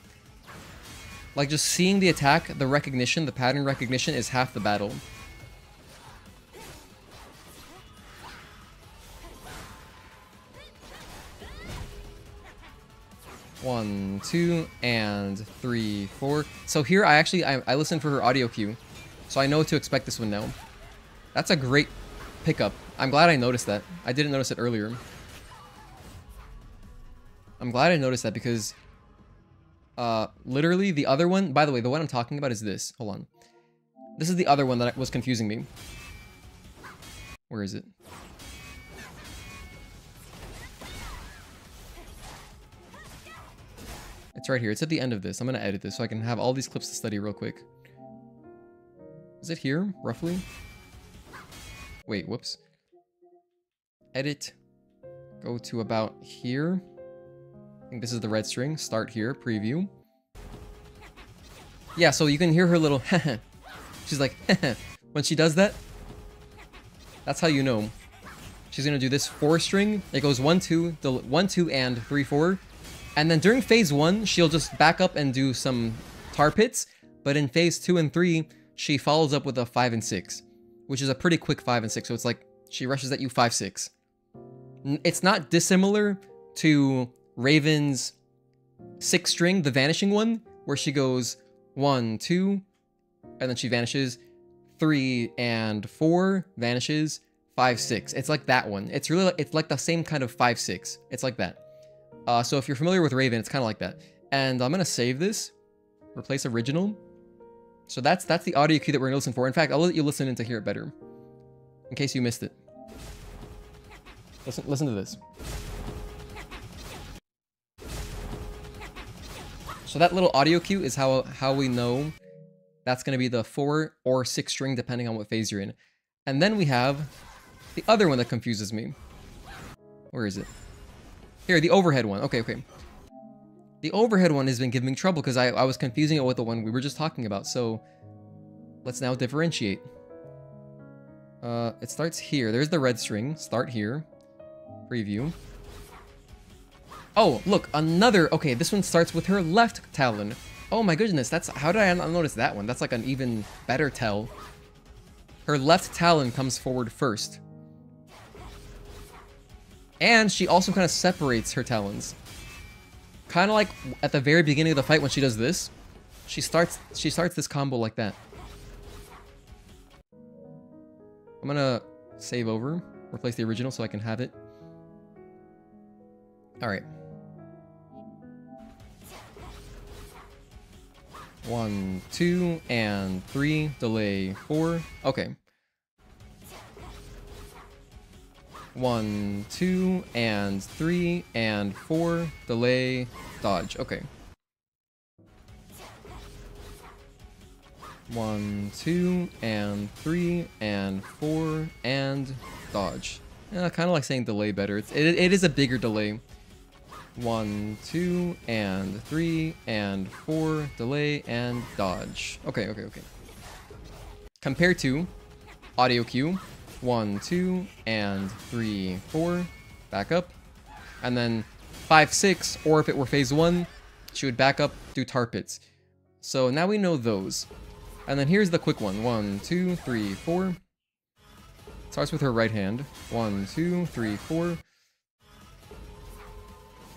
like just seeing the attack, the recognition, the pattern recognition is half the battle. One, 2, and 3, 4. So here I listened for her audio cue, so I know what to expect this one now. That's a great pickup. I'm glad I noticed that. I didn't notice it earlier. I'm glad I noticed that because literally the other one, by the way, the one I'm talking about is this. Hold on. This is the other one that was confusing me. Where is it? It's right here. It's at the end of this. I'm going to edit this so I can have all these clips to study real quick. Is it here, roughly? Wait, whoops. Edit. Go to about here. I think this is the red string. Start here. Preview. Yeah, so you can hear her little she's like when she does that. That's how you know. She's going to do this 4 string. It goes 1, 2, 1, 2, and 3, 4. And then during phase 1, she'll just back up and do some tar pits. But in phase 2 and 3, she follows up with a 5 and 6. Which is a pretty quick 5 and 6. So it's like she rushes at you 5, 6. It's not dissimilar to Raven's 6 string, the vanishing one, where she goes 1, 2, and then she vanishes. 3 and 4, vanishes. 5, 6. It's like that one. It's really it's like the same kind of 5, 6. It's like that. So if you're familiar with Raven, it's kind of like that. And I'm gonna save this. Replace original. So that's the audio cue that we're gonna listen for. In fact, I'll let you listen in to hear it better. In case you missed it. Listen to this. So that little audio cue is how we know that's gonna be the 4 or 6 string depending on what phase you're in. And then we have the other one that confuses me. Where is it? Here, the overhead one. Okay. The overhead one has been giving me trouble because I was confusing it with the one we were just talking about. So let's now differentiate. It starts here. There's the red string. Start here. Preview. Oh, look, another. Okay, this one starts with her left talon. Oh my goodness, how did I not notice that one? That's like an even better tell. Her left talon comes forward first. And she also kind of separates her talons. Kind of like at the very beginning of the fight when she does this. She starts this combo like that. I'm gonna save over, replace the original so I can have it. Alright. 1, 2, and 3, delay 4. Okay. 1, 2, and 3, and 4, delay, dodge. Okay. 1, 2, and 3, and 4, and dodge. Yeah, kind of like saying delay better. It is a bigger delay. 1, 2, and 3, and 4, delay, and dodge. Okay, okay, okay. Compared to audio cue, 1, 2, and 3, 4, back up. And then 5, 6, or if it were phase 1, she would back up, do tar pits. So now we know those. And then here's the quick one. 1, 2, 3, 4. Starts with her right hand. 1, 2, 3, 4.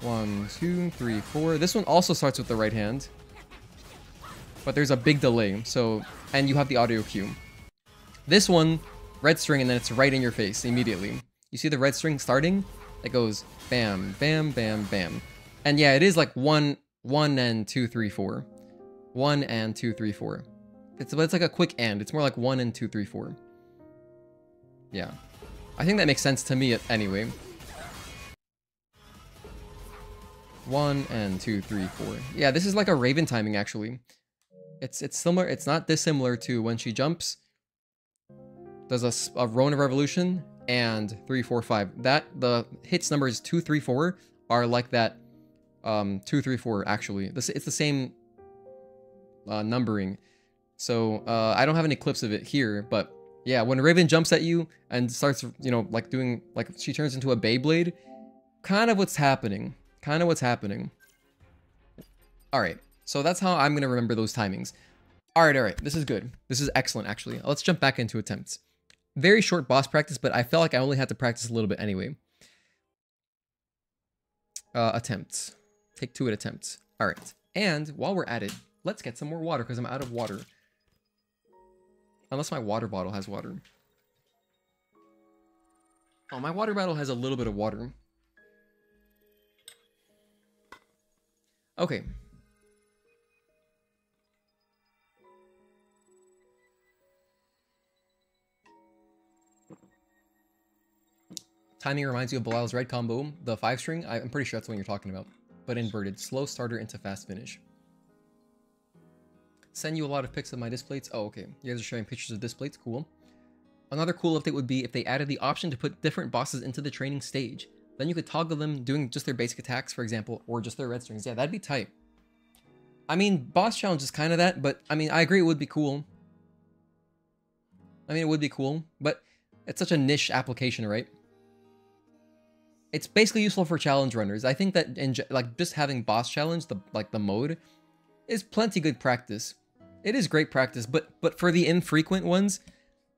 1, 2, 3, 4. This one also starts with the right hand. But there's a big delay, so... And you have the audio cue. This one, red string, and then it's right in your face immediately. You see the red string starting? It goes bam, bam, bam, bam. And yeah, it is like 1, and 2, 3, 4. 1 and 2, 3, 4. It's like a quick and. It's more like 1 and 2, 3, 4. Yeah. I think that makes sense to me anyway. 1 and 2, 3, 4. Yeah, this is like a Raven timing actually. It's similar. It's not dissimilar to when she jumps. Does a Rona Revolution and 3, 4, 5. That the hits numbers 2, 3, 4 are like that. 2, 3, 4 actually. It's the same numbering. So I don't have any clips of it here, but yeah, when Raven jumps at you and starts, you know, like doing, like she turns into a Beyblade, kind of what's happening. Kind of what's happening. All right, so that's how I'm gonna remember those timings. All right, this is good. This is excellent, actually. Let's jump back into attempts. Very short boss practice, but I felt like I only had to practice a little bit anyway. Attempts. Take 2 at attempts. All right, and while we're at it, let's get some more water because I'm out of water. Unless my water bottle has water. Oh, my water bottle has a little bit of water. Okay. Timing reminds you of Bilal's red combo, the 5-string. I'm pretty sure that's what you're talking about. But inverted. Slow starter into fast finish. Send you a lot of pics of my disc plates. Oh, okay. You guys are showing pictures of disc plates. Cool. Another cool update would be if they added the option to put different bosses into the training stage. Then you could toggle them doing just their basic attacks, for example, or just their red strings. Yeah, that'd be tight. I mean, boss challenge is kind of that, but I mean, I agree it would be cool. I mean, it would be cool, but it's such a niche application, right? It's basically useful for challenge runners. I think that like just having boss challenge, the mode, is plenty good practice. It is great practice, but for the infrequent ones,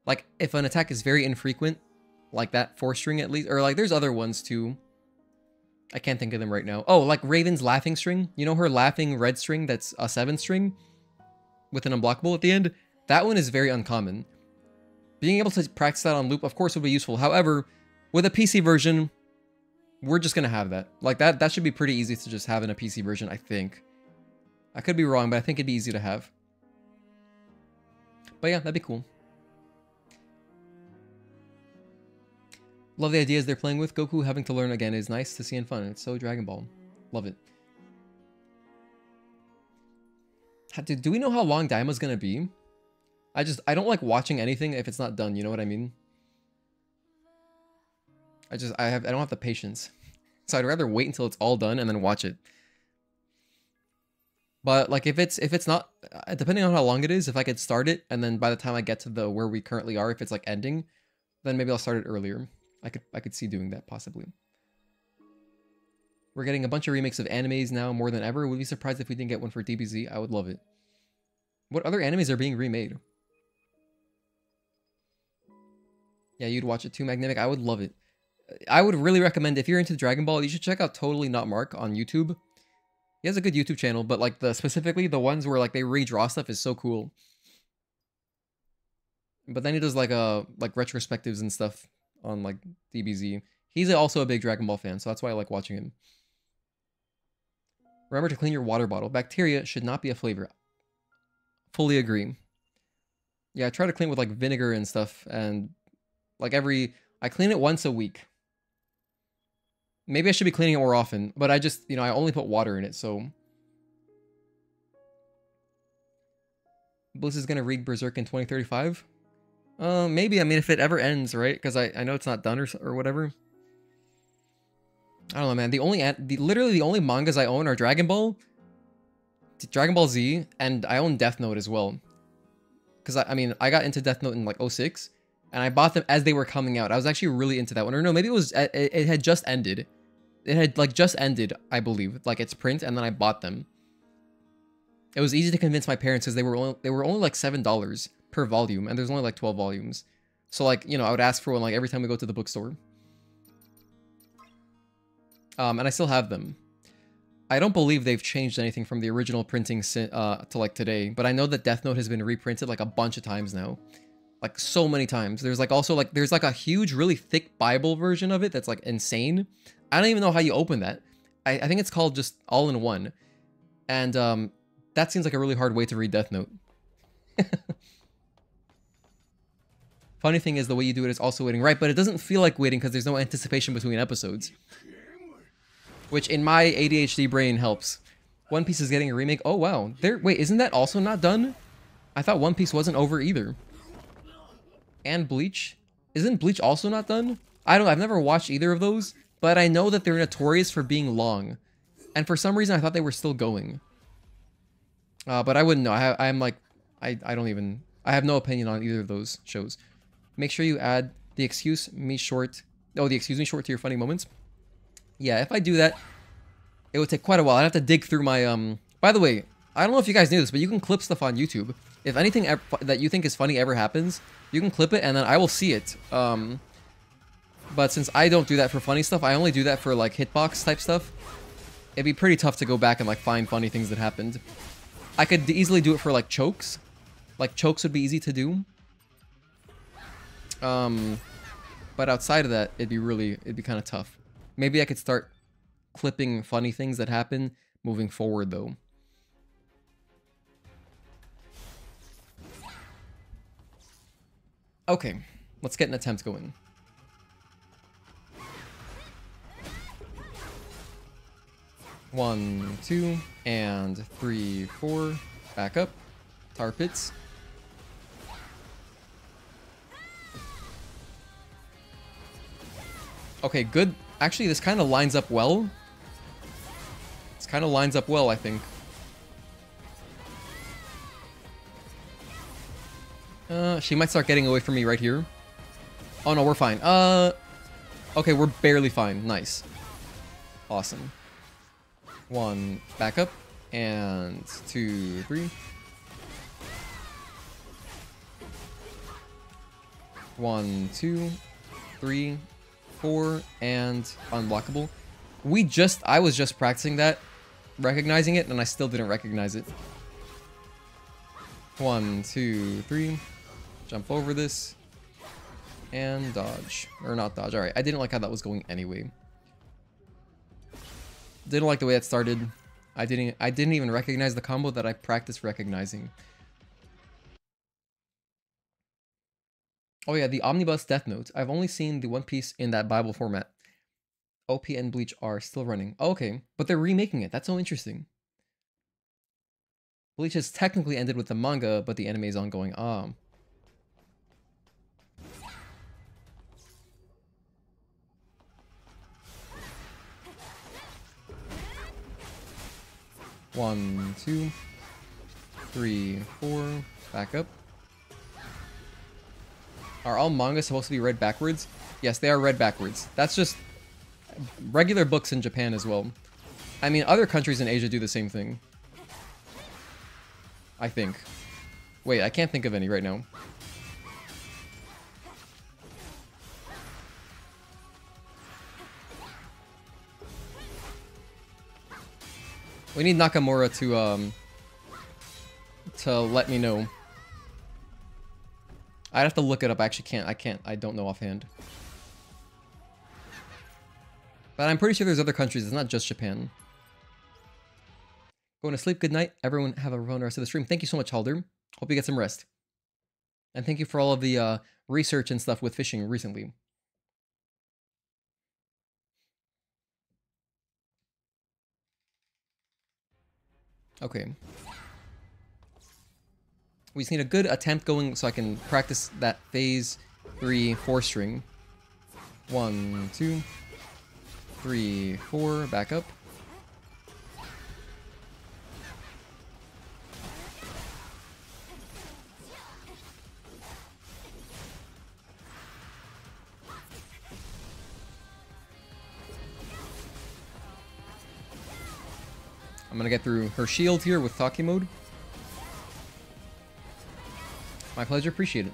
like if an attack is very infrequent, like that 4-string at least, or like there's other ones too. I can't think of them right now. Oh, like Raven's laughing string. You know her laughing red string that's a 7-string with an unblockable at the end? That one is very uncommon. Being able to practice that on loop, of course, would be useful. However, with a PC version, we're just going to have that. Like that should be pretty easy to just have in a PC version, I think. I could be wrong, but I think it'd be easy to have. But yeah, that'd be cool. Love the ideas they're playing with. Goku having to learn again is nice to see and fun. It's so Dragon Ball. Love it. Do we know how long Daima's gonna be? I don't like watching anything if it's not done, you know what I mean? I don't have the patience. So I'd rather wait until it's all done and then watch it. But like if it's not, depending on how long it is, if I could start it and then by the time I get to where we currently are, if it's like ending, then maybe I'll start it earlier. I could see doing that possibly. We're getting a bunch of remakes of animes now more than ever. Would be surprised if we didn't get one for DBZ. I would love it. What other animes are being remade? Yeah, you'd watch it too, Magnemic. I would love it. I would really recommend, if you're into Dragon Ball, you should check out Totally Not Mark on YouTube. He has a good YouTube channel, but like specifically the ones where like they redraw stuff is so cool. But then he does like retrospectives and stuff on like DBZ. He's also a big Dragon Ball fan, so that's why I like watching him. Remember to clean your water bottle. Bacteria should not be a flavor. Fully agree. Yeah, I try to clean with like vinegar and stuff, and like I clean it once a week. Maybe I should be cleaning it more often, but I just, I only put water in it, so. Bliss is gonna read Berserk in 2035? Maybe, I mean, if it ever ends, right? Because I know it's not done or whatever. I don't know, man. Literally the only mangas I own are Dragon Ball Z, and I own Death Note as well. Because, I mean, I got into Death Note in, like, 06, and I bought them as they were coming out. I was actually really into that one. Or no, maybe it had just ended. It had, like, just ended, I believe, like, its print, and then I bought them. It was easy to convince my parents because they were only like $7 per volume, and there's only like 12 volumes. So, like, I would ask for one, like, every time we go to the bookstore. And I still have them. I don't believe they've changed anything from the original printing to like today, but I know that Death Note has been reprinted like a bunch of times now. Like so many times. There's like also like there's like a huge, really thick Bible version of it that's like insane. I don't even know how you open that. I think it's called just All in One. And that seems like a really hard way to read Death Note. Funny thing is the way you do it is also waiting, right? But it doesn't feel like waiting because there's no anticipation between episodes. Which in my ADHD brain helps. One Piece is getting a remake. Oh, wow. Wait, isn't that also not done? I thought One Piece wasn't over either. And Bleach? Isn't Bleach also not done? I've never watched either of those, but I know that they're notorious for being long. And for some reason, I thought they were still going. But I wouldn't know. I have no opinion on either of those shows. Make sure you add the excuse me short to your funny moments. Yeah, if I do that, it would take quite a while. I'd have to dig through my, by the way, I don't know if you guys knew this, but you can clip stuff on YouTube. If anything that you think is funny ever happens, you can clip it and then I will see it. But since I don't do that for funny stuff, I only do that for like hitbox type stuff. It'd be pretty tough to go back and like find funny things that happened. I could easily do it for like chokes. Like chokes would be easy to do. But outside of that, it'd be kind of tough. Maybe I could start clipping funny things that happen moving forward, though. Okay, let's get an attempt going. One, two, and 3, 4. Back up. Tar pits. Okay, good. Actually, this kind of lines up well. This kind of lines up well, I think. She might start getting away from me right here. Oh, no, we're fine. Okay, we're barely fine. Nice. Awesome. 1, back up. And 2, 3. 1, 2, 3. 4, and unblockable. I was just practicing that, recognizing it, and I still didn't recognize it. 1, 2, 3. Jump over this. And dodge. Or not dodge. Alright, I didn't like how that was going anyway. Didn't like the way that started. I didn't even recognize the combo that I practiced recognizing. Oh yeah, the Omnibus Death Note. I've only seen the One Piece in that Bible format. OP and Bleach are still running. Oh, okay, but they're remaking it. That's so interesting. Bleach has technically ended with the manga, but the anime is ongoing. Ah. One, 2, 3, 4. Back up. Are all mangas supposed to be read backwards? Yes, they are read backwards. That's just regular books in Japan as well. I mean, other countries in Asia do the same thing. I think. Wait, I can't think of any right now. We need Nakamura to let me know. I'd have to look it up. I actually can't. I don't know offhand. But I'm pretty sure there's other countries. It's not just Japan. Going to sleep. Good night. Everyone have a fun rest of the stream. Thank you so much, Halder. Hope you get some rest. And thank you for all of the research and stuff with fishing recently. Okay. We just need a good attempt going so I can practice that phase 3 4 string. 1, 2, 3, 4, back up. I'm gonna get through her shield here with Taki mode. My pleasure, appreciate it.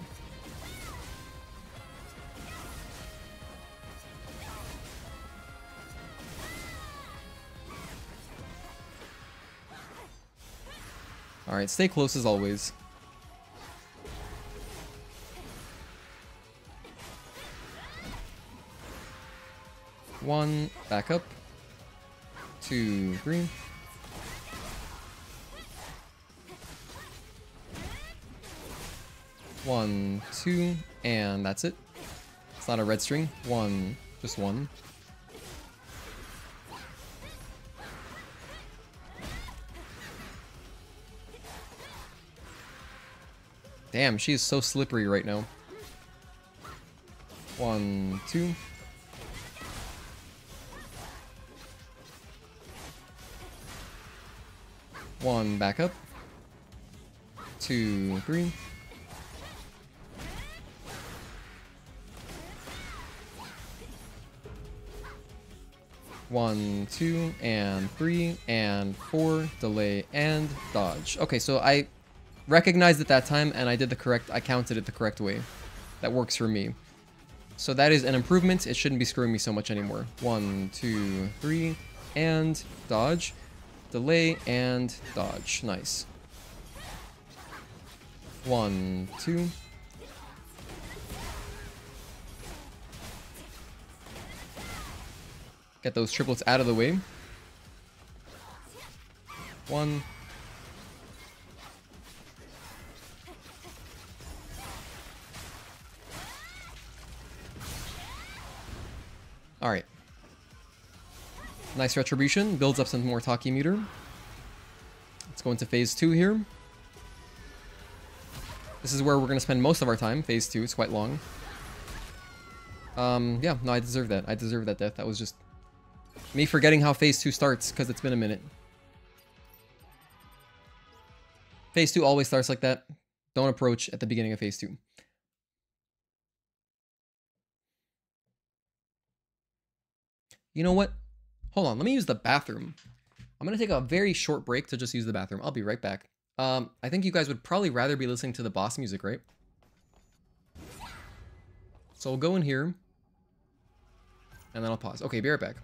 Alright, stay close as always. One, back up. 2, 3. One, 2, and that's it. It's not a red string. One, just one. Damn, she is so slippery right now. 1, 2. One, back up. 2, 3. One, 2, and 3, and 4, delay, and dodge. Okay, so I recognized it that time, and I counted it the correct way. That works for me. So that is an improvement. It shouldn't be screwing me so much anymore. 1, 2, 3, and dodge. Delay, and dodge. Nice. 1, 2. Get those triplets out of the way. 1. Alright. Nice retribution. Builds up some more Taki meter. Let's go into phase 2 here. This is where we're going to spend most of our time. Phase 2. It's quite long. Yeah, no, I deserve that. I deserve that death. That was just me forgetting how phase 2 starts because it's been a minute. Phase 2 always starts like that. Don't approach at the beginning of phase 2. You know what? Hold on, let me use the bathroom. I'm going to take a very short break to just use the bathroom. I'll be right back. I think you guys would probably rather be listening to the boss music, right? So we'll go in here. And then I'll pause. Okay, be right back.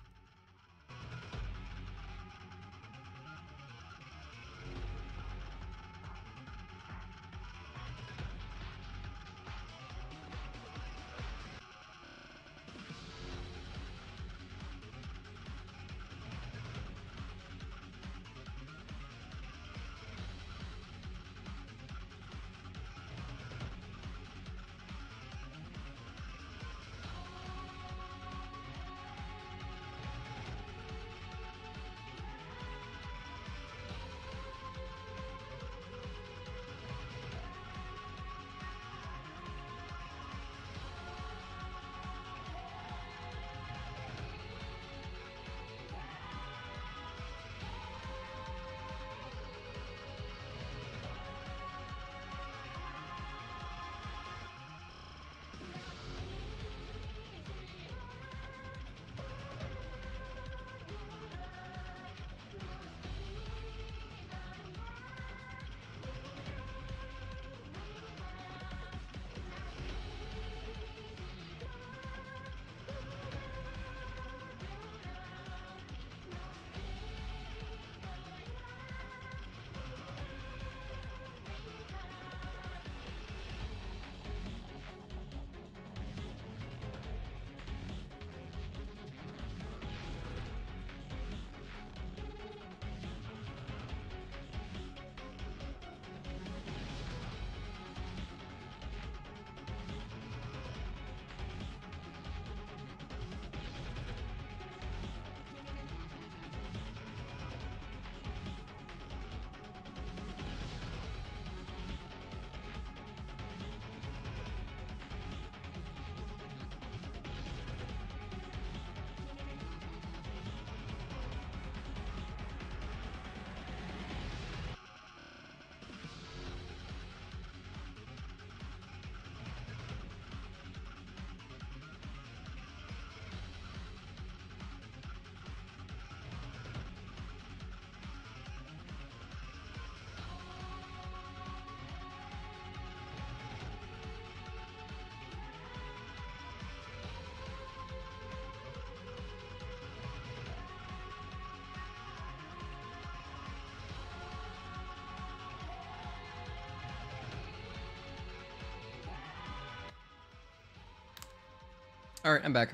Alright, I'm back.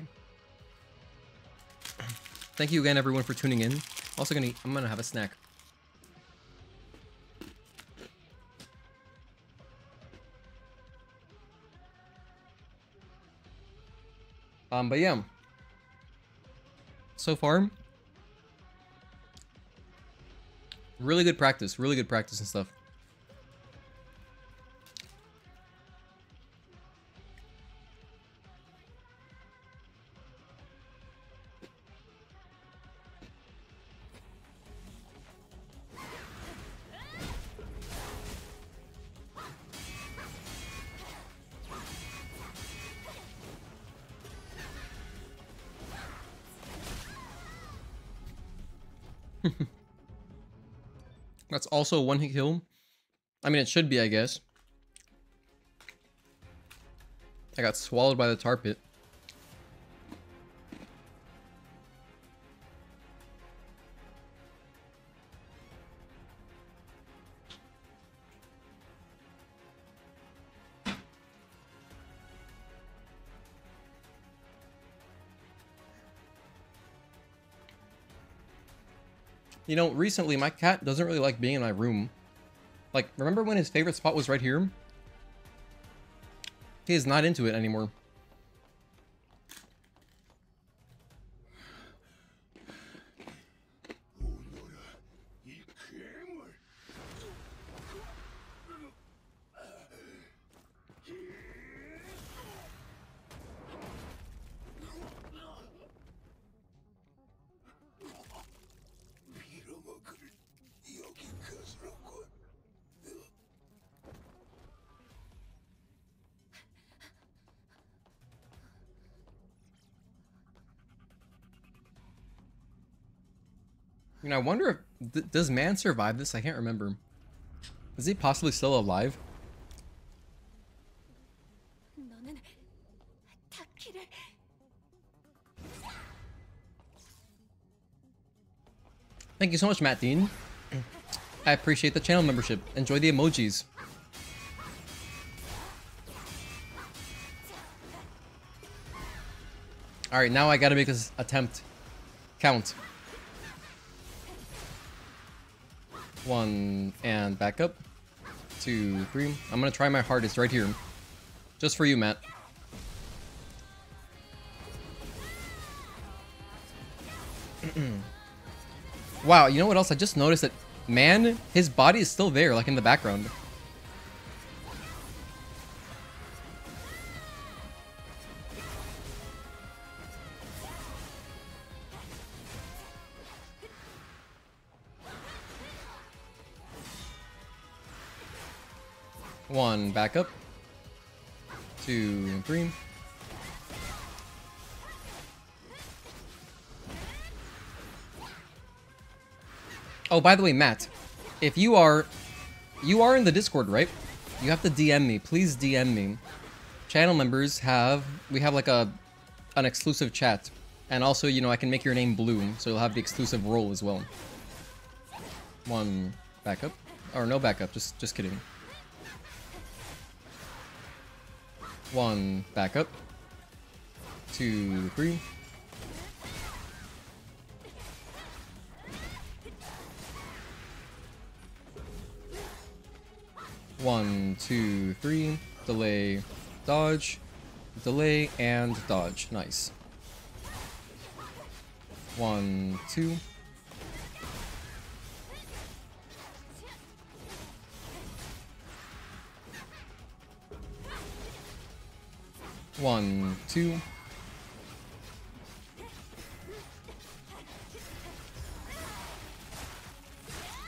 Thank you again, everyone, for tuning in. Also I'm gonna have a snack. But yeah. So far, really good practice and stuff. That's also a one-hit kill. I mean, it should be, I guess. I got swallowed by the tar pit. You know, recently my cat doesn't really like being in my room. Like, remember when his favorite spot was right here? He is not into it anymore. You know, I wonder if... does man survive this? I can't remember. Is he possibly still alive? Thank you so much, Matt Dean. I appreciate the channel membership. Enjoy the emojis. Alright, now I gotta make this attempt count. 1 and back up. 2, 3. I'm gonna try my hardest right here. Just for you, Matt. Wow, you know what else? I just noticed that man, his body is still there, like in the background. One, back up. 2, 3. Oh, by the way, Matt, if you are in the Discord, right? You have to DM me. Please DM me. Channel members we have like an exclusive chat. And also, you know, I can make your name blue, so you'll have the exclusive role as well. 1, back up. Or no backup, just kidding. 1, back up. 2, 3. One, 2, 3. Delay, dodge, delay, and dodge. Nice. 1, 2. One, 2.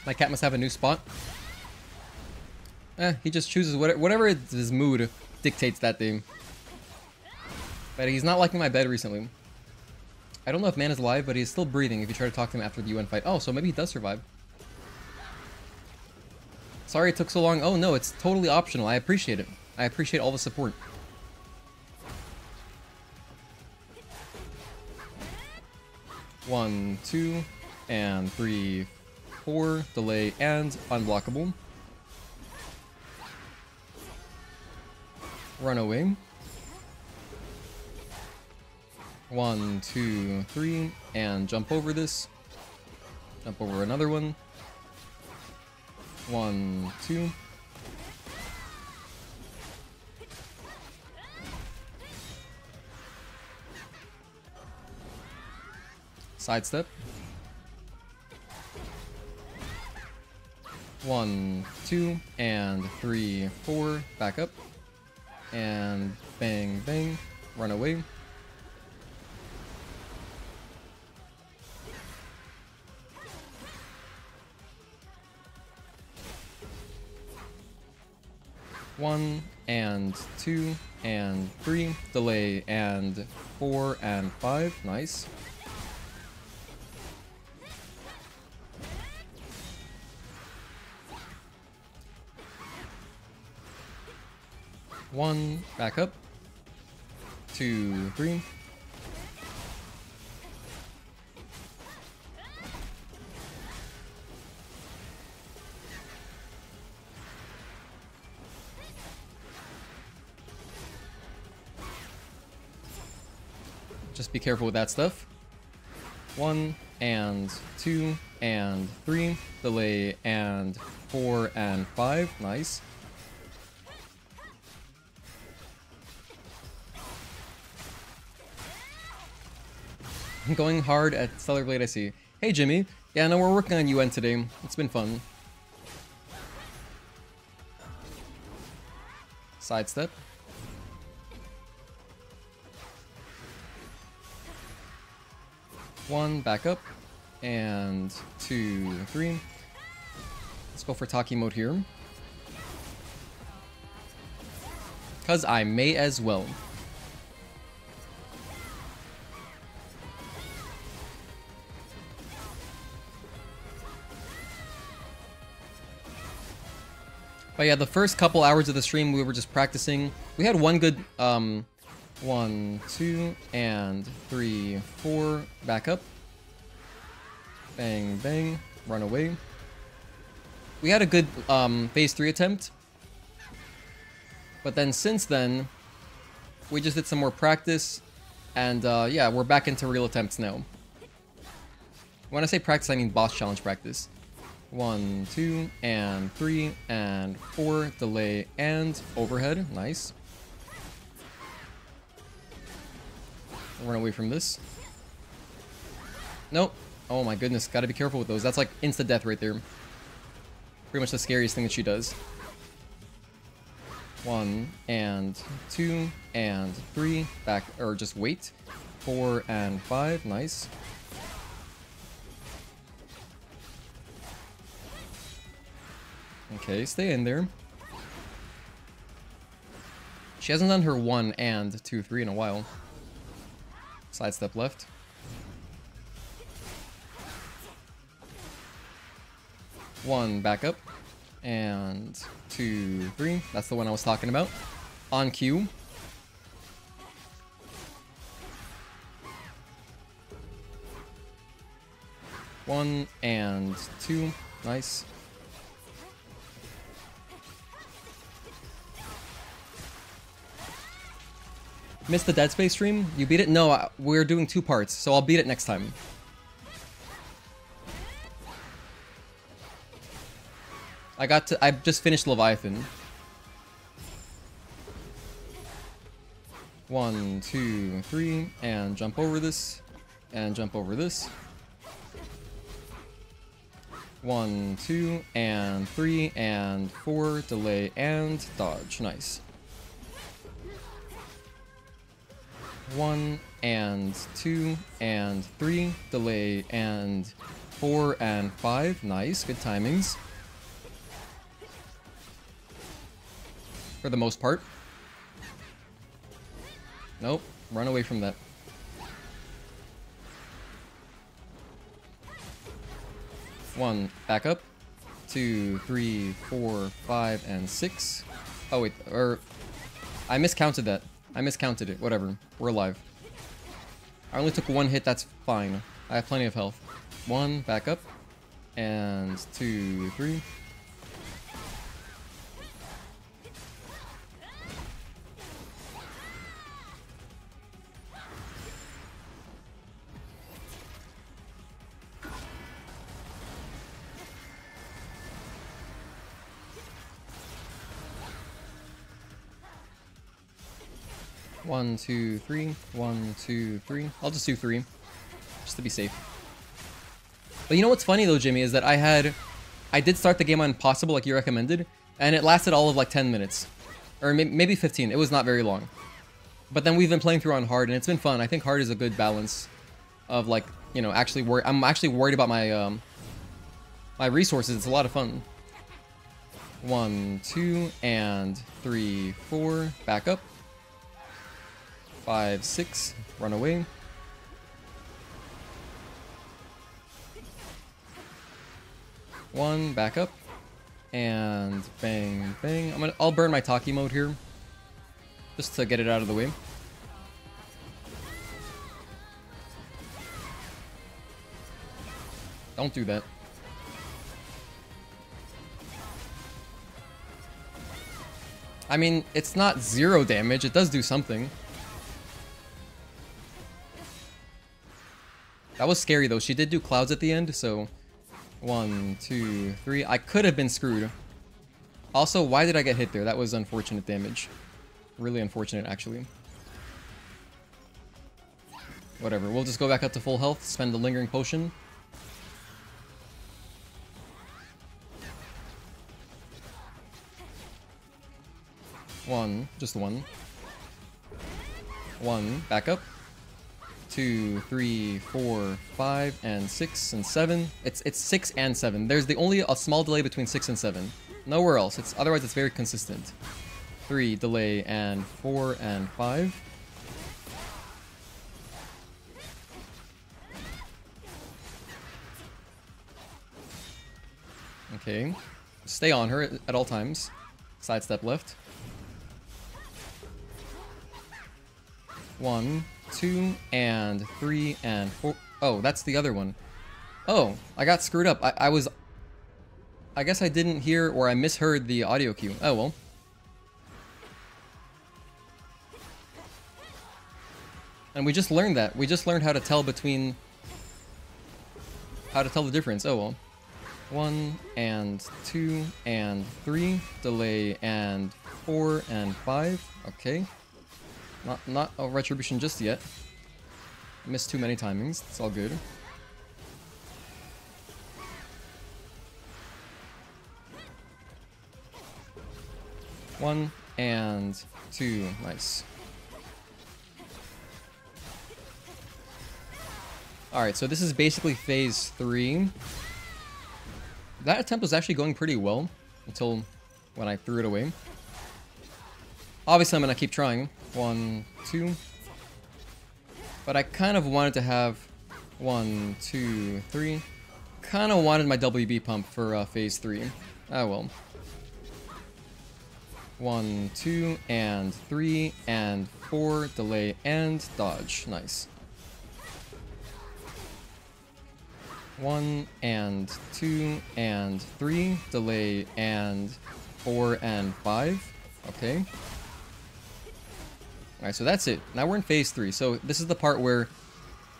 My cat must have a new spot. He just chooses whatever his mood dictates that day. But he's not liking my bed recently. I don't know if man is alive, but he's still breathing if you try to talk to him after the UN fight. Oh, so maybe he does survive. Sorry it took so long. Oh no, it's totally optional. I appreciate it. I appreciate all the support. One, 2, and 3, 4. Delay and unblockable. Run away. 1, 2, 3, and jump over this. Jump over another one. 1, 2. Sidestep. 1, 2, and 3, 4. Back up. And bang, bang. Run away. One and 2 and 3. Delay and 4 and 5. Nice. One, back up. 2, 3. Just be careful with that stuff. 1 and 2 and 3. Delay and 4 and 5. Nice. I'm going hard at Stellar Blade, I see. Hey Jimmy. Yeah, no, we're working on UN today. It's been fun. Sidestep. One, back up. And 2, 3. Let's go for Taki mode here. Cause I may as well. But yeah, the first couple hours of the stream, we were just practicing. We had one good, 1, 2, and 3, 4, back up. Bang, bang, run away. We had a good, phase 3 attempt. But then since then, we just did some more practice. And, yeah, we're back into real attempts now. When I say practice, I mean boss challenge practice. 1, 2, and 3, and 4, delay, and overhead. Nice. Run away from this. Nope. Oh my goodness, gotta be careful with those. That's like insta-death right there. Pretty much the scariest thing that she does. 1, and 2, and 3, back, or just wait. 4, and 5, nice. Okay, stay in there. She hasn't done her 1 and 2, 3 in a while. Sidestep left. One, back up. And 2, 3. That's the one I was talking about. On cue. One and 2. Nice. Missed the Dead Space stream? You beat it? No, we're doing 2 parts, so I'll beat it next time. I just finished Leviathan. 1, 2, 3, and jump over this, and jump over this. 1, 2, and 3, and 4, delay, and dodge. Nice. 1, and 2, and 3, delay, and 4, and 5. Nice, good timings. For the most part. Nope, run away from that. One, back up. 2, 3, 4, 5, and 6. Oh wait, or I miscounted that. I miscounted it. Whatever. We're alive. I only took 1 hit. That's fine. I have plenty of health. 1, back up. And 2, 3. 1, 2, 3. 1, 2, 3. I'll just do 3. Just to be safe. But you know what's funny though, Jimmy, is that I did start the game on Possible like you recommended, and it lasted all of like 10 minutes. Or maybe 15. It was not very long. But then we've been playing through on hard, and it's been fun. I think hard is a good balance of like, you know, I'm actually worried about my my resources. It's a lot of fun. 1, 2, and 3, 4. Back up. 5, 6. Run away. One, back up, and bang, bang. I'll burn my Taki mode here, just to get it out of the way. Don't do that. I mean, it's not 0 damage. It does do something. That was scary though. She did do clouds at the end, so 1, 2, 3. I could have been screwed. Also, why did I get hit there? That was unfortunate damage. Really unfortunate, actually. Whatever. We'll just go back up to full health, spend the lingering potion. One, just one. 1, back up. 2, 3, 4, 5, and 6, and 7. It's 6 and 7. There's only a small delay between 6 and 7. Nowhere else. Otherwise it's very consistent. 3 delay, and 4 and 5. Okay. Stay on her at all times. Sidestep left. 1, 2, and 3, and 4. Oh, that's the other one. Oh, I got screwed up. I guess I didn't hear, or I misheard the audio cue. Oh, well. And we just learned that. We just learned how to tell between... How to tell the difference. Oh, well. 1, and 2, and 3. Delay, and 4, and 5. Okay. Not a retribution just yet. Missed too many timings. It's all good. One and 2. Nice. Alright, so this is basically phase 3. That attempt was actually going pretty well until when I threw it away. Obviously, I'm going to keep trying. 1, 2. But I kind of wanted to have 1, 2, 3. Kind of wanted my WB pump for phase 3. Oh well. 1, 2, and 3, and 4. Delay and dodge. Nice. 1, and 2, and 3. Delay and 4, and 5. Okay. Alright, so that's it. Now we're in phase 3. So this is the part where,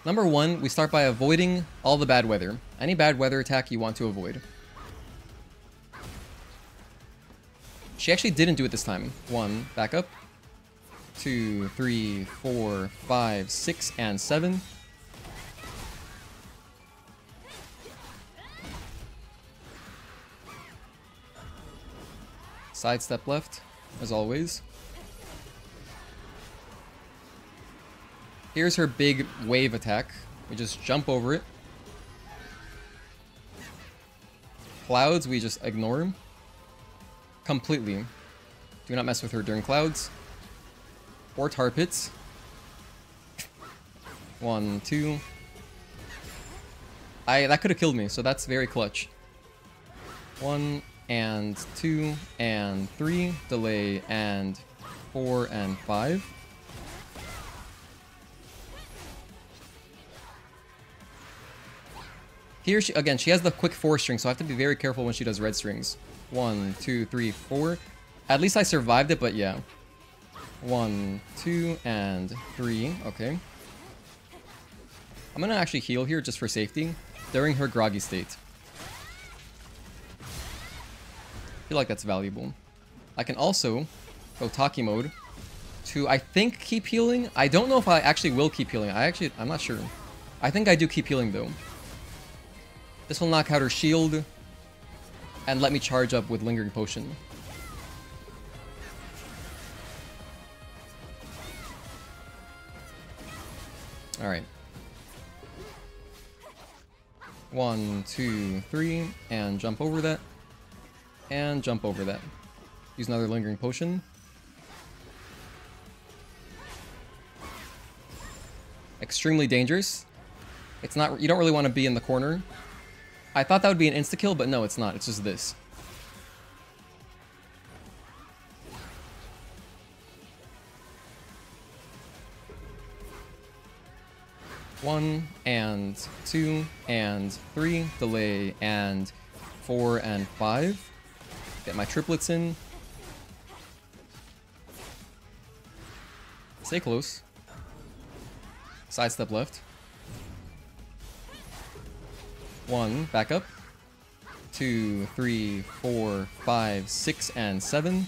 number 1, we start by avoiding all the bad weather. Any bad weather attack you want to avoid. She actually didn't do it this time. 1, back up. 2, 3, 4, 5, 6, and 7. Sidestep left, as always. Here's her big wave attack. We just jump over it. Clouds, we just ignore completely. Do not mess with her during clouds. Or tar pits. 1, 2. That could have killed me, so that's very clutch. 1, and 2, and 3. Delay, and 4, and 5. Here, she has the quick 4 string, so I have to be very careful when she does red strings. 1, 2, 3, 4. At least I survived it, but yeah. 1, 2, and 3. Okay. I'm gonna actually heal here just for safety during her groggy state. I feel like that's valuable. I can also go Taki mode to, I think, keep healing. I don't know if I actually will keep healing. I'm not sure. I think I do keep healing, though. This will knock out her shield and let me charge up with Lingering Potion. Alright. 1, 2, 3, and jump over that. And jump over that. Use another Lingering Potion. Extremely dangerous. It's not, you don't really want to be in the corner. I thought that would be an insta-kill, but no, it's not. It's just this. One, and 2, and 3, delay, and 4, and 5. Get my triplets in. Stay close. Sidestep left. 1, back up. 2, 3, 4, 5, 6, and 7.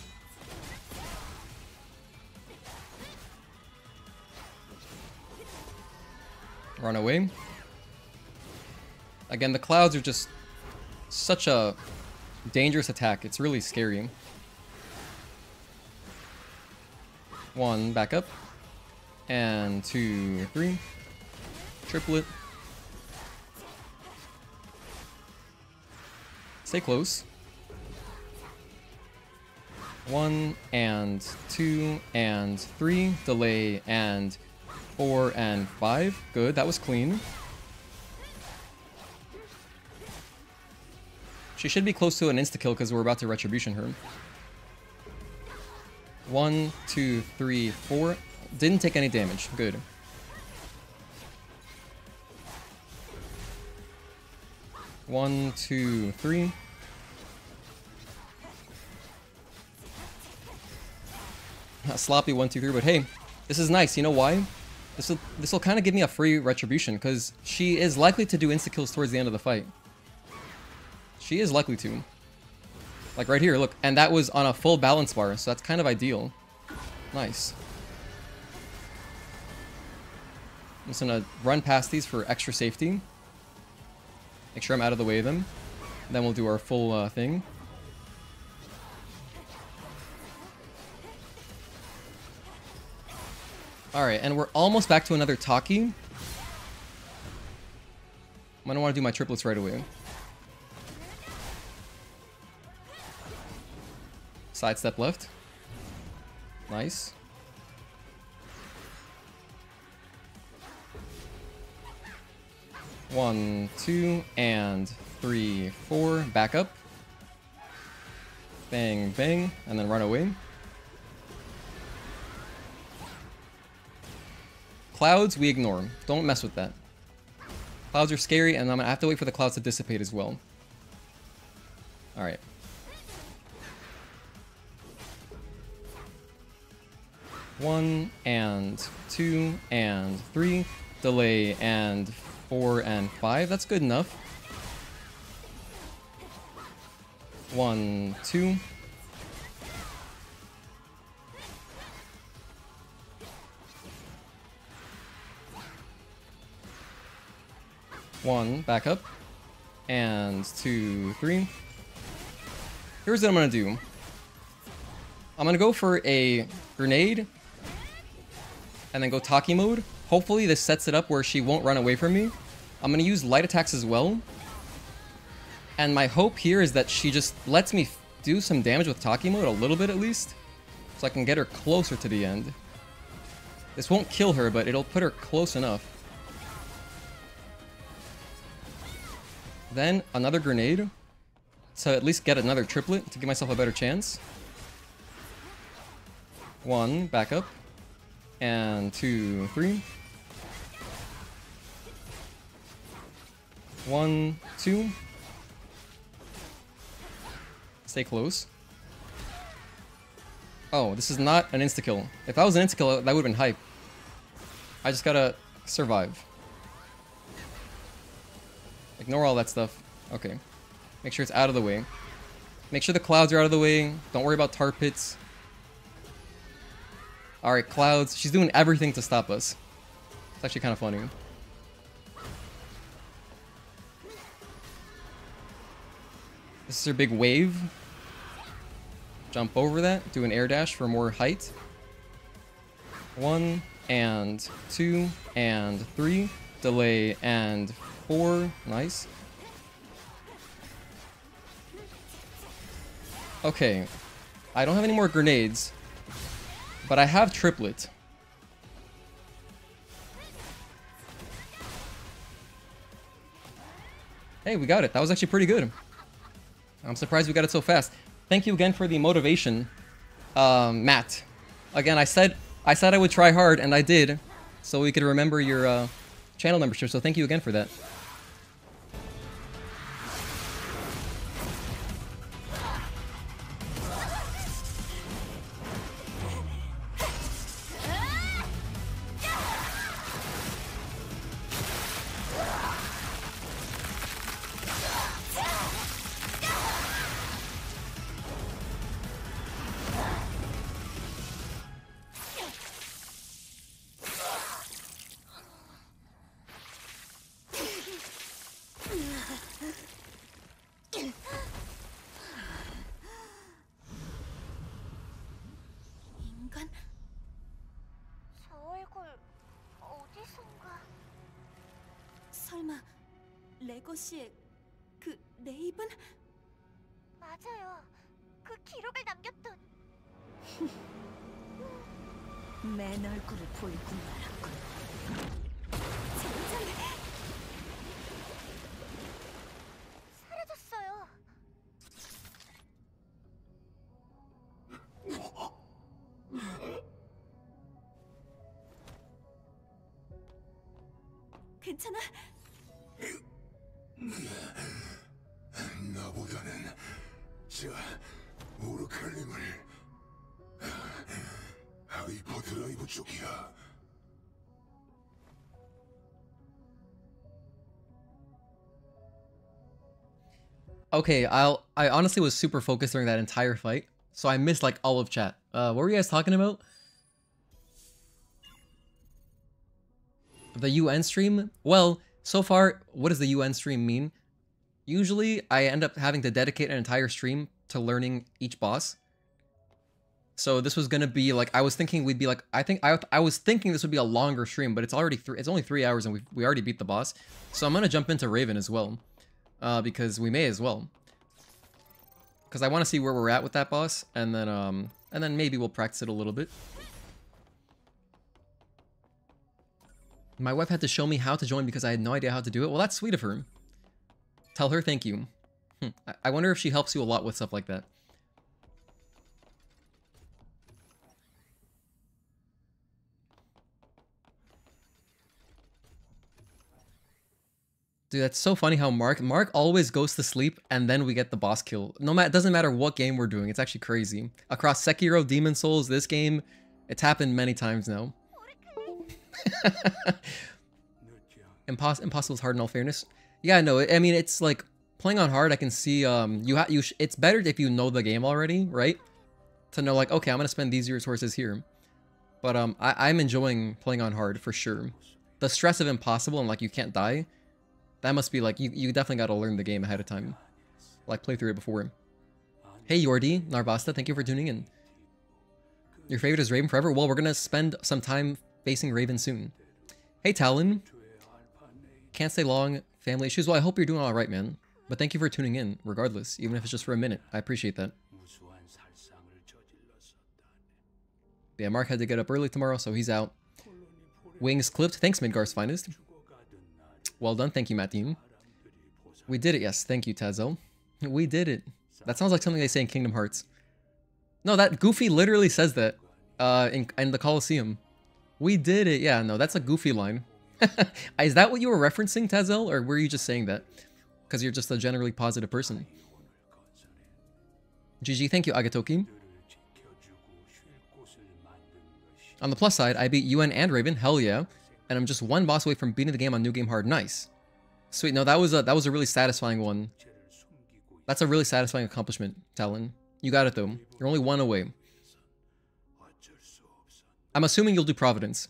Run away. Again, the clouds are just such a dangerous attack. It's really scary. 1, back up. And 2, 3. Triplet. Stay close. 1, and 2, and 3. Delay, and 4, and 5. Good, that was clean. She should be close to an insta-kill because we're about to Retribution her. 1, 2, 3, 4. Didn't take any damage. Good. One, 2, 3. Sloppy 1, 2, 3, but hey, this is nice. You know why? This will kind of give me a free Retribution because she is likely to do insta-kills towards the end of the fight. She is likely to. Like right here, look. And that was on a full balance bar, so that's kind of ideal. Nice. I'm just gonna run past these for extra safety. Make sure I'm out of the way of them. Then we'll do our full thing. Alright, and we're almost back to another Taki. I'm gonna want to do my triplets right away. Sidestep left. Nice. One, 2, and 3, 4. Back up. Bang, bang, and then run away. Clouds, we ignore. Don't mess with that. Clouds are scary, and I'm gonna have to wait for the clouds to dissipate as well. Alright. One, and 2, and 3. Delay, and 4, and 5. That's good enough. 1, 2. One, back up. And 2, 3. Here's what I'm gonna do. I'm gonna go for a grenade. And then go Taki mode. Hopefully this sets it up where she won't run away from me. I'm gonna use light attacks as well. And my hope here is that she just lets me do some damage with Taki mode, a little bit at least. So I can get her closer to the end. This won't kill her, but it'll put her close enough. Then another grenade. So at least get another triplet to give myself a better chance. 1, back up. And 2, 3. 1, 2. Stay close. Oh, this is not an insta-kill. If that was an insta-kill, that would have been hype. I just gotta survive. Ignore all that stuff. Okay. Make sure it's out of the way. Make sure the clouds are out of the way. Don't worry about tar pits. Alright, Clouds. She's doing everything to stop us. It's actually kind of funny. This is her big wave. Jump over that. Do an air dash for more height. 1 and 2 and 3. Delay and 4. Nice. Okay. I don't have any more grenades. But I have triplet. Hey, we got it. That was actually pretty good. I'm surprised we got it so fast. Thank you again for the motivation, Matt. Again, I said I would try hard, and I did, so we could remember your channel membership. So thank you again for that. 설마 레거시의 그 레이븐? 맞아요. 그 기록을 남겼던. 맨 얼굴을 보이고 말았군. 젠장. 사라졌어요. 괜찮아? 나보다는 저 오르칼림을 하이퍼드라이브 쪽이야. Okay, I honestly was super focused during that entire fight, so I missed like all of chat. What were you guys talking about? The UN stream? Well, so far, what does the UN stream mean? Usually, I end up having to dedicate an entire stream to learning each boss. So this was gonna be like, I was thinking we'd be like, I was thinking this would be a longer stream, but it's already it's only 3 hours and we already beat the boss. So I'm gonna jump into Raven as well, because we may as well. Because I want to see where we're at with that boss, and then maybe we'll practice it a little bit. My wife had to show me how to join because I had no idea how to do it. Well, that's sweet of her. Tell her thank you. I wonder if she helps you a lot with stuff like that. Dude, that's so funny how Mark always goes to sleep and then we get the boss kill. It doesn't matter what game we're doing. It's actually crazy. Across Sekiro, Demon Souls, this game, it's happened many times now. Impossible is hard in all fairness. Yeah, no, I mean, it's like playing on hard. I can see it's better if you know the game already, right? To know like, okay, I'm gonna spend these resources here. But I'm enjoying playing on hard for sure. The stress of impossible and like you can't die, that must be like you definitely got to learn the game ahead of time, like play through it before. Hey Yordi, Narvasta, thank you for tuning in. Your favorite is Raven forever? Well, we're gonna spend some time facing Raven soon. Hey Talon. Can't stay long. Family issues. Well, I hope you're doing alright, man. But thank you for tuning in, regardless. Even if it's just for a minute. I appreciate that. Yeah, Mark had to get up early tomorrow, so he's out. Wings clipped. Thanks, Midgar's finest. Well done. Thank you, Mattine. We did it. Yes. Thank you, Tazel. We did it. That sounds like something they say in Kingdom Hearts. No, that Goofy literally says that in the Colosseum. We did it. Yeah, no, that's a Goofy line. Is that what you were referencing, Tazel? Or were you just saying that? Because you're just a generally positive person. GG, thank you, Agatoki. On the plus side, I beat UN and Raven, hell yeah. And I'm just one boss away from beating the game on New Game Hard, nice. Sweet, no, that was a really satisfying one. That's a really satisfying accomplishment, Talon. You got it though. You're only one away. I'm assuming you'll do Providence.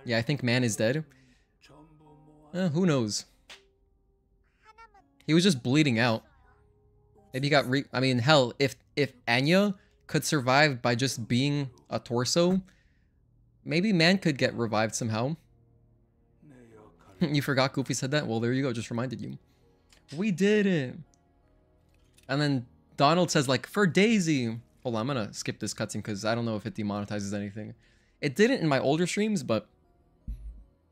Yeah, I think man is dead. Who knows? He was just bleeding out. Maybe he got I mean, hell, if Anya could survive by just being a torso, maybe man could get revived somehow. You forgot Goofy said that? Well, there you go. Just reminded you. We did it. And then Donald says, like, for Daisy. Hold on, I'm gonna skip this cutscene because I don't know if it demonetizes anything. It didn't in my older streams, but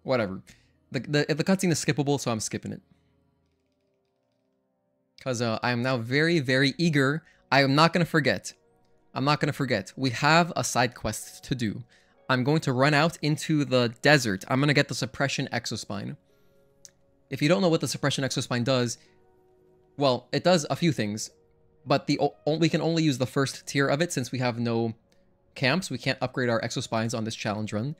whatever. The cutscene is skippable, so I'm skipping it. Because I am now very, very eager. I am not going to forget. I'm not going to forget. We have a side quest to do. I'm going to run out into the desert. I'm going to get the Suppression exospine. If you don't know what the Suppression exospine does, well, it does a few things. But we can only use the first tier of it since we have no camps. We can't upgrade our exospines on this challenge run.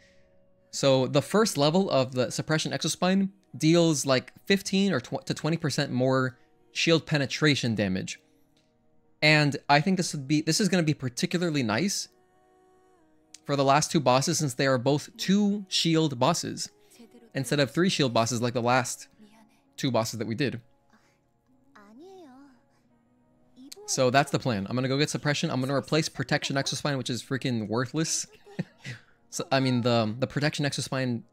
So the first level of the Suppression exospine deals like 15 or to 20% more shield penetration damage. And I think this is going to be particularly nice for the last two bosses since they are both 2 shield bosses instead of 3 shield bosses like the last 2 bosses that we did. So that's the plan. I'm going to go get Suppression. I'm going to replace Protection exospine, which is freaking worthless. So, I mean, the Protection exospine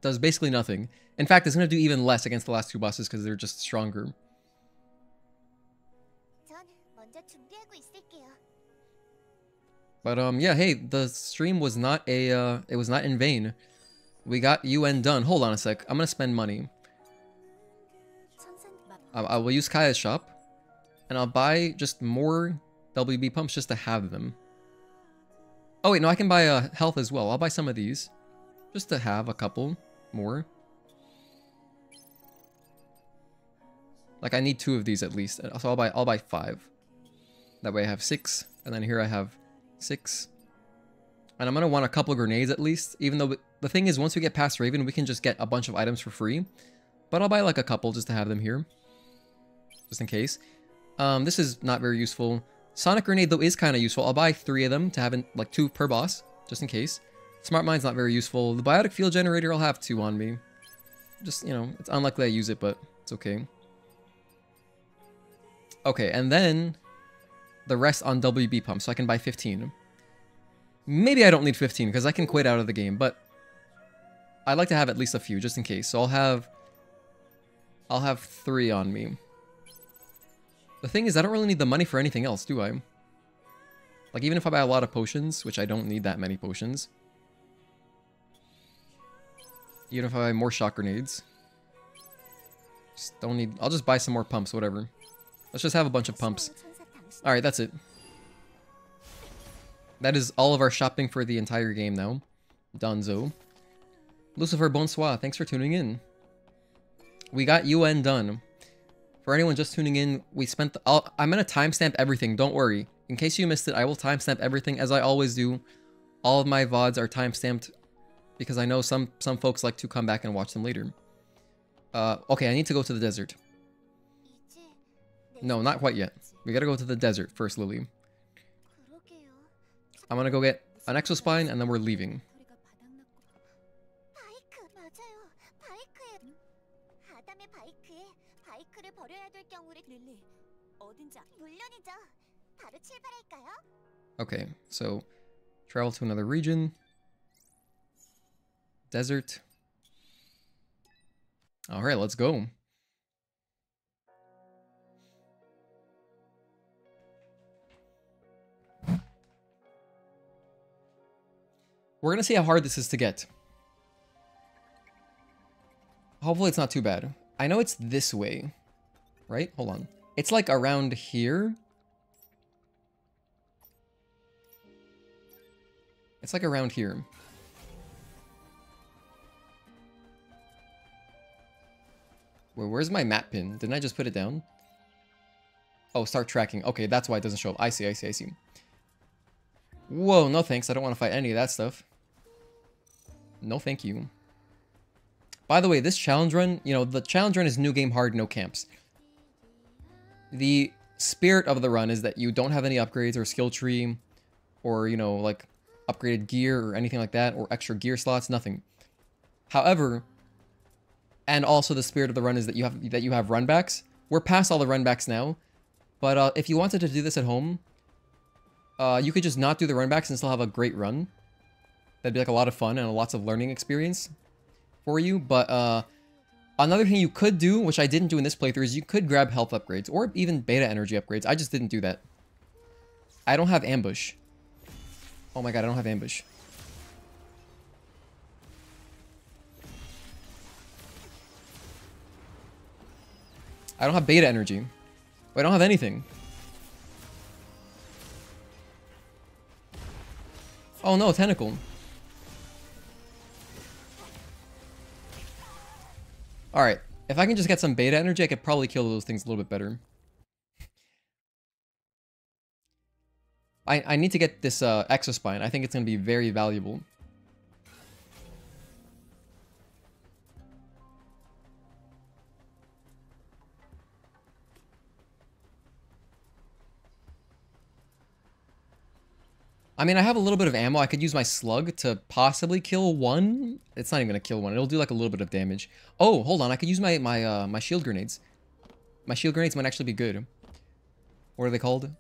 does basically nothing. In fact, it's going to do even less against the last 2 bosses because they're just stronger. But yeah, hey, the stream was not it was not in vain. We got UN done. Hold on a sec. I'm gonna spend money. I will use Kaya's shop, and I'll buy just more WB pumps just to have them. Oh wait, no, I can buy health as well. I'll buy some of these, just to have a couple more. Like I need 2 of these at least, so I'll buy 5. That way I have 6, and then here I have 6. And I'm going to want a couple grenades at least, even though the thing is once we get past Raven, we can just get a bunch of items for free. But I'll buy like a couple just to have them here, just in case. This is not very useful. Sonic Grenade though is kind of useful. I'll buy 3 of them to have like 2 per boss, just in case. Smart Mind's not very useful. The Biotic Field Generator, I'll have 2 on me. Just, you know, it's unlikely I use it, but it's okay. Okay, and then the rest on WB pump, so I can buy 15. Maybe I don't need 15 because I can quit out of the game, but I'd like to have at least a few just in case. So I'll have 3 on me. The thing is, I don't really need the money for anything else, do I? Like even if I buy a lot of potions, which I don't need that many potions. Even if I buy more shock grenades. Just don't need, I'll just buy some more pumps, whatever. Let's just have a bunch of pumps. Alright, that's it. That is all of our shopping for the entire game now. Donzo. Lucifer Bonsoir, thanks for tuning in. We got UN done. For anyone just tuning in, we spent I'm gonna timestamp everything, don't worry. In case you missed it, I will timestamp everything as I always do. All of my VODs are timestamped because I know some folks like to come back and watch them later. Okay, I need to go to the desert. No, not quite yet. We gotta go to the desert first, Lily. I'm gonna go get an exospine and then we're leaving. Okay, so travel to another region. Desert. Alright, let's go. We're gonna see how hard this is to get. Hopefully it's not too bad. I know it's this way, right? Hold on. It's like around here. It's like around here. Where's my map pin? Didn't I just put it down? Oh, start tracking. Okay, that's why it doesn't show up. I see, I see, I see. Whoa, no thanks. I don't want to fight any of that stuff. No thank you. By the way, this challenge run, you know, the challenge run is new game hard, no camps. The spirit of the run is that you don't have any upgrades or skill tree. or, you know, like upgraded gear or anything like that, or extra gear slots, nothing. However, and also the spirit of the run is that you have runbacks. We're past all the runbacks now, but if you wanted to do this at home, you could just not do the runbacks and still have a great run. That'd be like a lot of fun and lots of learning experience for you. But another thing you could do, which I didn't do in this playthrough, is you could grab health upgrades or even beta energy upgrades. I just didn't do that. I don't have ambush. Oh my god, I don't have ambush. I don't have beta energy. I don't have anything. Oh no, tentacle. Alright, if I can just get some beta energy, I could probably kill those things a little bit better. I need to get this exospine. I think it's going to be very valuable. I mean, I have a little bit of ammo. I could use my slug to possibly kill one. It's not even going to kill one. It'll do like a little bit of damage. Oh, hold on. I could use my shield grenades. My shield grenades might actually be good. What are they called?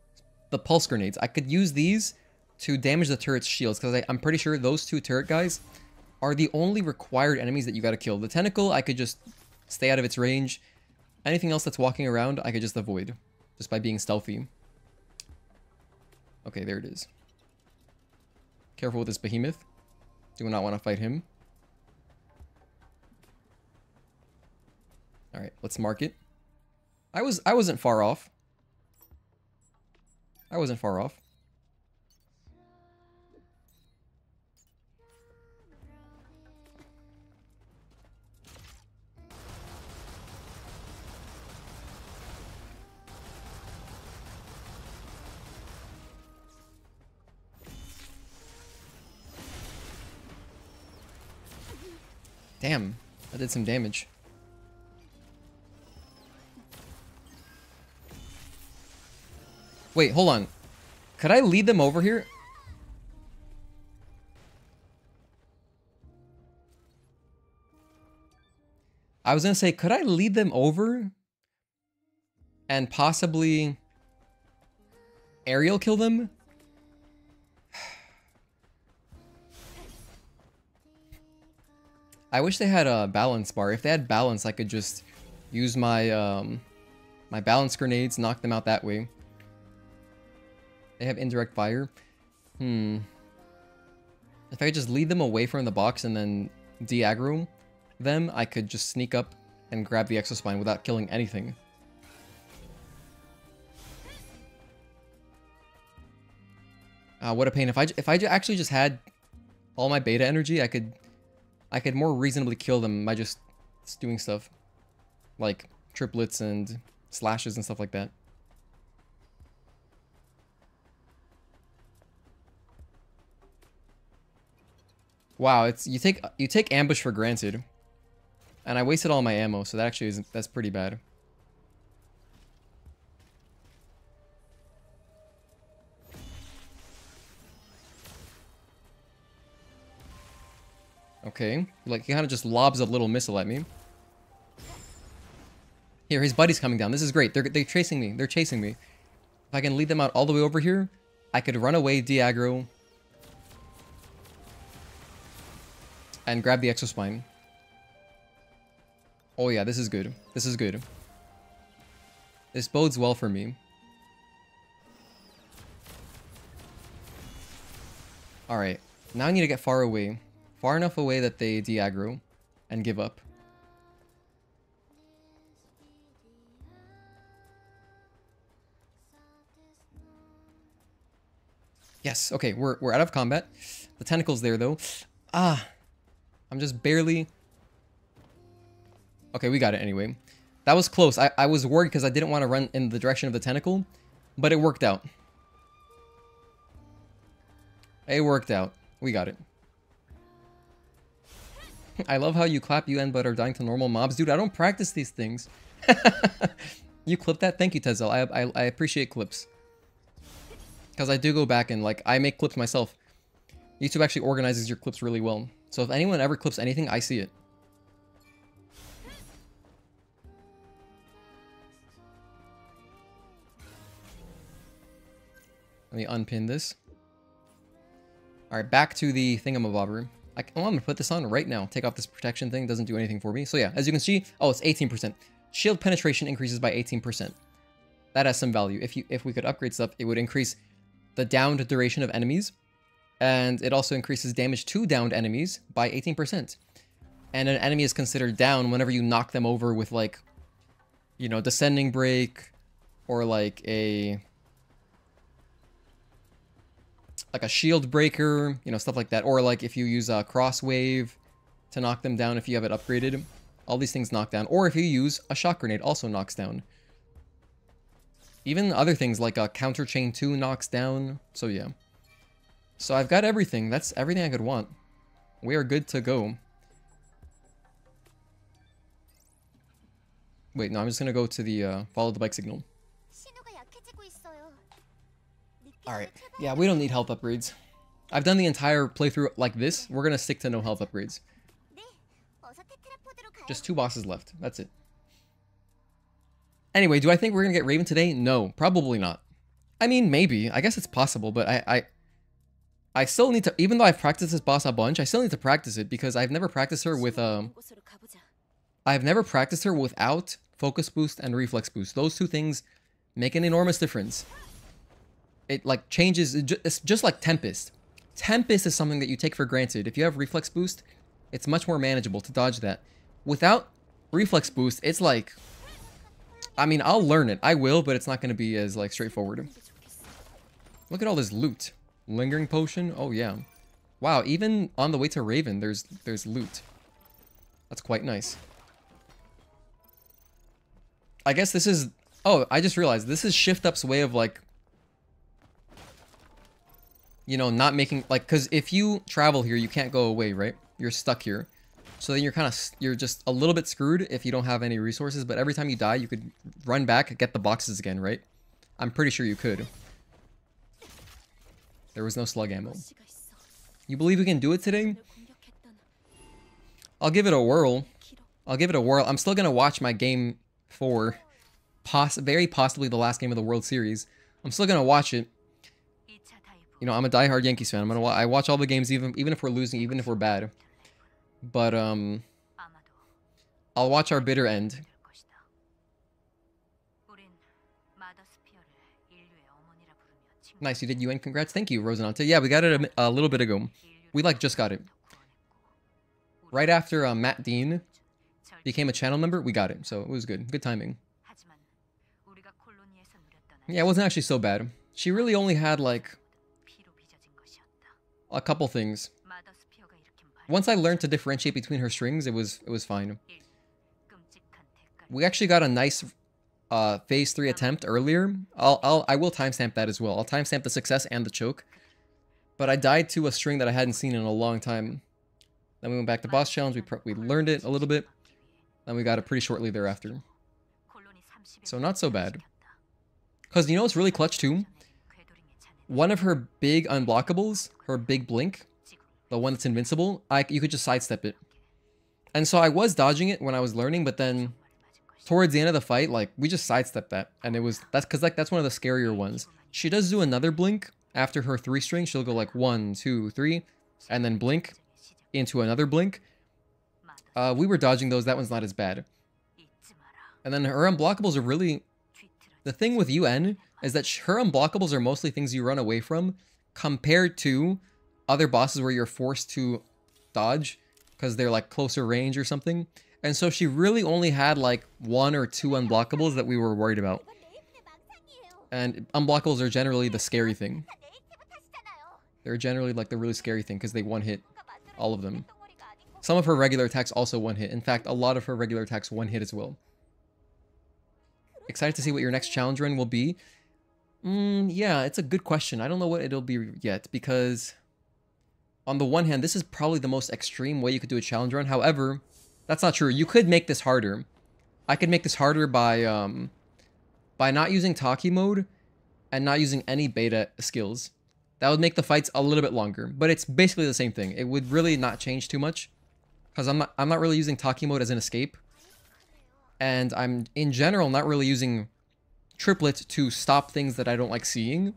The pulse grenades. I could use these to damage the turret's shields, because I'm pretty sure those two turret guys are the only required enemies that you gotta kill. The tentacle, I could just stay out of its range. Anything else that's walking around, I could just avoid, just by being stealthy. Okay, there it is. Careful with this behemoth. Do not want to fight him. Alright, let's mark it. I wasn't far off. I wasn't far off. Damn, that did some damage. Wait, hold on. Could I lead them over here? I was gonna say, could I lead them over and possibly aerial kill them? I wish they had a balance bar. If they had balance, I could just use my my balance grenades, knock them out that way. They have indirect fire. If I could just lead them away from the box and then de-aggro them, I could just sneak up and grab the exospine without killing anything. What a pain. If I actually just had all my beta energy, I could more reasonably kill them by just doing stuff like triplets and slashes and stuff like that. Wow, you take ambush for granted. And I wasted all my ammo, so that actually that's pretty bad. Okay, like he kind of just lobs a little missile at me. Here, his buddy's coming down. This is great. They're chasing me. They're chasing me. If I can lead them out all the way over here, I could run away, de-aggro, and grab the exospine. Oh yeah, this is good. This is good. This bodes well for me. Alright, now I need to get far away. Far enough away that they de-aggro and give up. Yes, okay, we're out of combat. The tentacle's there though. I'm just barely... Okay, we got it anyway. That was close. I was worried because I didn't want to run in the direction of the tentacle, but it worked out. It worked out. We got it. I love how you clap UN but are dying to normal mobs. Dude, I don't practice these things. You clipped that? Thank you, Tezel. I appreciate clips. Because I do go back and, like, I make clips myself. YouTube actually organizes your clips really well. So if anyone ever clips anything, I see it. Let me unpin this. Alright, back to the thingamabobber. I'm gonna put this on right now. Take off this protection thing, doesn't do anything for me. So yeah, as you can see, oh, it's 18%. Shield penetration increases by 18%. That has some value. If we could upgrade stuff, it would increase the downed duration of enemies. And it also increases damage to downed enemies by 18%. And an enemy is considered down whenever you knock them over with, like, you know, descending break, or like a shield breaker, you know, stuff like that. Or like if you use a cross wave to knock them down if you have it upgraded. All these things knock down. Or if you use a shock grenade, also knocks down. Even other things like a counter chain 2 knocks down. So yeah. So I've got everything. That's everything I could want. We are good to go. Wait, no, I'm just gonna go to the follow the bike signal. Alright, yeah, we don't need health upgrades. I've done the entire playthrough like this. We're gonna stick to no health upgrades. Just 2 bosses left. That's it. Anyway, do I think we're gonna get Raven today? No, probably not. I mean, maybe. I guess it's possible, but I still need to, even though I've practiced this boss a bunch, I still need to practice it because I've never practiced her with, I've never practiced her without focus boost and reflex boost. Those 2 things make an enormous difference. It, like, changes, it's just like Tempest. Tempest is something that you take for granted. If you have reflex boost, it's much more manageable to dodge that. Without reflex boost, it's like, I mean, I'll learn it. I will, but it's not going to be as, like, straightforward. Look at all this loot. Lingering potion? Oh, yeah. Wow, even on the way to Raven, there's loot. That's quite nice. I guess this is... Oh, I just realized. This is Shift Up's way of, like... You know, not making... Like, because if you travel here, you can't go away, right? You're stuck here. So then you're kind of... You're just a little bit screwed if you don't have any resources. But every time you die, you could run back, get the boxes again, right? I'm pretty sure you could. There was no slug ammo. You believe we can do it today? I'll give it a whirl. I'll give it a whirl. I'm still going to watch my game 4. Very possibly the last game of the World Series. I'm still going to watch it. You know, I'm a diehard Yankees fan. I watch all the games even if we're losing, even if we're bad. But, I'll watch our bitter end. Nice, you did UN. Congrats. Thank you, Rosanante. Yeah, we got it a little bit ago. We, like, just got it. Right after Matt Dean became a channel member, we got it. So it was good. Good timing. Yeah, it wasn't actually so bad. She really only had, like, a couple things. Once I learned to differentiate between her strings, it was fine. We actually got a nice... phase 3 attempt earlier. I will timestamp that as well. I'll timestamp the success and the choke. But I died to a string that I hadn't seen in a long time. Then we went back to boss challenge. We learned it a little bit. Then we got it pretty shortly thereafter. So not so bad. Because you know what's really clutch too? One of her big unblockables, her big blink, the one that's invincible, you could just sidestep it. And so I was dodging it when I was learning, but then towards the end of the fight, like, we just sidestepped that. And that's because, like, that's one of the scarier ones. She does do another blink after her 3 string. She'll go like 1, 2, 3, and then blink into another blink. We were dodging those. That one's not as bad. And then her unblockables are really... The thing with UN is that her unblockables are mostly things you run away from compared to other bosses where you're forced to dodge because they're, like, closer range or something. And so she really only had, like, 1 or 2 unblockables that we were worried about. And unblockables are generally the scary thing. They're generally, like, the really scary thing because they one-hit all of them. Some of her regular attacks also one-hit. In fact, a lot of her regular attacks one-hit as well. Excited to see what your next challenge run will be? Yeah, it's a good question. I don't know what it'll be yet because... On the one hand, this is probably the most extreme way you could do a challenge run. However... That's not true. You could make this harder. I could make this harder by not using Taki mode and not using any beta skills. That would make the fights a little bit longer, but it's basically the same thing. It would really not change too much, because I'm not really using Taki mode as an escape, and I'm in general not really using triplet to stop things that I don't like seeing.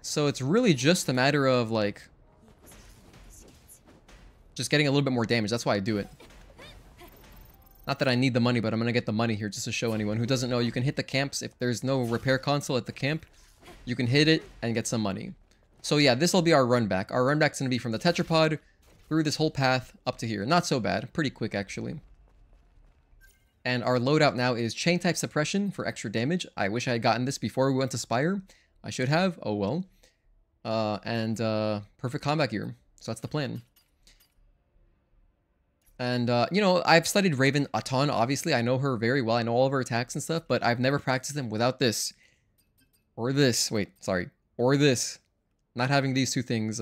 So it's really just a matter of like just getting a little bit more damage. That's why I do it. Not that I need the money, but I'm gonna get the money here just to show anyone who doesn't know. You can hit the camps if there's no repair console at the camp. You can hit it and get some money. So yeah, this will be our run back. Our run back's gonna be from the tetrapod through this whole path up to here. Not so bad, pretty quick actually. And our loadout now is chain type suppression for extra damage. I wish I had gotten this before we went to Spire. I should have. Oh well. And perfect combat gear. So that's the plan. And, you know, I've studied Raven a ton, obviously. I know her very well. I know all of her attacks and stuff, but I've never practiced them without this. Or this. Wait, sorry. Or this. Not having these two things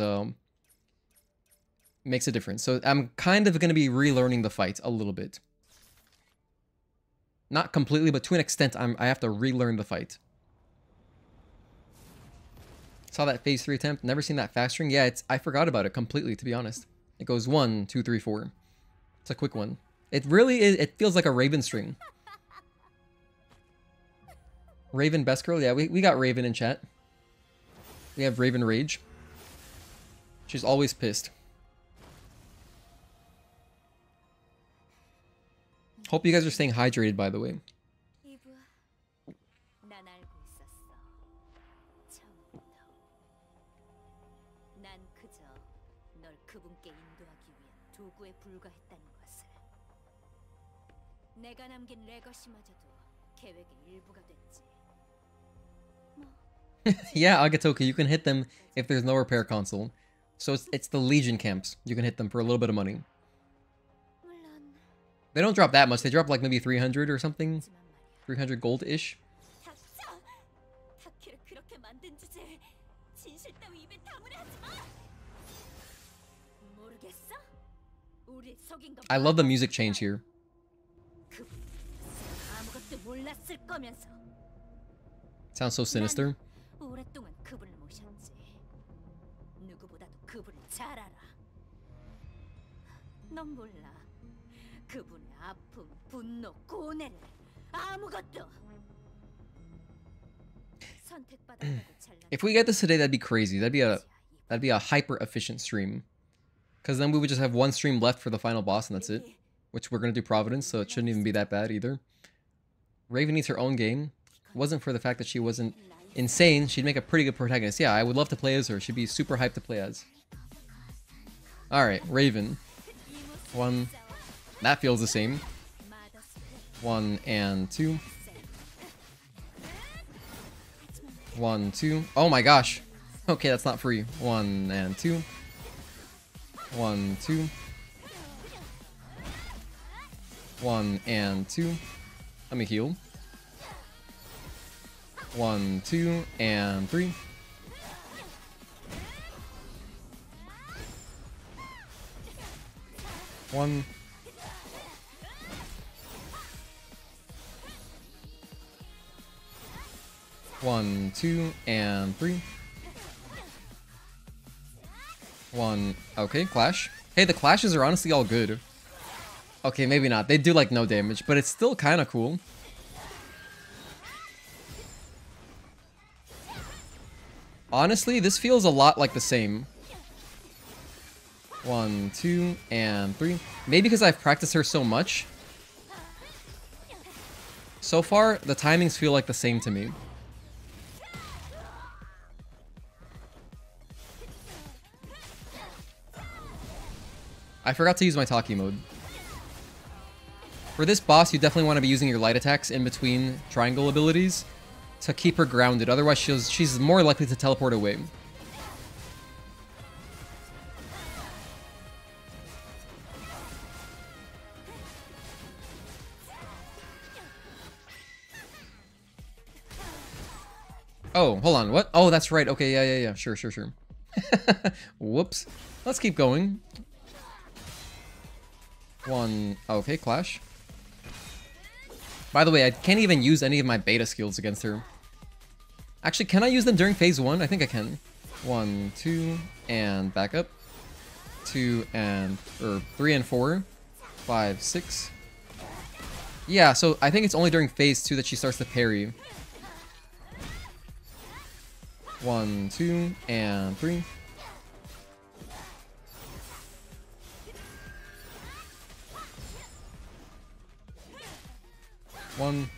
makes a difference. So I'm kind of going to be relearning the fight a little bit. Not completely, but to an extent, I have to relearn the fight. Saw that phase 3 attempt. Never seen that fast string. Yeah, I forgot about it completely, to be honest. It goes 1, 2, 3, 4. It's a quick one. It really is. It feels like a Raven string. Raven best girl. Yeah, we got Raven in chat. We have Raven Rage. She's always pissed. Hope you guys are staying hydrated, by the way. 이브야, 난 알고 있었어. 처음부터. 난 그저 널 그분께 인도하기 위한 도구에 불과했다는 것을. 내가 남긴 레거시마저도 계획의 일부가 됐지. Yeah, Agatoka, you can hit them if there's no repair console. So it's the Legion camps. You can hit them for a little bit of money. 물론 They don't drop that much. They drop like maybe 300 or something. 300 gold-ish. 닥쳐! 타키를 그렇게 만든 주제에 진실 따위 입에 다물어 하지 마! 모르겠어? 우리 속인 거 I love the music change here. 그분 아무것도 몰랐을 거면서 Sounds so sinister. 오랫동안 그분을 모셨지. 누구보다도 그분을 잘 알아. 넌 몰라. 그분의 아픔, 분노, 고뇌를 아무것도. 선택받았다고 잘난. If we get this today, that'd be crazy. That'd be a hyper efficient stream. Because then we would just have one stream left for the final boss and that's it. Which we're gonna do Providence, so it shouldn't even be that bad either. Raven needs her own game. It wasn't for the fact that she wasn't insane, she'd make a pretty good protagonist. Yeah, I would love to play as her. She'd be super hyped to play as. Alright, Raven. 1. That feels the same. 1 and 2. 1, 2. Oh my gosh. Okay, that's not free. 1 and 2. 1, 2. 1 and 2. Let me heal. 1, 2, and 3. 1. 1, 2, and 3. 1. Okay, clash. Hey, the clashes are honestly all good. Okay, maybe not. They do like no damage, but it's still kind of cool. Honestly, this feels a lot like the same. 1, 2, and 3. Maybe because I've practiced her so much. So far, the timings feel like the same to me. I forgot to use my Taki mode. For this boss, you definitely want to be using your light attacks in between triangle abilities to keep her grounded. Otherwise, she's more likely to teleport away. Oh, hold on. What? Oh, that's right. Okay, yeah. Sure. Whoops. Let's keep going. 1. Okay, clash. By the way, I can't even use any of my beta skills against her. Actually, can I use them during phase 1? I think I can. 1, 2, and back up. 2 and... or 3 and 4. 5, 6. Yeah, so I think it's only during phase 2 that she starts to parry. 1, 2, and 3. One,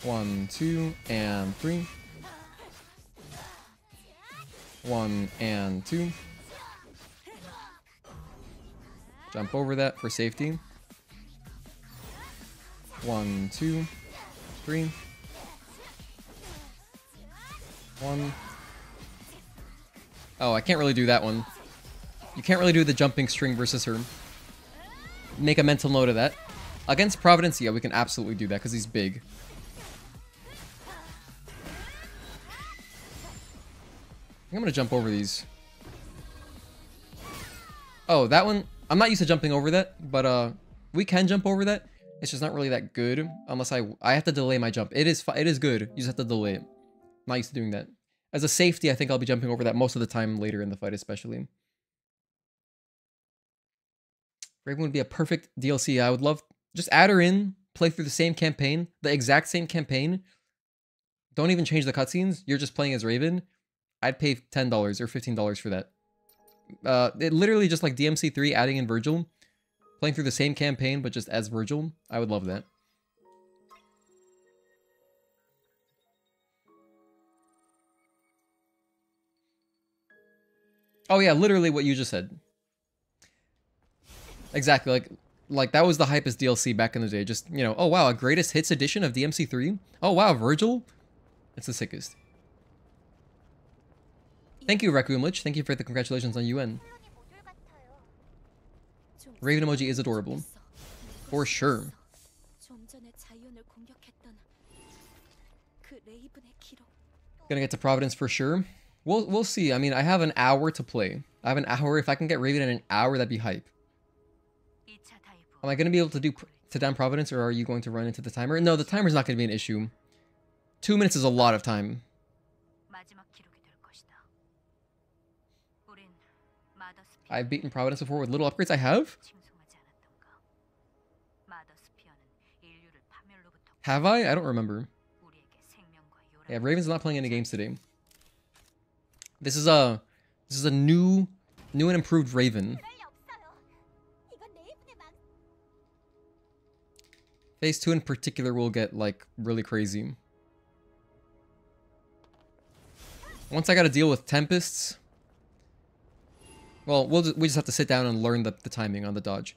1, 2, and 3. 1 and 2. Jump over that for safety. 1, 2, 3. 1. Oh, I can't really do that one. You can't really do the jumping string versus her. Make a mental note of that. Against Providence, yeah, we can absolutely do that because he's big. I'm gonna jump over these. Oh, that one. I'm not used to jumping over that, but we can jump over that. It's just not really that good unless I have to delay my jump. It is good. You just have to delay it. I'm not used to doing that. As a safety, I think I'll be jumping over that most of the time later in the fight, especially. Raven would be a perfect DLC. I would love just add her in, play through the same campaign, the exact same campaign. Don't even change the cutscenes. You're just playing as Raven. I'd pay $10 or $15 for that. It literally just like DMC3 adding in Virgil, playing through the same campaign but just as Virgil. I would love that. Oh yeah, literally what you just said. Exactly, like that was the hypest DLC back in the day. Just, you know, oh wow, a greatest hits edition of DMC3. Oh wow, Virgil. It's the sickest. Thank you, Requiem Lich. Thank you for the congratulations on UN. Raven emoji is adorable. For sure. Gonna get to Providence for sure. We'll see. I mean, I have an hour to play. I have an hour. If I can get Raven in an hour, that'd be hype. Am I gonna be able to do to down Providence, or are you going to run into the timer? No, the timer's not gonna be an issue. 2 minutes is a lot of time. I've beaten Providence before with little upgrades. I have? Have I? I don't remember. Yeah, Raven's not playing any games today. This is a new and improved Raven. Phase 2 in particular will get like really crazy. Once I gotta deal with Tempests. Well, we just have to sit down and learn the timing on the dodge.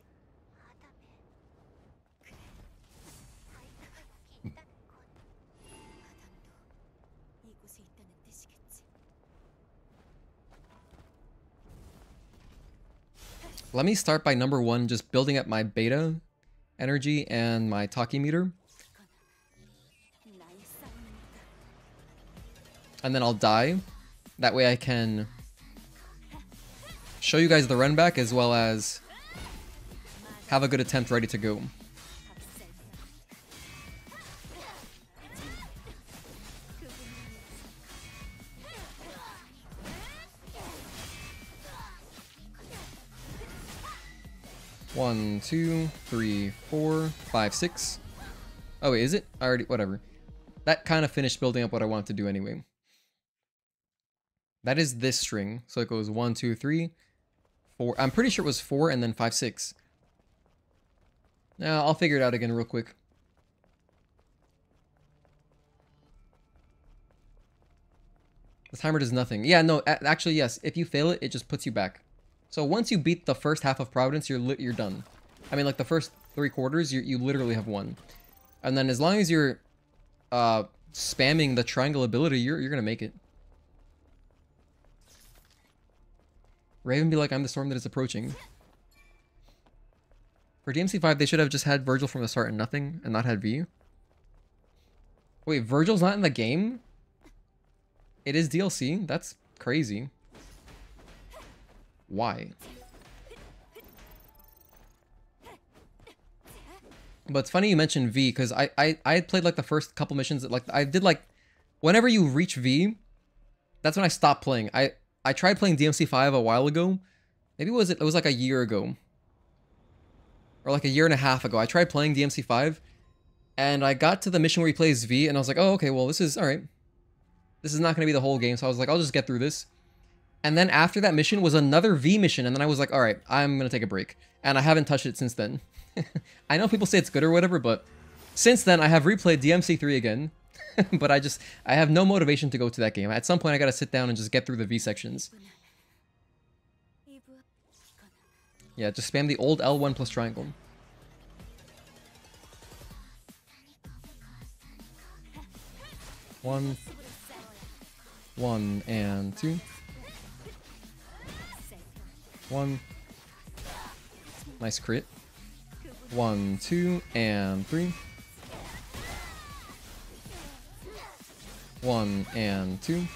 Let me start by number 1, just building up my beta energy and my Taki meter. And then I'll die. That way I can show you guys the run back as well as have a good attempt ready to go. One, 2, 3, 4, 5, 6. Oh wait, is it? I already, whatever. That kind of finished building up what I wanted to do anyway. That is this string. So it goes 1, 2, 3, 4. I'm pretty sure it was 4 and then 5, 6. Now I'll figure it out again real quick. The timer does nothing. Yeah, no, actually, yes. If you fail it, it just puts you back. So once you beat the first half of Providence, you're done. I mean, like the first 3 quarters, you literally have won. And then as long as you're spamming the triangle ability, you're gonna make it. Raven be like, I'm the storm that is approaching. For DMC5, they should have just had Virgil from the start and nothing, and not had V. Wait, Virgil's not in the game? It is DLC? That's crazy. Why? But it's funny you mentioned V, because I had played like the first couple missions that, like, I did like whenever you reach V, that's when I stopped playing. I tried playing DMC5 a while ago. Maybe it was like a year ago. Or like a year and a half ago. I tried playing DMC5 and I got to the mission where he plays V and I was like, oh, okay, well, this is alright. This is not going to be the whole game, so I was like, I'll just get through this. And then after that mission was another V mission, and then I was like, alright, I'm going to take a break. And I haven't touched it since then. I know people say it's good or whatever, but since then I have replayed DMC3 again. But I have no motivation to go to that game. At some point I gotta sit down and just get through the V sections. Yeah, just spam the old L1 plus triangle. One and two. One. Nice crit. 1, 2, and 3. 1 and 2.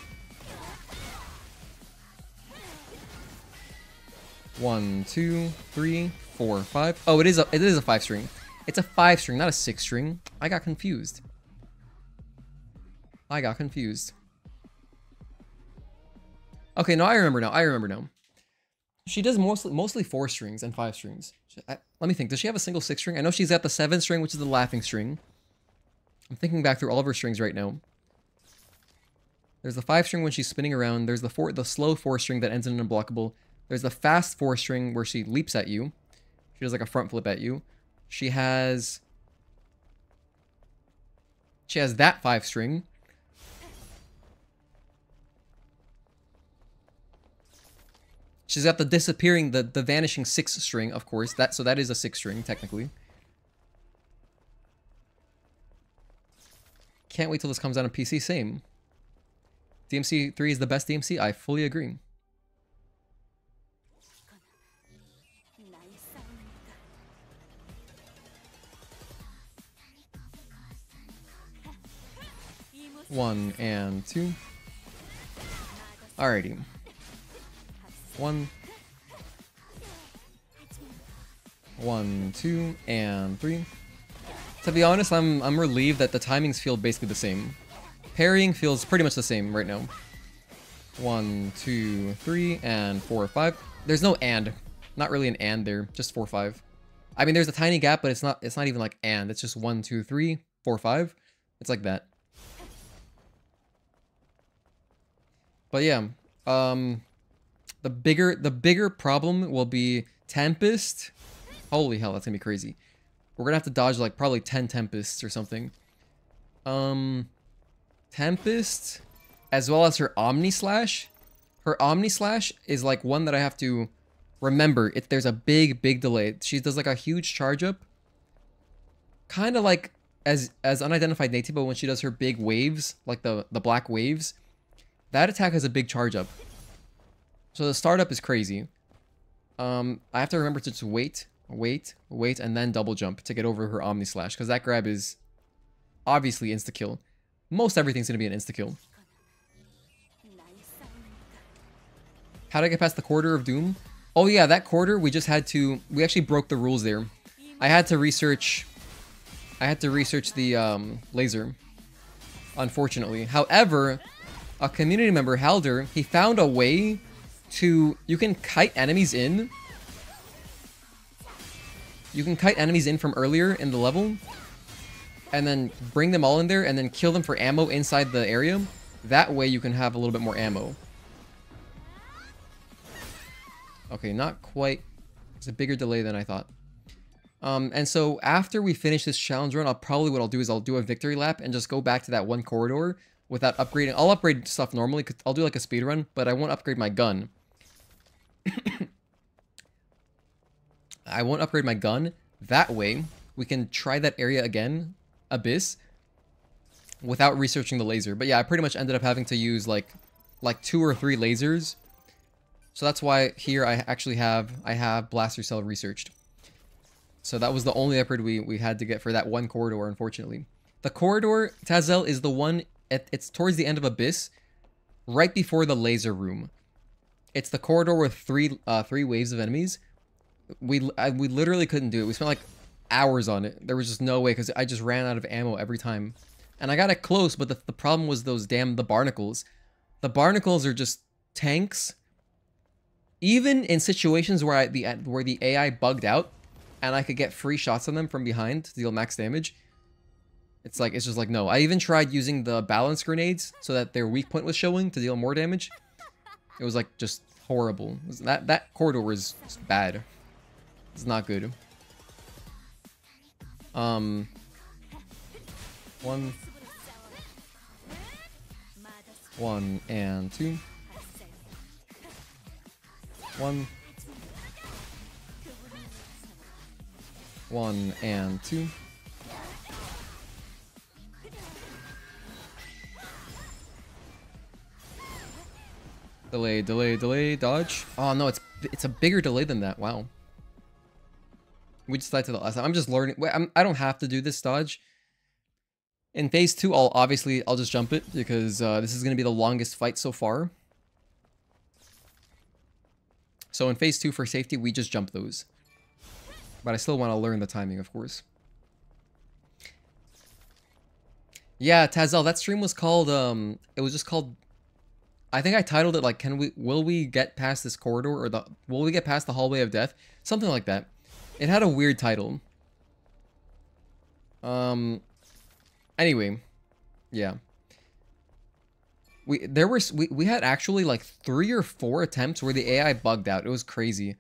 1, 2, 3, 4, 5. Oh, it is a 5-string. It's a 5-string, not a 6-string. I got confused. Okay, no, I remember now. She does mostly 4 strings and 5 strings. Let me think. Does she have a single 6-string? I know she's got the 7 string, which is the laughing string. I'm thinking back through all of her strings right now. There's the 5 string when she's spinning around. There's the slow 4 string that ends in an unblockable. There's the fast 4 string where she leaps at you. She does like a front flip at you. She has that 5 string. She's got the disappearing, the vanishing 6 string, of course. So that is a 6 string, technically. Can't wait till this comes out on PC. Same. DMC3 is the best DMC. I fully agree. One and 2. Alrighty. 1, 2, and 3. To be honest, I'm relieved that the timings feel basically the same. Parrying feels pretty much the same right now. 1, 2, 3, and 4, 5. There's no and. Not really an and there. Just 4, 5. I mean, there's a tiny gap, but it's not even like and. It's just 1, 2, 3, 4, 5. It's like that. But yeah, the bigger problem will be Tempest. Holy hell, that's gonna be crazy. We're gonna have to dodge like probably 10 Tempests or something. Tempest, as well as her Omni Slash. Her Omni Slash is like one that I have to remember. There's a big delay. She does like a huge charge up. Kind of like as Unidentified Naytiba when she does her big waves, like the black waves. That attack has a big charge up. So the startup is crazy. I have to remember to just wait, and then double jump to get over her Omni Slash, because that grab is obviously insta-kill. Most everything's going to be an insta-kill. How did I get past the Corridor of Doom? Oh yeah, that corridor, we actually broke the rules there. I had to research the laser, unfortunately. However, a community member, Halder, he found a way to, you can kite enemies in. You can kite enemies in from earlier in the level, and then bring them all in there, and then kill them for ammo inside the area. That way you can have a little bit more ammo. Okay, not quite. It's a bigger delay than I thought. And so after we finish this challenge run, what I'll do is I'll do a victory lap and just go back to that one corridor without upgrading. I'll upgrade stuff normally, because I'll do like a speed run, but I won't upgrade my gun. I won't upgrade my gun. That way, we can try that area again, Abyss, without researching the laser. But yeah, I pretty much ended up having to use like 2 or 3 lasers. So that's why here I actually have Blaster Cell researched. So that was the only upgrade we had to get for that one corridor, unfortunately. The corridor, Tazel, is the one, it's towards the end of Abyss, right before the laser room. It's the corridor with three waves of enemies. We literally couldn't do it. We spent like hours on it. There was just no way because I just ran out of ammo every time. And I got it close, but the problem was the barnacles. The barnacles are just tanks. Even in situations where where the AI bugged out and I could get free shots on them from behind to deal max damage, it's just like no. I even tried using the balance grenades so that their weak point was showing to deal more damage. It was like just horrible. That corridor was bad. It's not good. One, 1 and 2. 1 and 2. Delay, delay, delay, dodge. Oh no, it's a bigger delay than that. Wow. We just died to the last time. I'm just learning. Wait, I don't have to do this dodge. In phase 2, I'll just jump it because this is going to be the longest fight so far. So in phase 2 for safety, we just jump those. But I still want to learn the timing, of course. Yeah, Tazel, that stream was called, it was just called, I think I titled it like, will we get past this corridor, or will we get past the hallway of death? Something like that. It had a weird title. Anyway, yeah. We had actually like 3 or 4 attempts where the AI bugged out. It was crazy.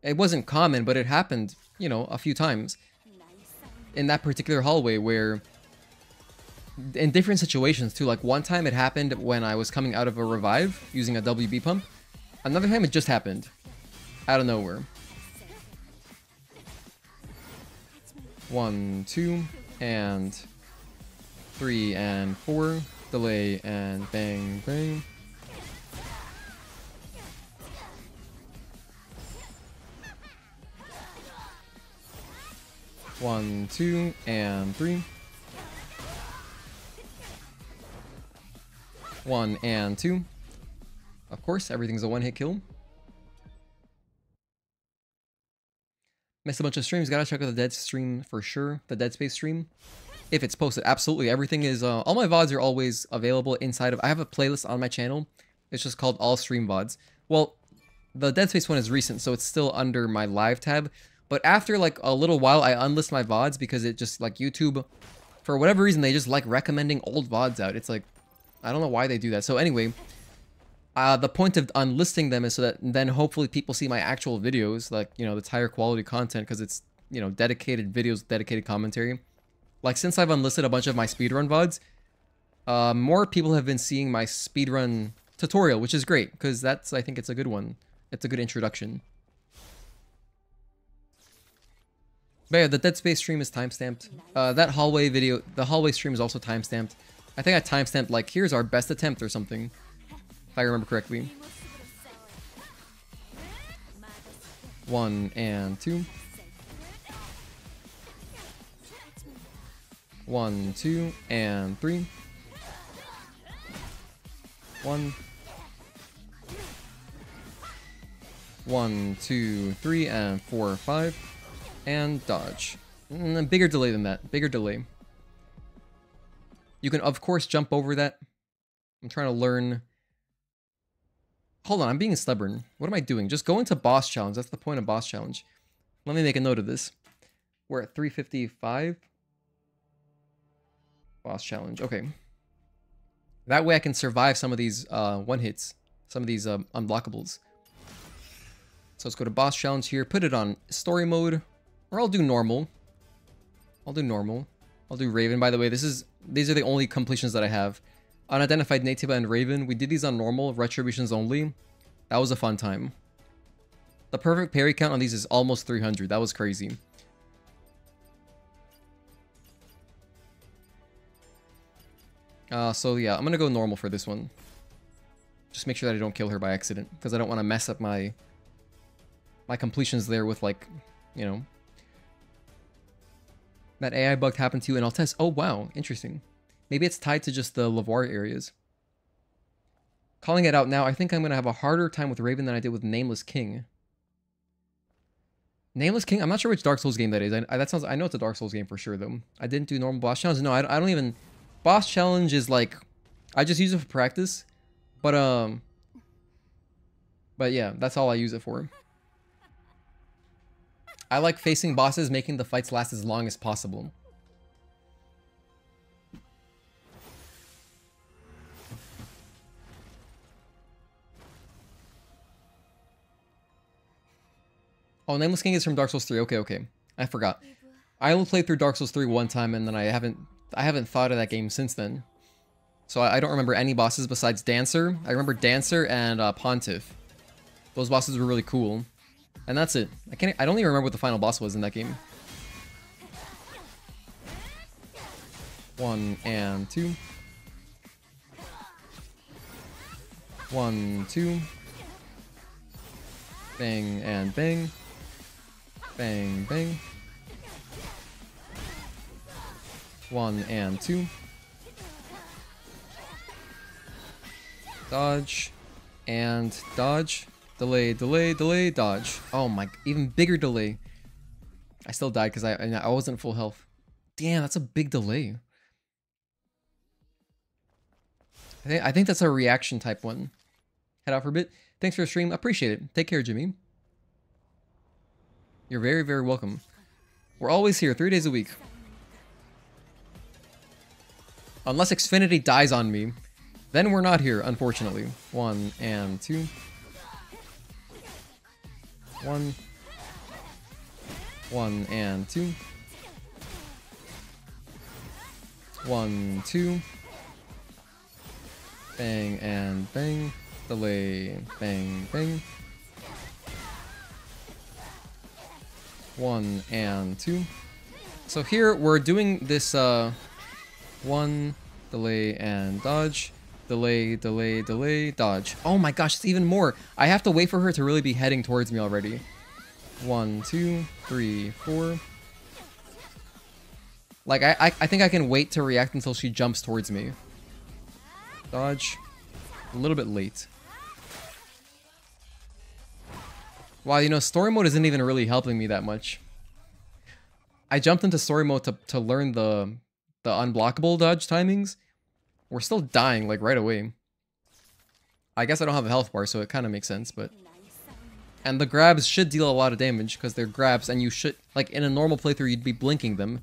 It wasn't common, but it happened, you know, a few times in that particular hallway where in different situations too. Like one time it happened when I was coming out of a revive using a WB pump. Another time it just happened out of nowhere. 1, 2, and 3 and 4. Delay and bang, bang. One, 2, and 3. 1 and 2. Of course, everything's a one-hit kill. Missed a bunch of streams. Gotta check out the Dead stream for sure. The Dead Space stream. If it's posted, absolutely. Everything is, all my VODs are always available inside of, I have a playlist on my channel. It's just called All Stream VODs. Well, the Dead Space one is recent, so it's still under my live tab. But after like a little while, I unlist my VODs because it just, like YouTube, for whatever reason, they just like recommending old VODs out. It's like, I don't know why they do that. So anyway, the point of unlisting them is so that then hopefully people see my actual videos, like, you know, the higher quality content, because it's, you know, dedicated videos, dedicated commentary. Like, since I've unlisted a bunch of my speedrun VODs, more people have been seeing my speedrun tutorial, which is great, because that's, I think it's a good one. It's a good introduction. But yeah, the Dead Space stream is timestamped. That hallway video, the hallway stream is also timestamped. I think I timestamped, like, here's our best attempt or something, if I remember correctly. 1 and 2. 1, 2, and 3. 1. 1, 2, 3, and 4, 5. And dodge. Bigger delay than that. Bigger delay. You can, of course, jump over that. I'm trying to learn. Hold on, I'm being stubborn. What am I doing? Just go into boss challenge. That's the point of boss challenge. Let me make a note of this. We're at 355. Boss challenge. Okay. That way I can survive some of these one-hits. Some of these unblockables. So let's go to boss challenge here. Put it on story mode. Or I'll do normal. I'll do normal. I'll do Raven. By the way, these are the only completions that I have. Unidentified, Naytiba, and Raven. We did these on normal. Retributions only. That was a fun time. The perfect parry count on these is almost 300. That was crazy. So yeah, I'm gonna go normal for this one. Just make sure that I don't kill her by accident, because I don't want to mess up my completions there with, like, you know. That AI bug happened to you, and I'll test. Oh wow, interesting. Maybe it's tied to just the Lavoir areas. Calling it out now, I think I'm gonna have a harder time with Raven than I did with Nameless King. Nameless King. I'm not sure which Dark Souls game that is. I know it's a Dark Souls game for sure though. I didn't do normal boss challenges. No, I don't even. Boss challenge is like, I just use it for practice. But yeah, that's all I use it for. I like facing bosses, making the fights last as long as possible. Oh, Nameless King is from Dark Souls 3. Okay. I forgot. I only played through Dark Souls 3 one time, and then I haven't thought of that game since then. So I don't remember any bosses besides Dancer. I remember Dancer and Pontiff. Those bosses were really cool. And that's it. I don't even remember what the final boss was in that game. 1 and 2. 1, 2. Bang and bang. Bang, bang. 1 and 2. Dodge. And dodge. Delay, delay, delay, dodge. Oh my, even bigger delay. I still died because I wasn't full health. Damn, that's a big delay. I think that's a reaction type one. Head out for a bit. Thanks for the stream. Appreciate it. Take care, Jimmy. You're very, very welcome. We're always here, 3 days a week. Unless Xfinity dies on me, then we're not here, unfortunately. 1 and 2. 1. 1 and 2. 1, 2. Bang and bang. Delay. Bang, bang. 1 and 2. So here we're doing this 1, delay and dodge. Delay, delay, delay, dodge. Oh my gosh, it's even more. I have to wait for her to really be heading towards me already. 1, 2, 3, 4. Like, I think I can wait to react until she jumps towards me. Dodge. A little bit late. Wow, you know, story mode isn't even really helping me that much. I jumped into story mode to learn the unblockable dodge timings. We're still dying, like, right away. I guess I don't have a health bar, so it kind of makes sense, but... And the grabs should deal a lot of damage, because they're grabs, and you should... Like, in a normal playthrough, you'd be blinking them.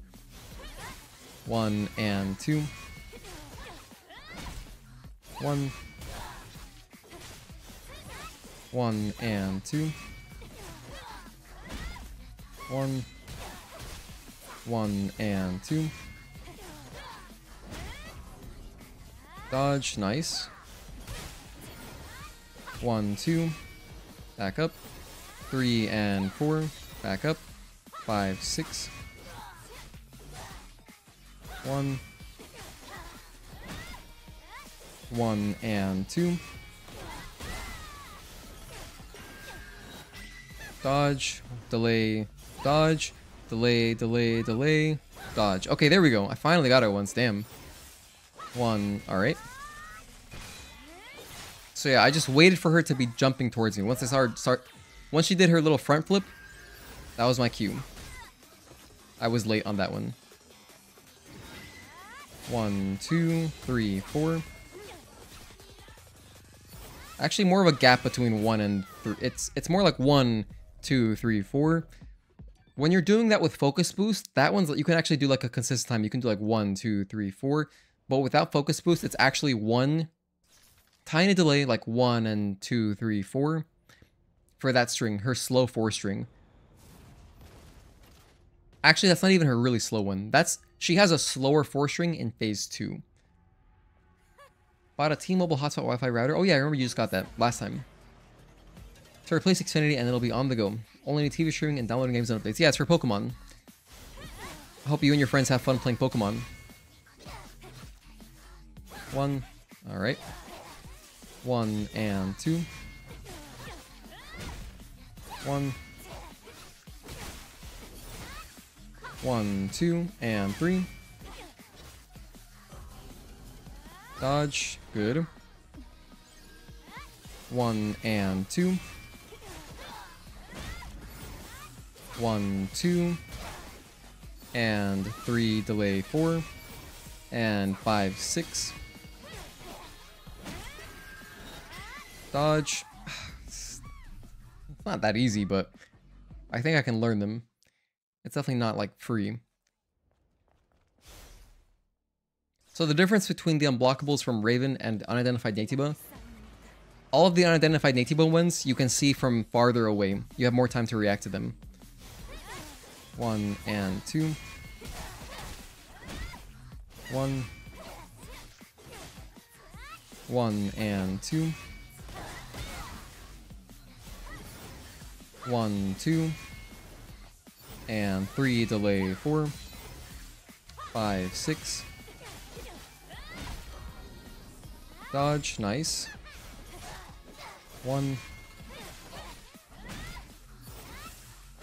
1 and 2. 1. 1 and 2. 1. 1 and 2. Dodge, nice. 1, 2. Back up. 3 and 4. Back up. 5, 6. 1. 1 and 2. Dodge, delay, dodge, delay, delay, delay, dodge. Okay, there we go. I finally got it once, damn. 1, alright. So yeah, I just waited for her to be jumping towards me. Once once she did her little front flip, that was my cue. I was late on that one. 1, 2, 3, 4. Actually, more of a gap between 1 and 3. It's more like 1, 2, 3, 4. When you're doing that with focus boost, that one's you can actually do like a consistent time. You can do like 1, 2, 3, 4. But without focus boost, it's actually 1 tiny delay, like 1 and 2, 3, 4 for that string, her slow 4 string. Actually, that's not even her really slow one. She has a slower 4 string in phase 2. Bought a T-Mobile hotspot Wi-Fi router. Oh yeah, I remember you just got that last time. To replace Xfinity and it'll be on the go. Only need TV streaming and downloading games and updates. Yeah, it's for Pokemon. I hope you and your friends have fun playing Pokemon. 1. Alright. 1 and 2. 1. 1, 2, and 3. Dodge. Good. 1 and 2. 1, 2, and 3, delay 4, and 5, 6. Dodge. It's not that easy, but I think I can learn them. It's definitely not like free. So the difference between the unblockables from Raven and Unidentified Naytiba, all of the Unidentified Naytiba ones you can see from farther away. You have more time to react to them. 1 and 2. 1. 1 and 2. 1, 2. And 3, delay 4. 5, 6. Dodge, nice. 1.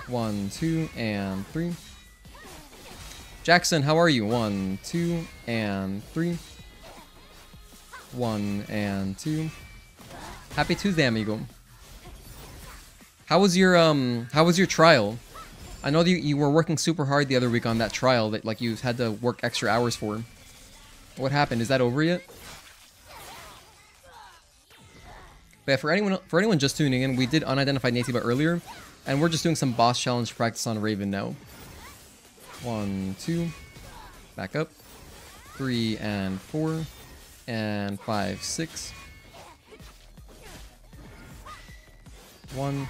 1, 2, and 3. Jackson, how are you? 1, 2, and 3. 1 and 2. Happy Tuesday, amigo. How was your trial? I know that you were working super hard the other week on that trial that like you had to work extra hours for. What happened? Is that over yet? But yeah, for anyone just tuning in, we did Unidentified Naytiba earlier, and we're just doing some boss challenge practice on Raven now. 1, 2, back up, 3 and 4, and 5, 6. 1.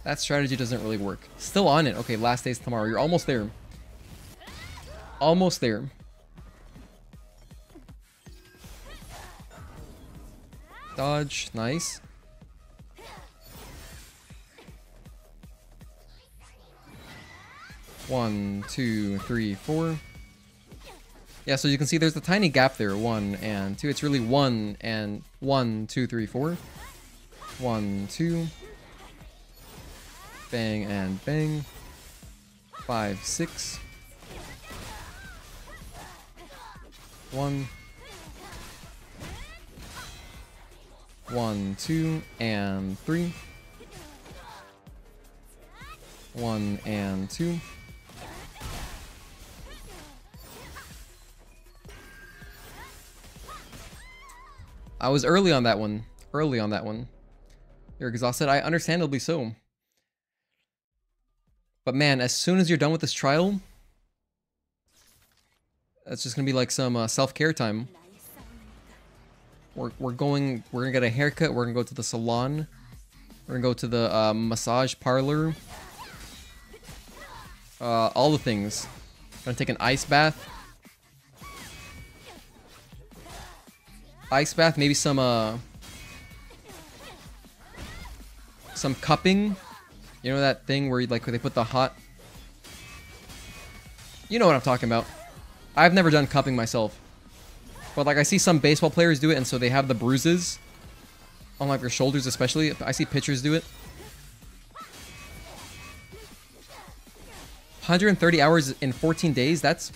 That strategy doesn't really work. Still on it. Okay, last day's tomorrow. You're almost there. Almost there. Dodge, nice. One, 2, 3, 4. Yeah, so you can see there's a tiny gap there. 1 and 2. It's really 1 and 1, 2, 3, 4. 1, 2. Bang and bang. 5, 6. 1. 1, 2, and 3. 1 and 2. I was early on that one. Early on that one. You're exhausted. I understandably so. But man, as soon as you're done with this trial, that's just gonna be like some self-care time. We're gonna get a haircut. We're gonna go to the salon. We're gonna go to the massage parlor. All the things. Gonna take an ice bath. Ice bath, maybe some cupping. You know that thing where like where they put the hot. You know what I'm talking about. I've never done cupping myself. But like I see some baseball players do it, and so they have the bruises on like their shoulders especially. I see pitchers do it. 130 hours in 14 days, that's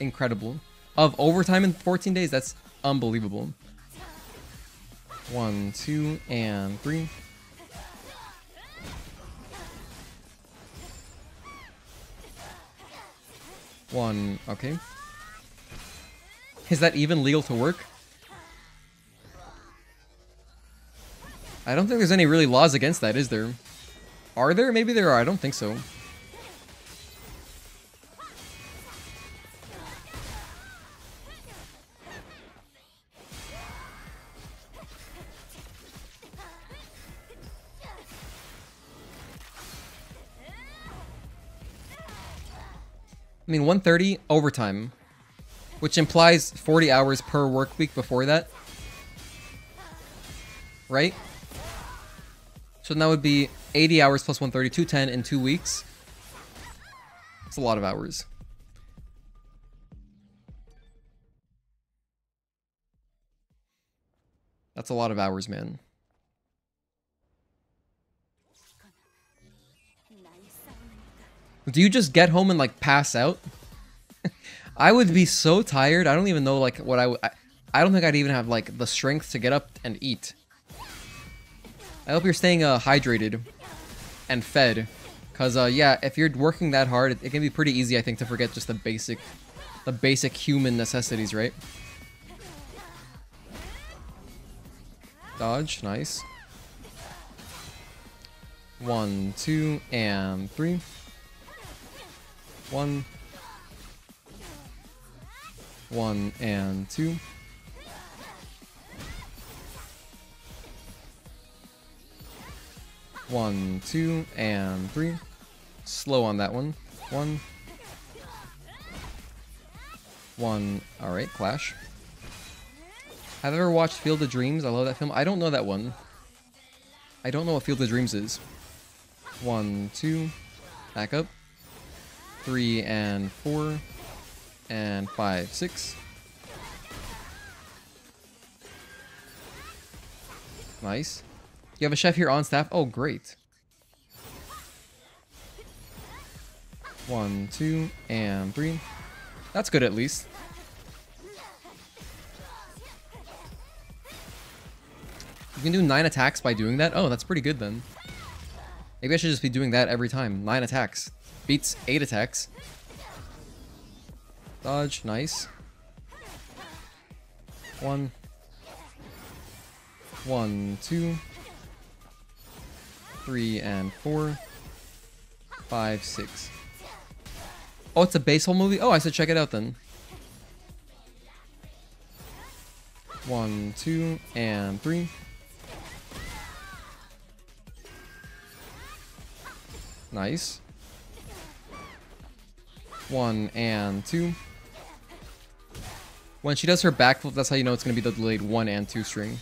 incredible. Of overtime in 14 days, that's unbelievable. 1, 2, and 3. One, okay. Is that even legal to work? I don't think there's any really laws against that, is there? Are there? Maybe there are. I don't think so. I mean, 130 overtime, which implies 40 hours per work week before that, right? So that would be 80 hours plus 130, 210 in 2 weeks. It's a lot of hours. That's a lot of hours, man. Do you just get home and like pass out? I would be so tired. I don't even know like what I don't think I'd even have like the strength to get up and eat. I hope you're staying hydrated. and fed. Cause yeah, if you're working that hard, it can be pretty easy, I think, to forget just the basic human necessities, right? Dodge, nice. 1, 2, and 3. 1. 1 and 2. 1, 2, and 3. Slow on that one. 1. 1. Alright, clash. Have you ever watched Field of Dreams? I love that film. I don't know that one. I don't know what Field of Dreams is. 1, 2. Back up. 3 and 4. And 5, 6. Nice. You have a chef here on staff? Oh, great. 1, 2, and 3. That's good at least. You can do 9 attacks by doing that? Oh, that's pretty good then. Maybe I should just be doing that every time. 9 attacks. Beats 8 attacks. Dodge, nice. 1. 1, 2. 3 and 4. 5, 6. Oh, it's a baseball movie? Oh, I should check it out then. 1, 2, and 3. Nice. 1 and 2. When she does her backflip, that's how you know it's going to be the delayed 1 and 2 string.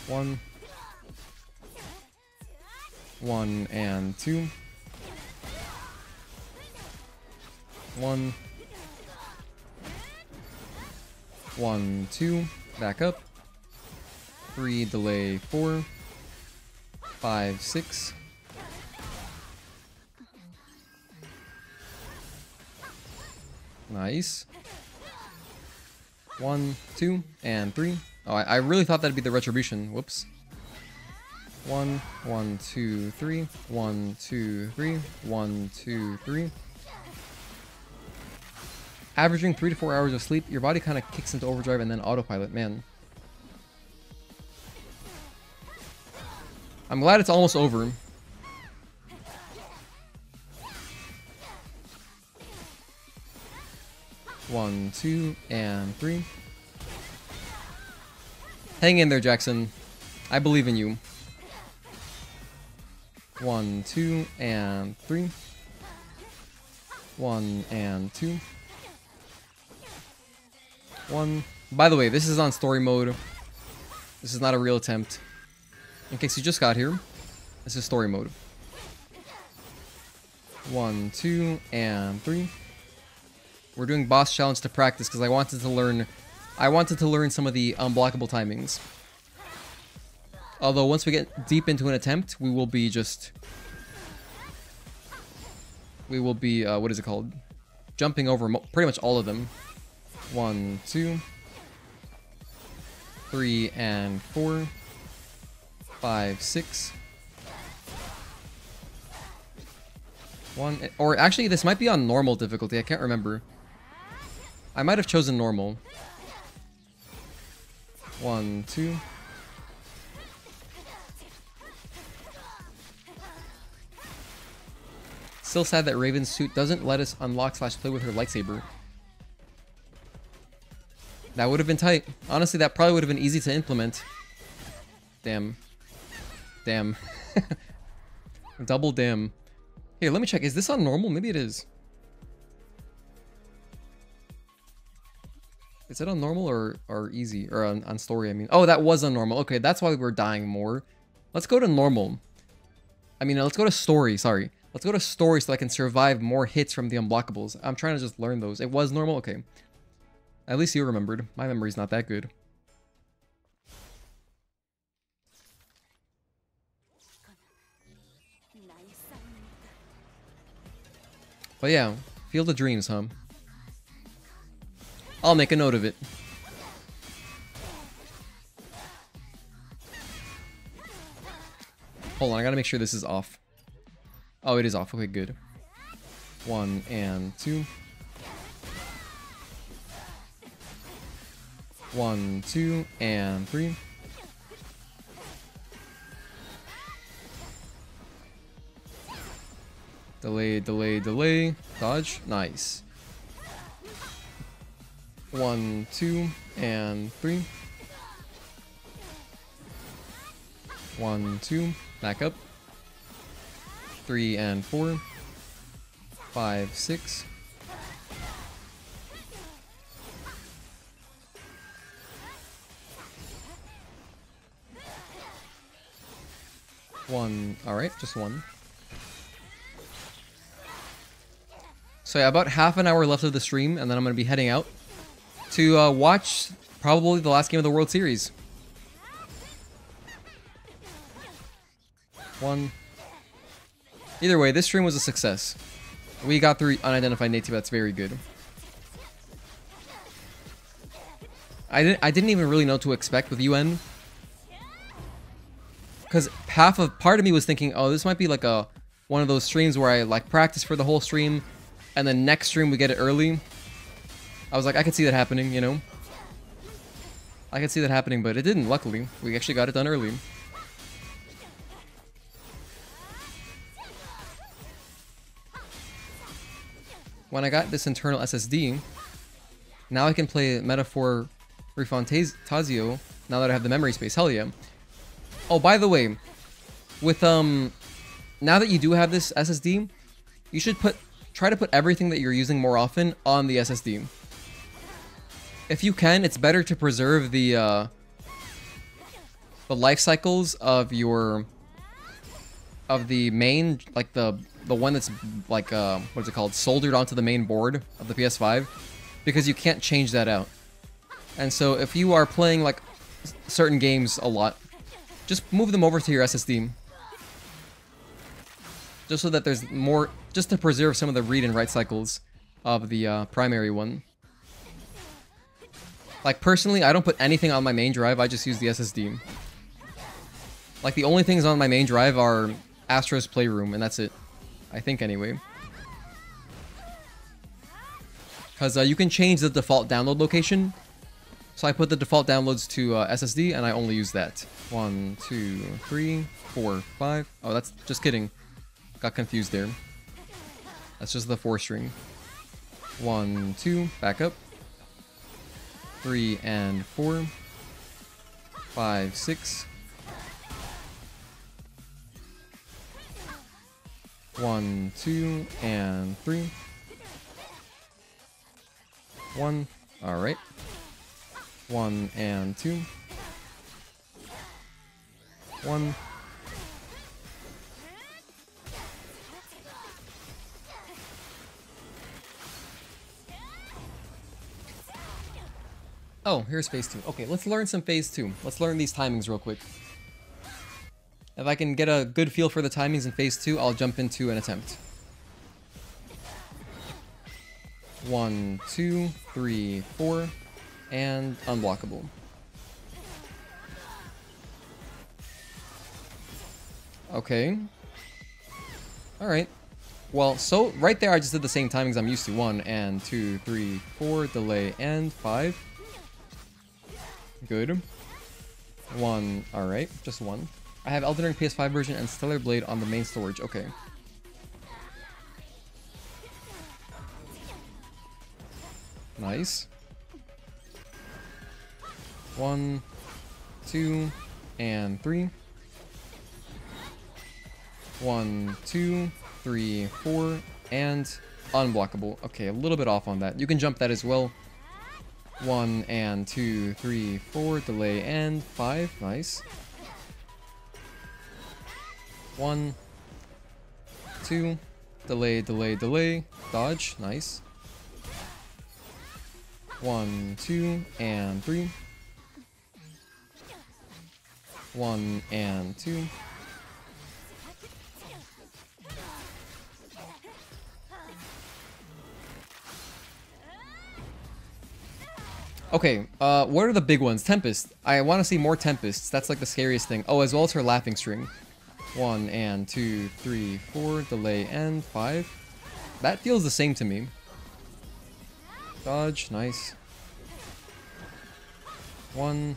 1. 1 and 2. 1. 1, 2. Back up. 3, delay 4. 5, 6. Nice. 1, 2, and 3. Oh, I really thought that'd be the retribution. Whoops. 1, 1, 2, 3. 1, 2, 3. 1, 2, 3. Averaging 3 to 4 hours of sleep, your body kind of kicks into overdrive and then autopilot. Man. I'm glad it's almost over. One, 2, and 3. Hang in there, Jackson. I believe in you. 1, 2, and 3. 1 and 2. 1. By the way, this is on story mode. This is not a real attempt. In case you just got here, this is story mode. 1, 2, and 3. We're doing boss challenge to practice because I wanted to learn some of the unblockable timings. Although once we get deep into an attempt, we will be what is it called? Jumping over pretty much all of them. 1, 2, 3, and 4. 5, 6. 1, or actually this might be on normal difficulty, I can't remember. I might have chosen normal. 1, 2. Still sad that Raven's suit doesn't let us unlock / play with her lightsaber. That would have been tight. Honestly, that probably would have been easy to implement. Damn. Damn. Double damn. Here, let me check. Is this on normal? Maybe it is. Is it on normal or easy? Or on story, I mean. Oh, that was on normal. Okay, that's why we were dying more. Let's go to normal. I mean, let's go to story, sorry. Let's go to story so I can survive more hits from the unblockables. I'm trying to just learn those. It was normal? Okay. At least you remembered. My memory's not that good. But yeah, Field of Dreams, huh? I'll make a note of it. Hold on, I gotta make sure this is off. Oh, it is off. Okay, good. 1 and 2. 1, 2, and 3. Delay, delay, delay. Dodge. Nice. 1, 2, and 3. 1, 2. Back up. 3 and 4. 5, 6. 1. Alright, just 1. So yeah, about half an hour left of the stream, and then I'm going to be heading out to watch probably the last game of the World Series. 1. Either way, this stream was a success. We got through Unidentified Naytiba, that's very good. I didn't even really know what to expect with UN. Because part of me was thinking, oh, this might be like one of those streams where I like practice for the whole stream, and then next stream we get it early. I was like, I could see that happening, you know? I could see that happening, but it didn't, luckily. We actually got it done early. When I got this internal SSD, now I can play Metaphor Refantasio now that I have the memory space. Hell yeah. Oh, by the way, with now that you do have this SSD, you should try to put everything that you're using more often on the SSD. If you can, it's better to preserve the life cycles of the main, like the one that's like what's it called, soldered onto the main board of the PS5, because you can't change that out. And so if you are playing like certain games a lot, just move them over to your SSD. Just so that there's more, just to preserve some of the read and write cycles of the primary one. Like personally, I don't put anything on my main drive, I just use the SSD. Like the only things on my main drive are Astro's Playroom, and that's it. I think anyway. Because you can change the default download location. So I put the default downloads to SSD, and I only use that. 1, 2, 3, 4, 5. Oh, that's just kidding. Got confused there. That's just the 4 string. 1, 2, back up. 3 and 4. 5, 6. 1, 2, and 3. 1. Alright. 1 and 2. 1. Oh, here's phase 2. Okay, let's learn some phase 2. Let's learn these timings real quick. If I can get a good feel for the timings in phase 2, I'll jump into an attempt. 1, 2, 3, 4, and unblockable. Okay. Alright. Well, so right there I just did the same timings I'm used to. 1 and 2, 3, 4, delay, and 5. Good. 1, alright, just 1. I have Elden Ring PS5 version and Stellar Blade on the main storage. Okay. Nice. 1, 2, and 3. 1, 2, 3, 4, and unblockable. Okay, a little bit off on that. You can jump that as well. 1 and 2, 3, 4, delay, and 5. Nice. 1, 2, delay, delay, delay, dodge. Nice. 1, 2, and 3. 1 and 2. Okay, what are the big ones? Tempest. I want to see more Tempests. That's like the scariest thing. Oh, as well as her laughing string. 1 and 2, 3, 4, delay and 5. That feels the same to me. Dodge, nice. 1,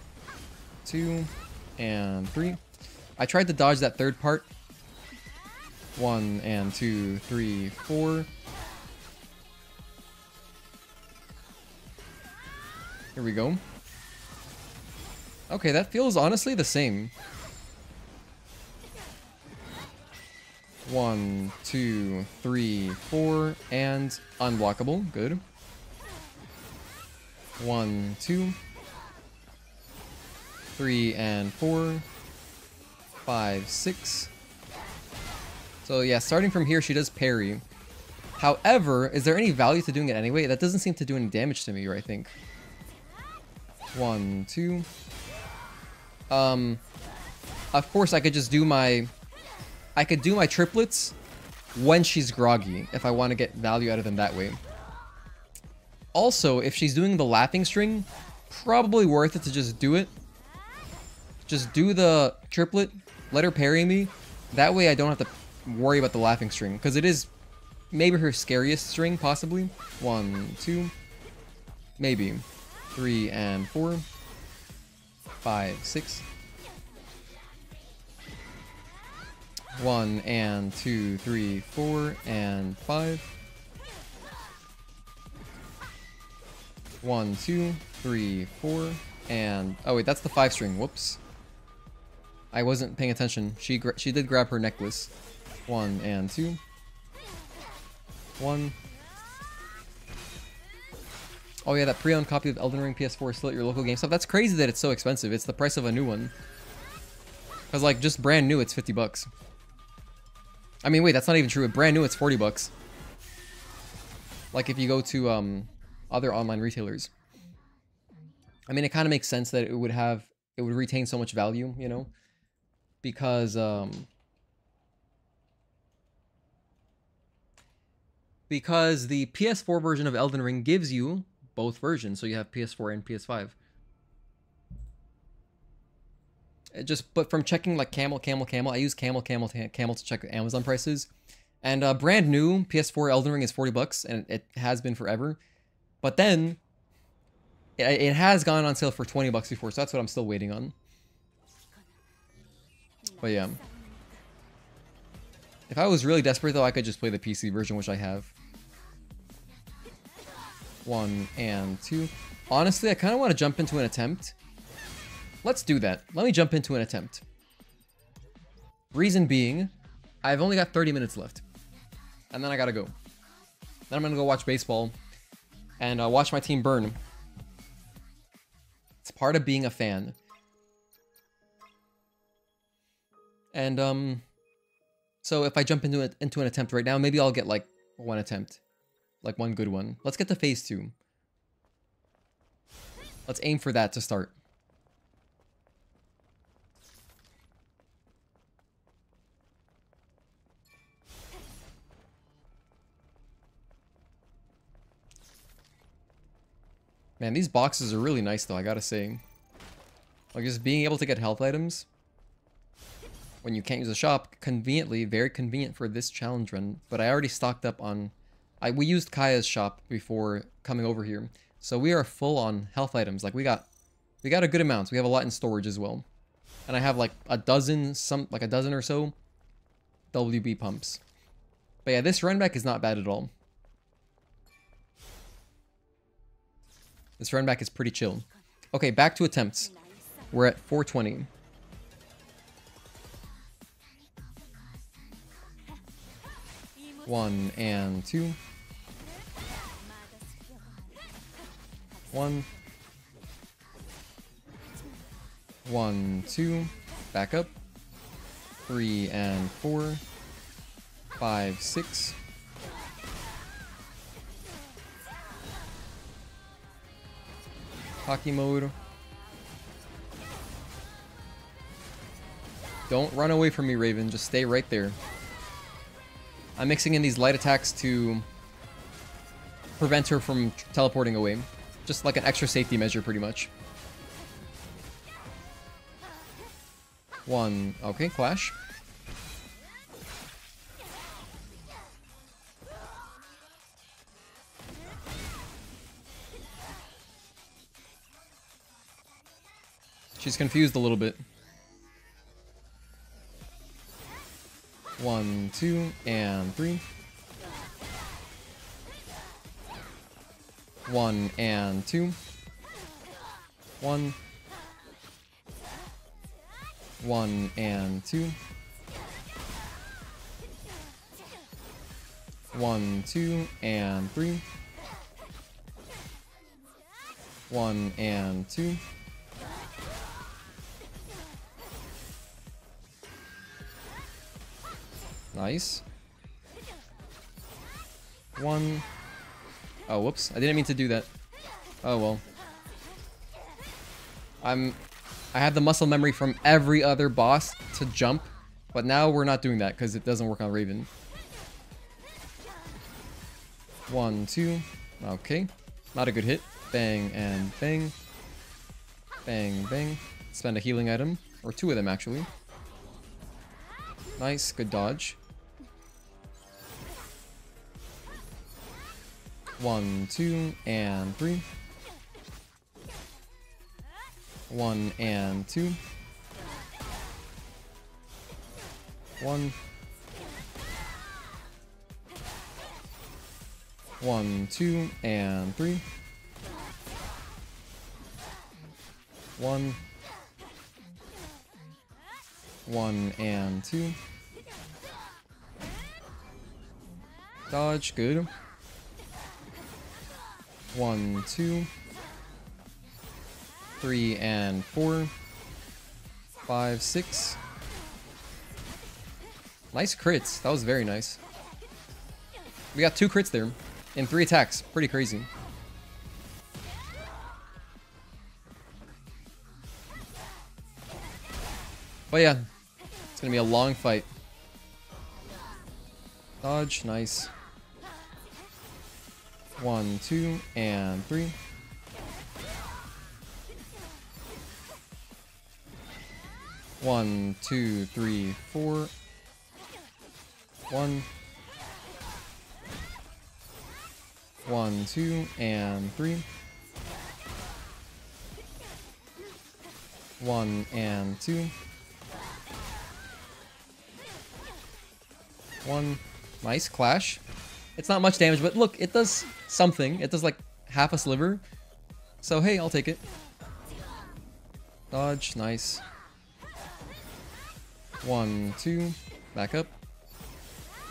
2, and 3. I tried to dodge that third part. 1 and 2, 3, 4. Here we go. Okay, that feels honestly the same. 1, 2, 3, 4, and unblockable. Good. 1, 2, 3, and 4, 5, 6. So yeah, starting from here, she does parry. However, is there any value to doing it anyway? That doesn't seem to do any damage to me, I think. 1, 2. Of course, I could just do my... I could do my triplets when she's groggy, if I want to get value out of them that way. Also, if she's doing the laughing string, probably worth it to just do it. Just do the triplet, let her parry me. That way I don't have to worry about the laughing string, because it is maybe her scariest string, possibly. 1, 2, maybe 3 and 4, 5, 6. 1 and 2, 3, 4, and 5. 1, 2, 3, 4, and oh wait, that's the 5 string. Whoops, I wasn't paying attention. She did grab her necklace. 1 and 2. 1. Oh yeah, that pre-owned copy of Elden Ring PS4 is still at your local GameStop. That's crazy that it's so expensive. It's the price of a new one. Cause like just brand new, it's 50 bucks. I mean, wait, that's not even true. Brand new, it's 40 bucks. Like if you go to other online retailers. I mean, it kind of makes sense that it would retain so much value, you know, because the PS4 version of Elden Ring gives you both versions, so you have PS4 and PS5. But from checking like Camel, I use Camel to check Amazon prices, and brand new PS4 Elden Ring is 40 bucks, and it has been forever. But then it has gone on sale for 20 bucks before, so that's what I'm still waiting on. But yeah, if I was really desperate though, I could just play the PC version, which I have. 1 and 2. Honestly, I kind of want to jump into an attempt. Let's do that. Let me jump into an attempt. Reason being, I've only got 30 minutes left. And then I gotta go. Then I'm gonna go watch baseball. And watch my team burn. It's part of being a fan. And, so if I jump into an attempt right now, maybe I'll get like one attempt. Like one good one. Let's get to phase 2. Let's aim for that to start. Man, these boxes are really nice though, I gotta say. Like just being able to get health items when you can't use the shop, conveniently, very convenient for this challenge run. But I already stocked up on... we used Kaya's shop before coming over here. So we are full on health items. Like we got a good amount. We have a lot in storage as well. And I have like a dozen or so WB pumps. But yeah, this runback is not bad at all. This runback is pretty chill. Okay, back to attempts. We're at 420. One and 2. 1. 1, 2. Back up. 3 and 4. 5, 6. Hockey mode. Don't run away from me, Raven. Just stay right there. I'm mixing in these light attacks to prevent her from teleporting away. Just like an extra safety measure, pretty much. 1. Okay, clash. She's confused a little bit. 1, 2, and 3. 1 and 2. 1. 1 and 2. 1, 2, and 3. 1 and 2. Nice. 1. Oh, whoops. I didn't mean to do that. Oh, well. I have the muscle memory from every other boss to jump, but now we're not doing that because it doesn't work on Raven. 1, 2. Okay. Not a good hit. Bang and bang. Bang, bang. Spend a healing item. Or 2 of them, actually. Nice. Good dodge. 1, 2, and 3. 1 and 2. 1. 1, 2, and 3. 1. 1 and 2. Dodge, good. 1, 2. 3 and 4. 5, 6. Nice crits. That was very nice. We got 2 crits there in 3 attacks. Pretty crazy. But yeah, it's gonna be a long fight. Dodge, nice. 1, 2, and 3. 1, 2, 3, 4. 1. 1, 2, and 3. 1 and 2. 1. Nice clash. It's not much damage, but look, it does something. It does like half a sliver. So hey, I'll take it. Dodge, nice. 1, 2, back up.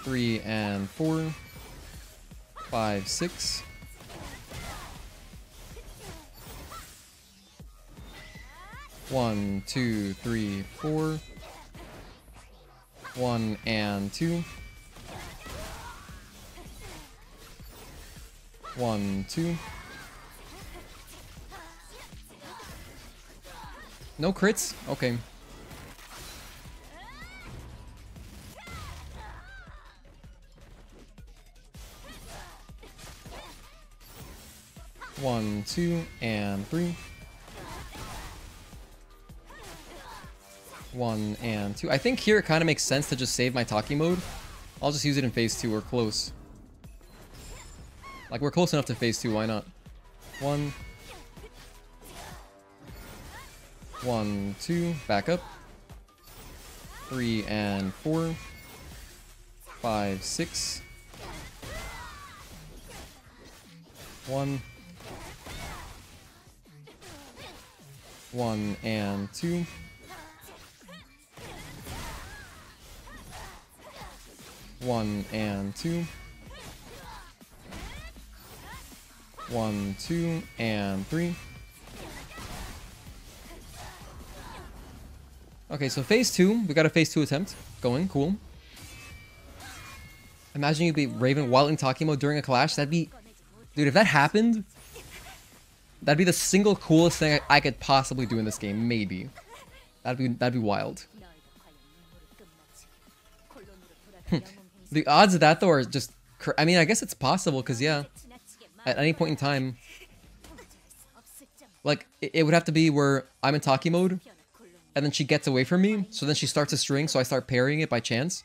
3 and 4. 5, 6. 1, 2, 3, 4. 1 and 2. 1, 2. No crits? Okay. One, 2, and 3. 1 and 2. I think here it kind of makes sense to just save my Taki mode. I'll just use it in phase 2. We're close. Like, we're close enough to phase 2. Why not? 1. 1, 2. Back up. 3 and 4. 5, 6. 1. 1 and 2. 1 and 2. 1, 2, and 3. Okay, so phase 2. We got a phase 2 attempt going. Cool. Imagine you'd be Raven while in Taki mode during a clash. That'd be... Dude, if that happened... That'd be the single coolest thing I could possibly do in this game. Maybe. That'd be wild. The odds of that, though, are just... I mean, I guess it's possible, because, yeah. At any point in time... Like, it would have to be where I'm in Taki mode, and then she gets away from me, so then she starts a string, so I start parrying it by chance.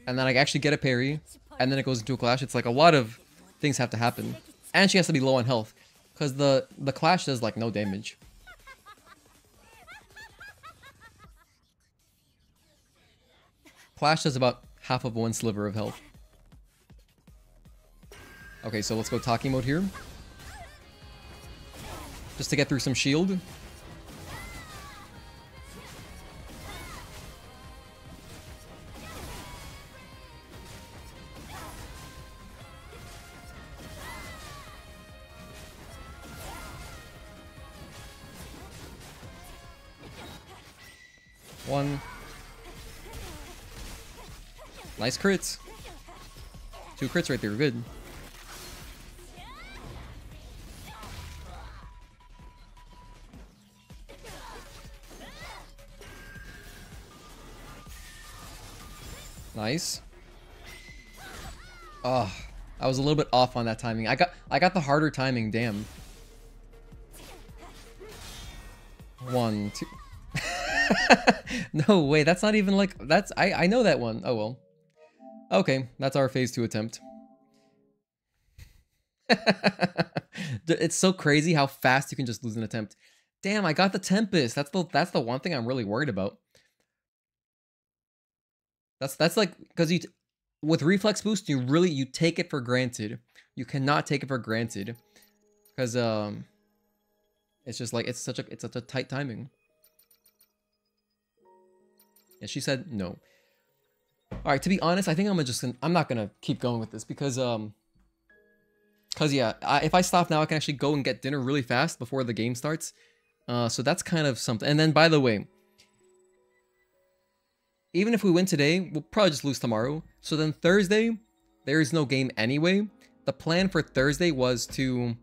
And then I actually get a parry, and then it goes into a clash. It's like a lot of things have to happen. And she has to be low on health, because the clash does, like, no damage. Clash does about half of one sliver of health. Okay, so let's go Taki mode here. Just to get through some shield. One. Nice crits. 2 crits right there, good. Nice. Oh, I was a little bit off on that timing. I got the harder timing, damn. 1, 2. No way, that's not even like, that's, I know that one. Oh well. Okay, that's our phase 2 attempt. It's so crazy how fast you can just lose an attempt. Damn, I got the Tempest. That's the one thing I'm really worried about. That's like, because with reflex boost, you take it for granted. You cannot take it for granted, because it's just like it's such a tight timing. Yeah, she said no. All right, to be honest, I think I'm not gonna keep going with this because yeah, if I stop now, I can actually go and get dinner really fast before the game starts. So that's kind of something. And then, by the way, even if we win today, we'll probably just lose tomorrow. So then Thursday, there is no game anyway. The plan for Thursday was to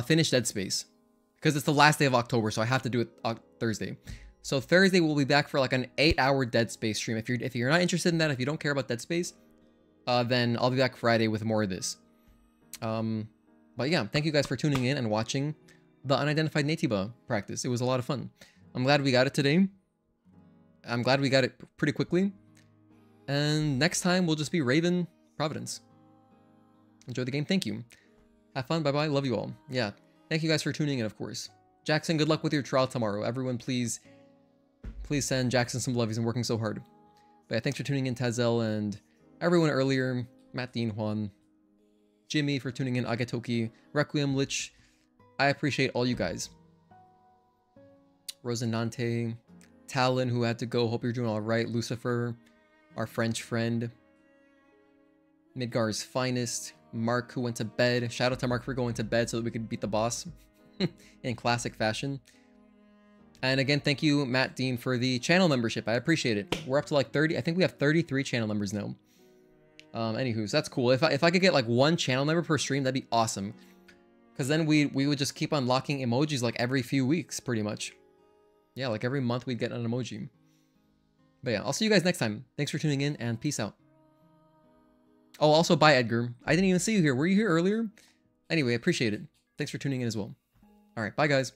finish Dead Space, because it's the last day of October, so I have to do it Thursday. So Thursday we'll be back for like an 8-hour Dead Space stream. If you're not interested in that, if you don't care about Dead Space, then I'll be back Friday with more of this. But yeah, thank you guys for tuning in and watching the Unidentified Naytiba practice. It was a lot of fun. I'm glad we got it today. I'm glad we got it pretty quickly. And next time we'll just be Raven Providence. Enjoy the game. Thank you. Have fun. Bye-bye. Love you all. Yeah. Thank you guys for tuning in, of course. Jackson, good luck with your trial tomorrow. Everyone, please send Jackson some love. He's been working so hard. But yeah, thanks for tuning in, Tazel, and everyone earlier. Matt, Dean, Juan, Jimmy for tuning in, Agatoki, Requiem, Lich. I appreciate all you guys. Rosanante, Talon, who had to go. Hope you're doing all right. Lucifer, our French friend. Midgar's finest. Mark, who went to bed. Shout out to Mark for going to bed so that we could beat the boss in classic fashion. And again, thank you, Matt Dean, for the channel membership. I appreciate it. We're up to like 30. I think we have 33 channel members now. Anywho, so that's cool. If I could get like 1 channel member per stream, that'd be awesome. Because then we would just keep unlocking emojis like every few weeks, pretty much. Yeah, like every month we'd get an emoji. But yeah, I'll see you guys next time. Thanks for tuning in, and peace out. Oh, also, bye, Edgar. I didn't even see you here. Were you here earlier? Anyway, I appreciate it. Thanks for tuning in as well. All right, bye, guys.